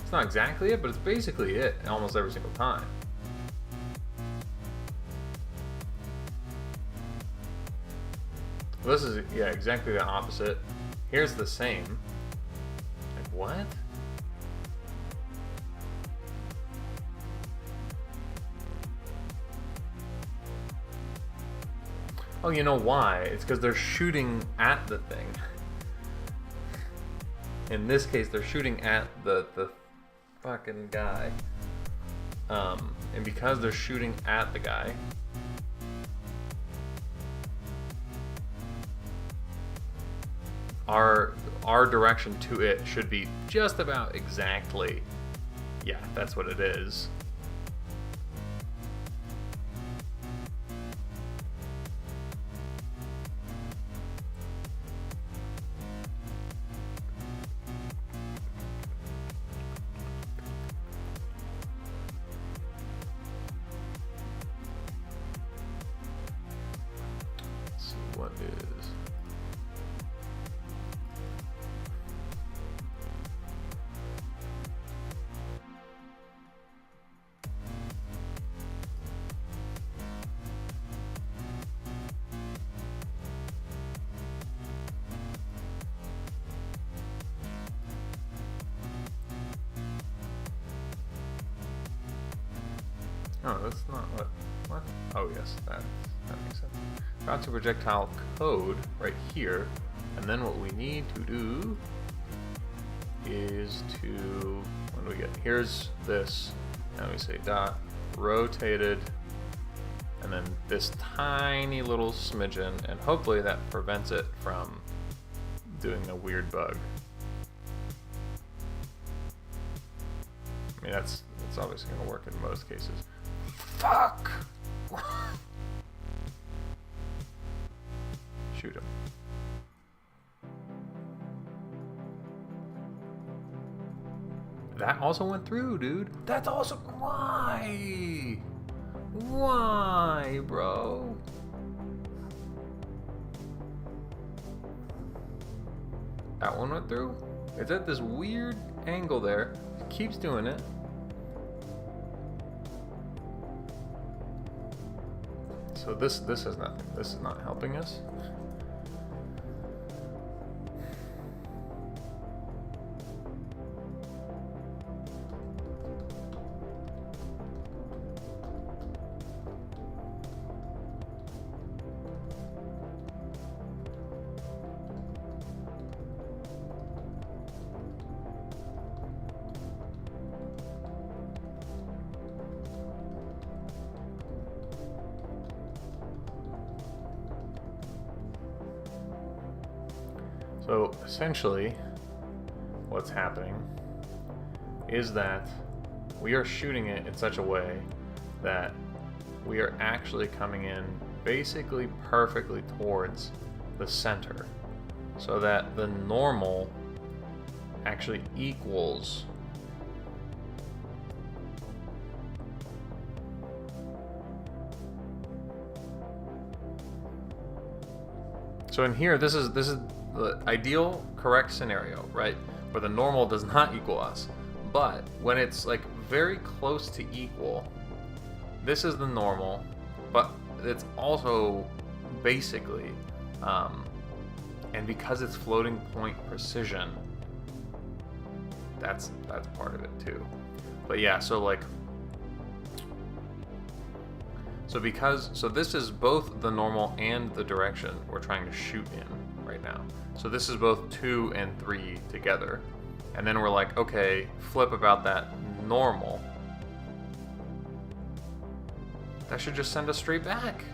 It's not exactly it, but it's basically it almost every single time. This is, yeah, exactly the opposite. Here's the same. Like, what? Oh, you know why? It's because they're shooting at the thing. In this case, they're shooting at the fucking guy. And because they're shooting at the guy, our direction to it should be just about exactly, yeah, that's what it is. What is... Oh, that's not what? Oh, yes, that makes sense. Got to projectile code right here, and then what we need to do is to, what do we get? Here's this, and we say dot rotated, and then this tiny little smidgen, and hopefully that prevents it from doing a weird bug. I mean, that's obviously going to work in most cases. Fuck! Shoot him. That also went through, dude. That's also... Why? Why, bro? That one went through? It's at this weird angle there. It keeps doing it. So this has nothing. This is not helping us. So essentially, what's happening is that we are shooting it in such a way that we are actually coming in basically perfectly towards the center, so that the normal actually equals so in here, this is the ideal correct scenario, right? Where the normal does not equal us. But when it's like very close to equal, this is the normal, but it's also basically, and because it's floating point precision, that's part of it too. But yeah, so like, so this is both the normal and the direction we're trying to shoot in right now. So this is both 2 and 3 together. And then we're like, okay, flip about that normal. That should just send us straight back.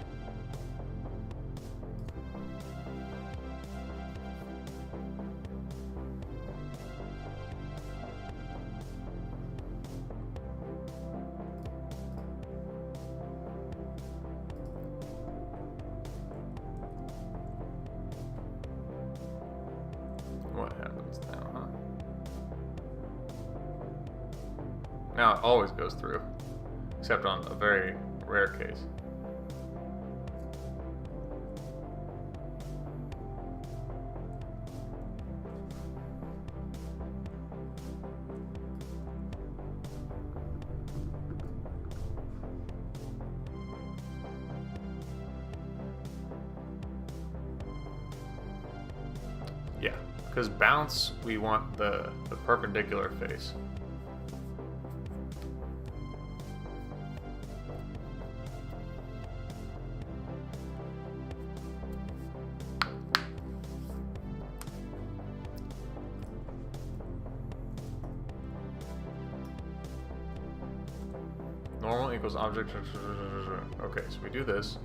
What happens now, huh? Now it always goes through, except on a very rare case. Yeah, because bounce, we want the perpendicular face. Normal equals object. Okay, so we do this.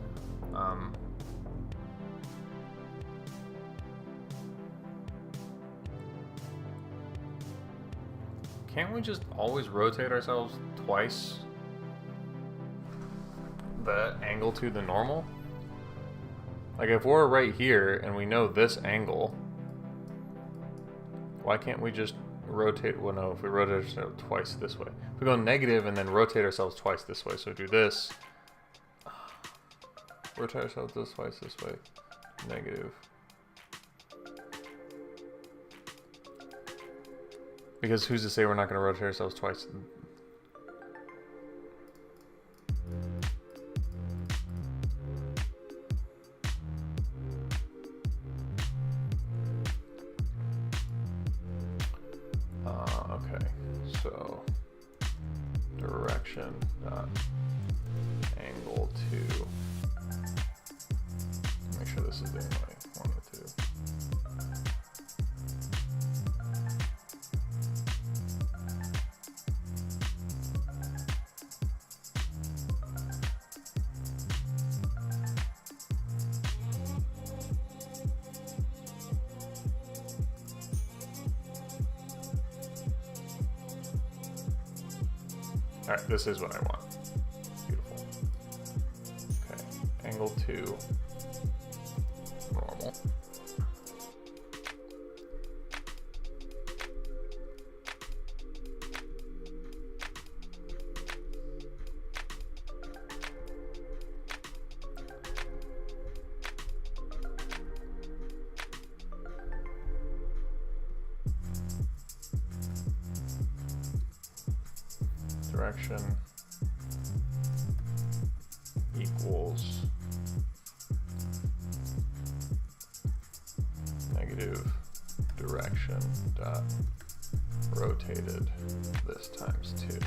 Can't we just always rotate ourselves twice the angle to the normal? Like if we're right here and we know this angle, why can't we just rotate? Well, no, if we rotate ourselves twice this way. If we go negative and then rotate ourselves twice this way, so do this. Rotate ourselves twice this way. negative. Because who's to say we're not going to rotate ourselves twice? Okay, so direction dot angle 2. Make sure this is doing my 1 or 2. All right, this is what I want. Beautiful. Okay, angle 2, normal. Direction equals negative direction dot rotated this times 2.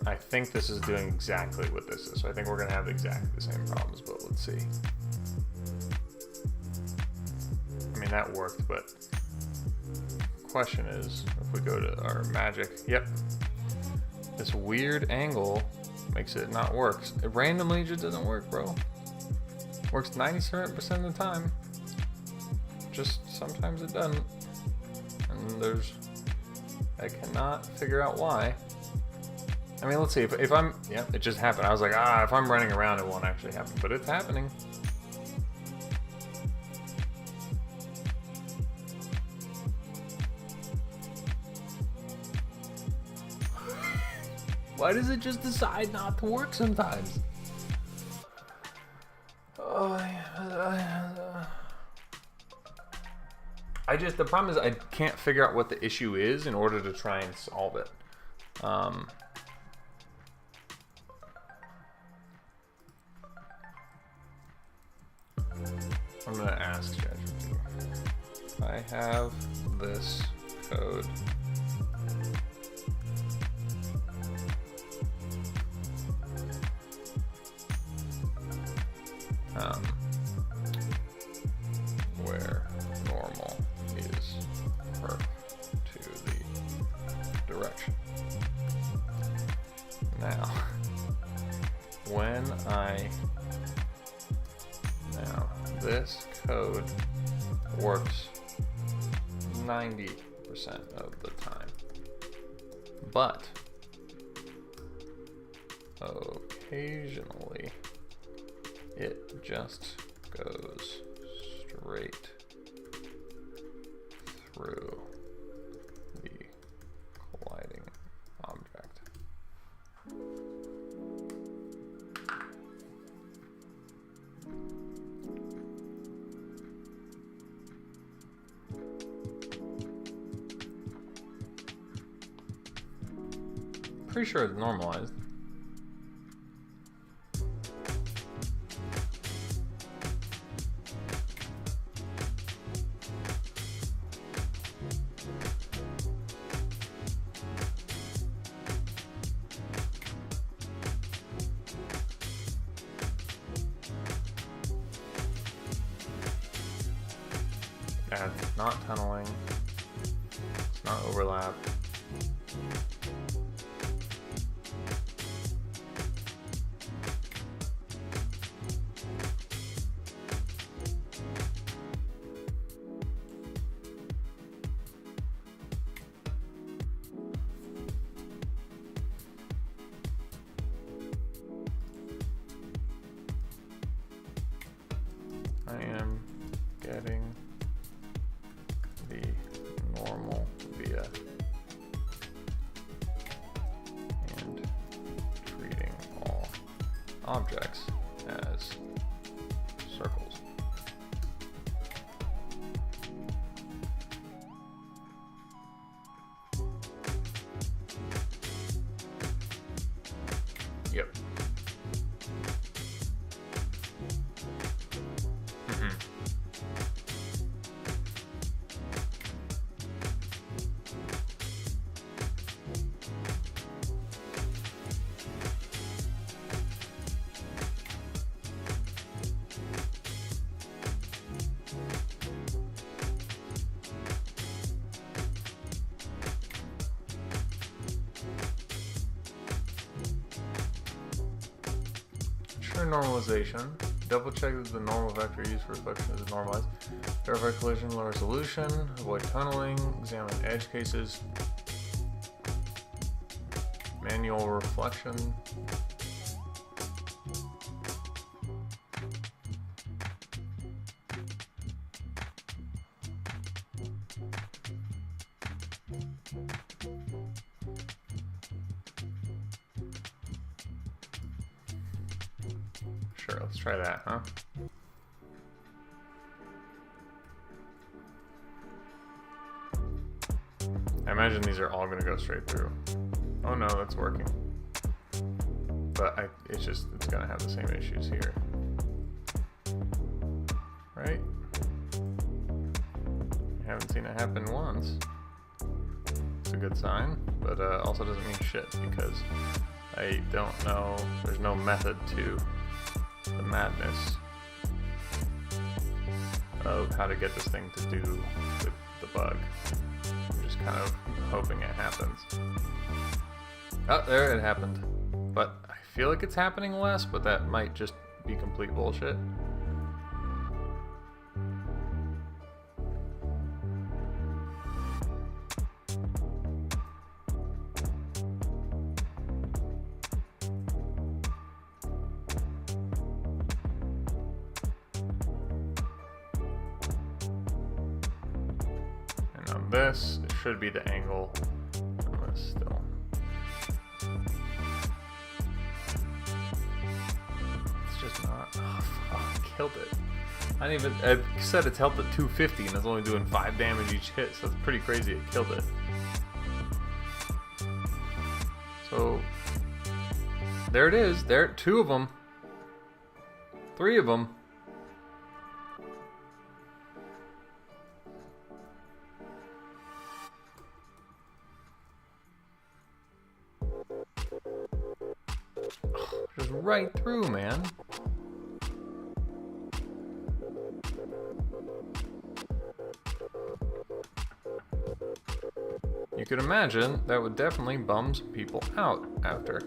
I think this is doing exactly what this is, so I think we're going to have exactly the same problems, but let's see. I mean, that worked, but the question is, if we go to our magic, yep. This weird angle makes it not work. It randomly just doesn't work, bro. Works 97% of the time. Just sometimes it doesn't. And I cannot figure out why. I mean, let's see. If I'm, yeah, it just happened. I was like, if I'm running around, it won't actually happen. But it's happening. Why does it just decide not to work sometimes? The problem is I can't figure out what the issue is in order to try and solve it. I'm gonna ask ChatGPT. I have this code. Where normal is perp to the direction. Now, this code works 90% of the time, but occasionally it just goes straight through the colliding object. Pretty sure it's normalized. It's not tunneling. It's not overlap. I am getting the normal via and treating all objects as circles. Yep. Mm-hmm. Normalization. Double check that the normal vector used for reflection is normalized. Verify collision, low resolution. Avoid tunneling. Examine edge cases. Manual reflection. Sure, let's try that, huh? I imagine these are all going to go straight through. Oh no, that's working. But it's going to have the same issues here. Right? I haven't seen it happen once. It's a good sign, but also doesn't mean shit because I don't know, there's no method to the madness of how to get this thing to do the bug. I'm just kind of hoping it happens. Oh, there it happened. But I feel like it's happening less, but that might just be complete bullshit. This should be the angle on this still. It's just not. Oh, fuck, killed it. I said it's health at 250 and it's only doing 5 damage each hit, so it's pretty crazy it killed it. So, there it is. There, 2 of them. 3 of them. Just right through, man. You could imagine that would definitely bum some people out after.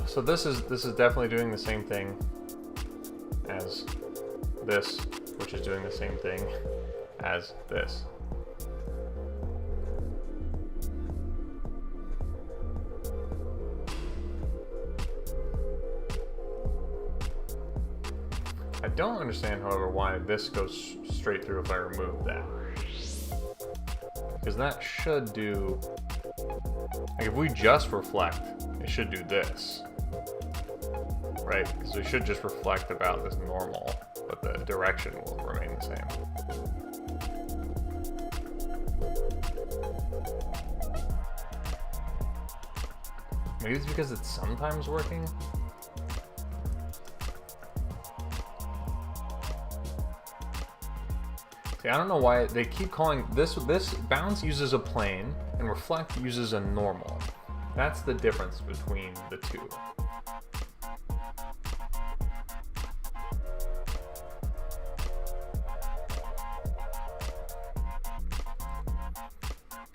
So this is definitely doing the same thing as this, which is doing the same thing as this. I don't understand, however, why this goes straight through if I remove that. Because that should do, like if we just reflect, it should do this. Right? Because we should just reflect about this normal, but the direction will remain the same. Maybe it's because it's sometimes working? See, I don't know why they keep calling this bounce uses a plane and reflect uses a normal. That's the difference between the two.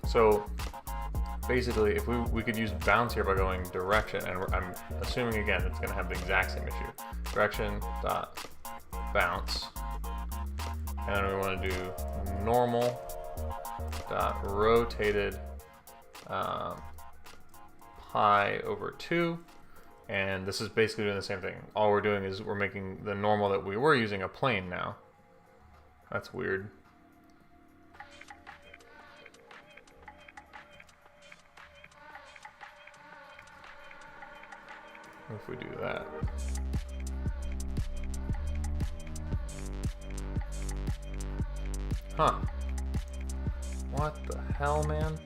So basically, if we could use bounce here by going direction, and I'm assuming again it's going to have the exact same issue. Direction dot bounce, and then we want to do normal dot rotated pi over 2, and this is basically doing the same thing. All we're doing is we're making the normal that we were using a plane now. That's weird. If we do that. Huh. What the hell, man?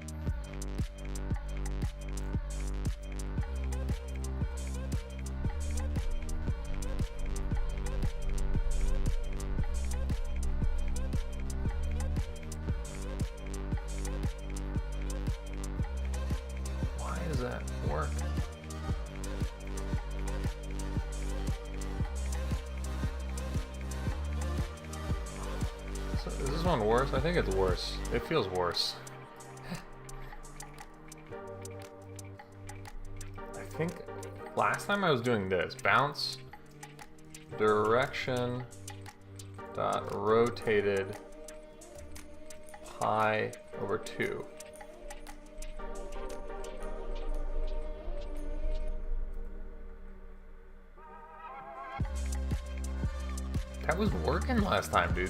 Why does that work? So, is this one worse? I think it's worse. It feels worse. I think last time I was doing this, bounce direction dot rotated pi over 2. That was working last time, dude.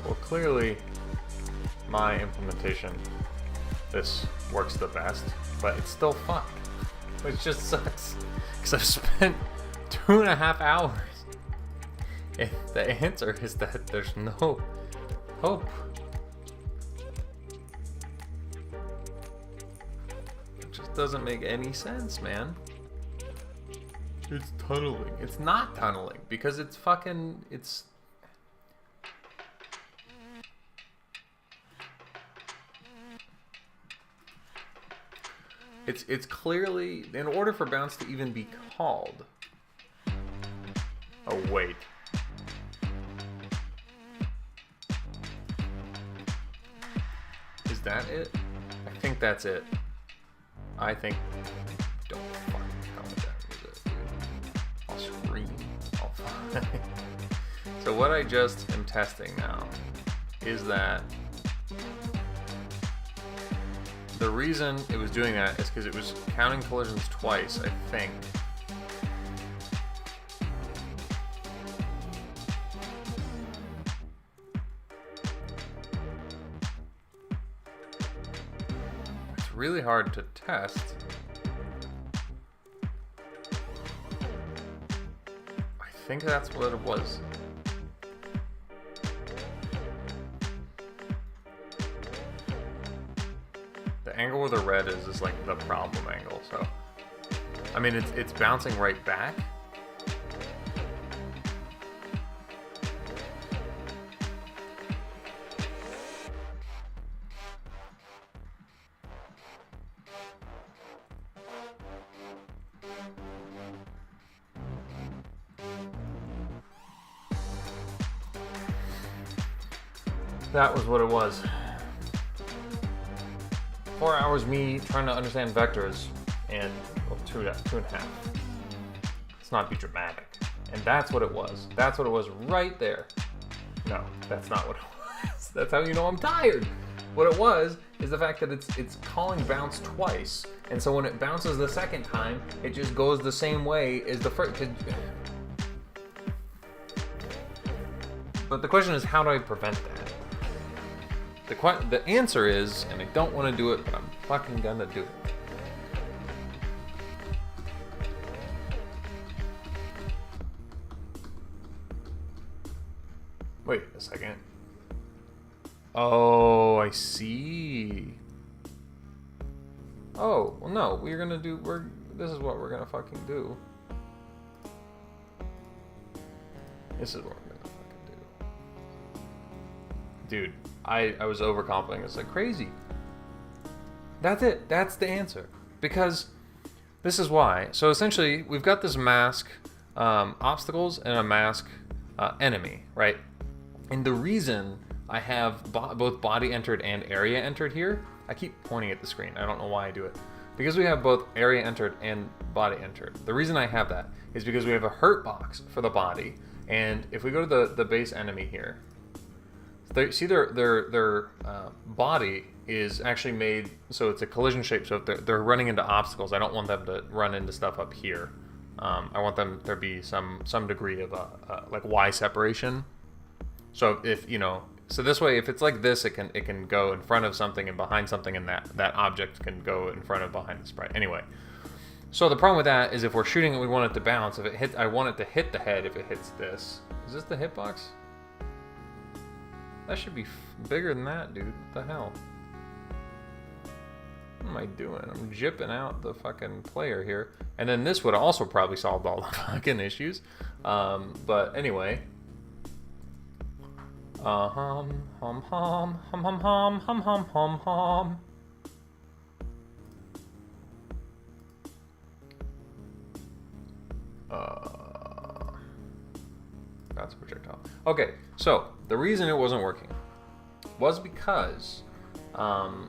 Well, clearly, my implementation, this works the best, but it's still fucked, which just sucks, because I've spent 2.5 hours, and the answer is that there's no hope. It just doesn't make any sense, man. It's tunneling. It's not tunneling, because it's fucking, It's clearly, in order for bounce to even be called. Oh, wait. Is that it? I think that's it. I think, don't fucking tell me that was it, dude. I'll scream. I'll So what I just am testing now is that the reason it was doing that is because it was counting collisions twice, I think. It's really hard to test. I think that's what it was. The angle where the red is like the problem angle, so I mean it's bouncing right back. That was what it was. 4 hours me trying to understand vectors, and well, two and a half. Let's not be dramatic. And that's what it was. That's what it was right there. No, that's not what it was. That's how you know I'm tired. What it was is the fact that it's calling bounce twice, and so when it bounces the second time, it just goes the same way as the first. But the question is, how do I prevent that? The answer is, and I don't want to do it, but I'm fucking gonna do it. Wait a second. Oh, I see. Oh, well no, this is what we're gonna fucking do. This is what we're gonna fucking do. Dude, I was overcomplicating. It's like crazy. That's it. That's the answer. Because this is why. So essentially, we've got this mask obstacles and a mask enemy, right? And the reason I have both body entered and area entered here, I keep pointing at the screen. I don't know why I do it. Because we have both area entered and body entered. The reason I have that is because we have a hurt box for the body. And if we go to the base enemy here, See, their body is actually made so it's a collision shape. So if they're running into obstacles, I don't want them to run into stuff up here. I want them there be some degree of like Y separation. So if so this way, if it's like this, it can go in front of something and behind something, and that object can go in front of behind the sprite. Anyway, so the problem with that is if we're shooting and we want it to bounce, if it hits, I want it to hit the head if it hits this. Is this the hitbox? That should be bigger than that, dude. What the hell? What am I doing? I'm jipping out the fucking player here. And then this would also probably solve all the fucking issues. But anyway. Hum hum hum hum hum hum hum hum hum hum. That's a projectile. Okay, so the reason it wasn't working was because, or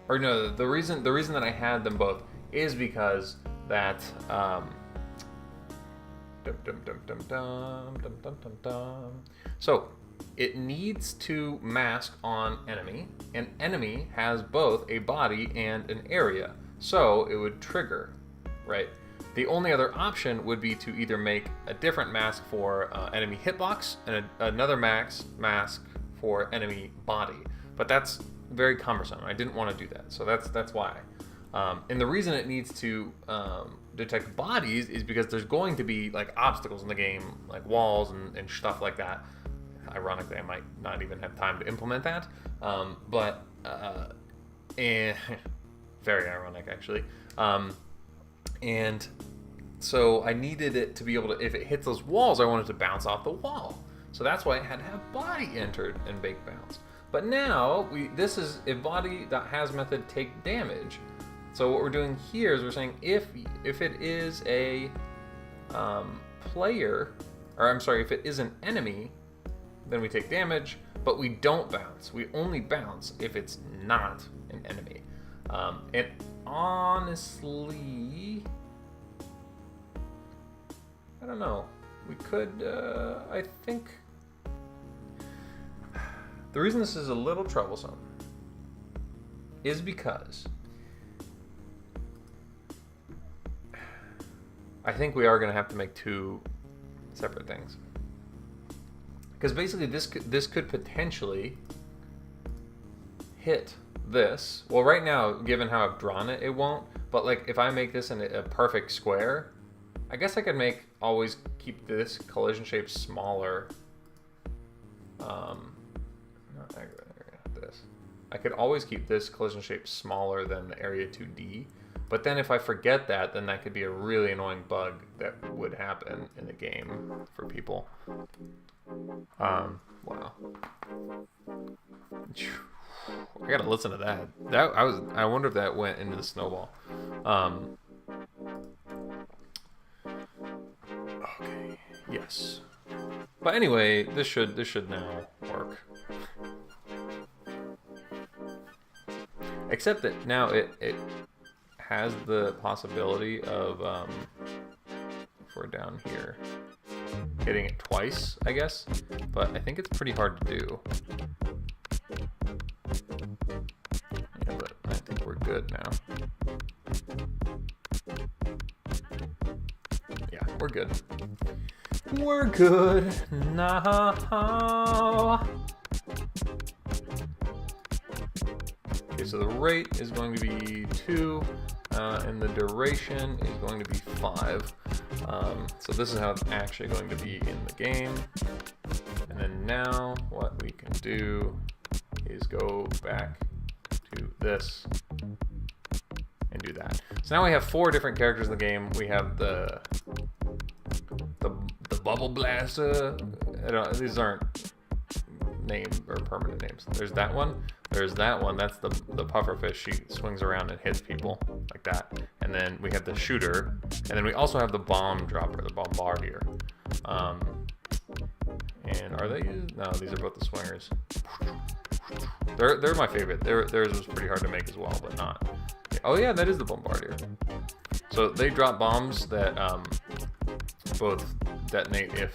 no, the reason that I had them both is because that so it needs to mask on enemy, and enemy has both a body and an area, so it would trigger, right? The only other option would be to either make a different mask for enemy hitbox and another mask for enemy body, but that's very cumbersome. I didn't want to do that, so that's why. And the reason it needs to detect bodies is because there's going to be like obstacles in the game, like walls and stuff like that. Ironically, I might not even have time to implement that, but and very ironic actually. And so I needed it to be able to, if it hits those walls, I wanted to bounce off the wall. So that's why I had to have body entered and bake bounce. But now this is if body.has method take damage. So what we're doing here is we're saying if it is a player, or I'm sorry, if it is an enemy, then we take damage, but we don't bounce. We only bounce if it's not an enemy. And honestly, I don't know. We could, I think, the reason this is a little troublesome is because I think we are going to have to make two separate things. Because basically this could potentially hit this. Well, right now, given how I've drawn it, it won't. But like if I make this in a perfect square, I guess I could always keep this collision shape smaller. Not this. I could always keep this collision shape smaller than the area 2D. But then if I forget that, then that could be a really annoying bug that would happen in the game for people. Wow. I gotta listen to that. I wonder if that went into the snowball. Okay. Yes. But anyway, this should now work. Except that now it has the possibility of if we're down here hitting it twice, I guess, but I think it's pretty hard to do. Yeah, but I think we're good now. Yeah, we're good. We're good now. Okay, so the rate is going to be 2, and the duration is going to be 5. So this is how it's actually going to be in the game. And then now what we can do is go back to this and do that. So now we have 4 different characters in the game. We have the Bubble Blaster. These aren't named or permanent names. There's that one. There's that one. That's the pufferfish. She swings around and hits people like that. And then we have the shooter. And then we also have the bomb dropper, the bombardier. And are they? No, these are both the swingers. They're my favorite. Theirs was pretty hard to make as well, but not. Oh yeah, that is the bombardier. So they drop bombs that both detonate if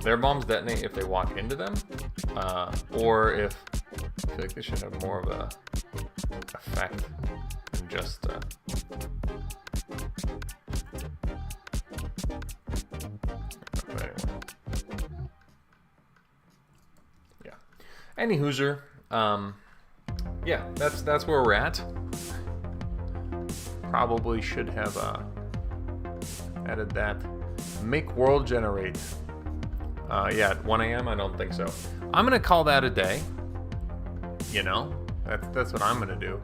their bombs detonate if they walk into them, or if I feel like they should have more of a effect than just. But anyway. Yeah. Any Hoosier. Yeah, that's where we're at. Probably should have added that. Make world generate. Yeah, at 1 a.m. I don't think so. I'm gonna call that a day. You know, that's what I'm gonna do.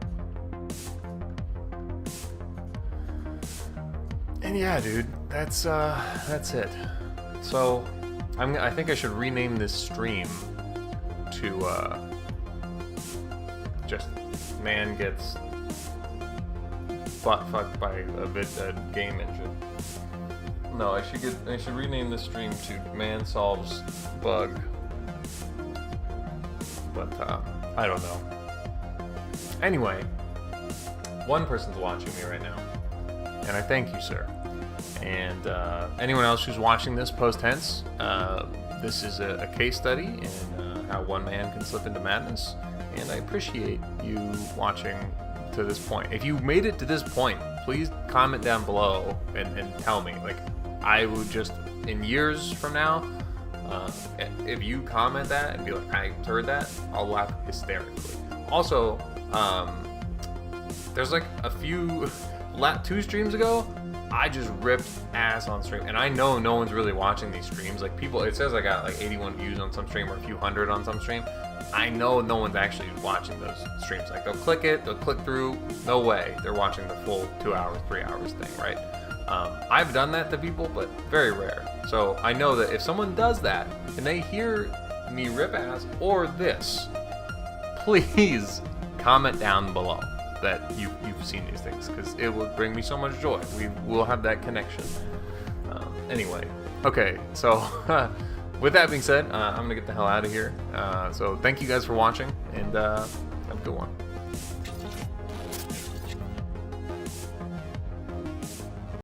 And yeah, dude, that's it. So I think I should rename this stream to just man gets butt fucked by a game engine. No, I should rename this stream to man solves bug. But I don't know. Anyway, one person's watching me right now, and I thank you, sir. And anyone else who's watching this post tense, this is a case study in how one man can slip into madness. And I appreciate you watching to this point. If you made it to this point, please comment down below and tell me. Like, I would just, in years from now, if you comment that and be like, I heard that, I'll laugh hysterically. Also, there's like a few, 2 streams ago, I just ripped ass on stream. And I know no one's really watching these streams. Like, people, it says I got like 81 views on some stream or a few hundred on some stream. I know no one's actually watching those streams. Like, they'll click it, they'll click through. No way they're watching the full 2 hours, 3 hours thing, right? I've done that to people, but very rare. So I know that if someone does that and they hear me rip ass or this, please comment down below that you've seen these things, because it will bring me so much joy. We will have that connection. Anyway, okay, so with that being said, I'm gonna get the hell out of here. So thank you guys for watching, and have a good one.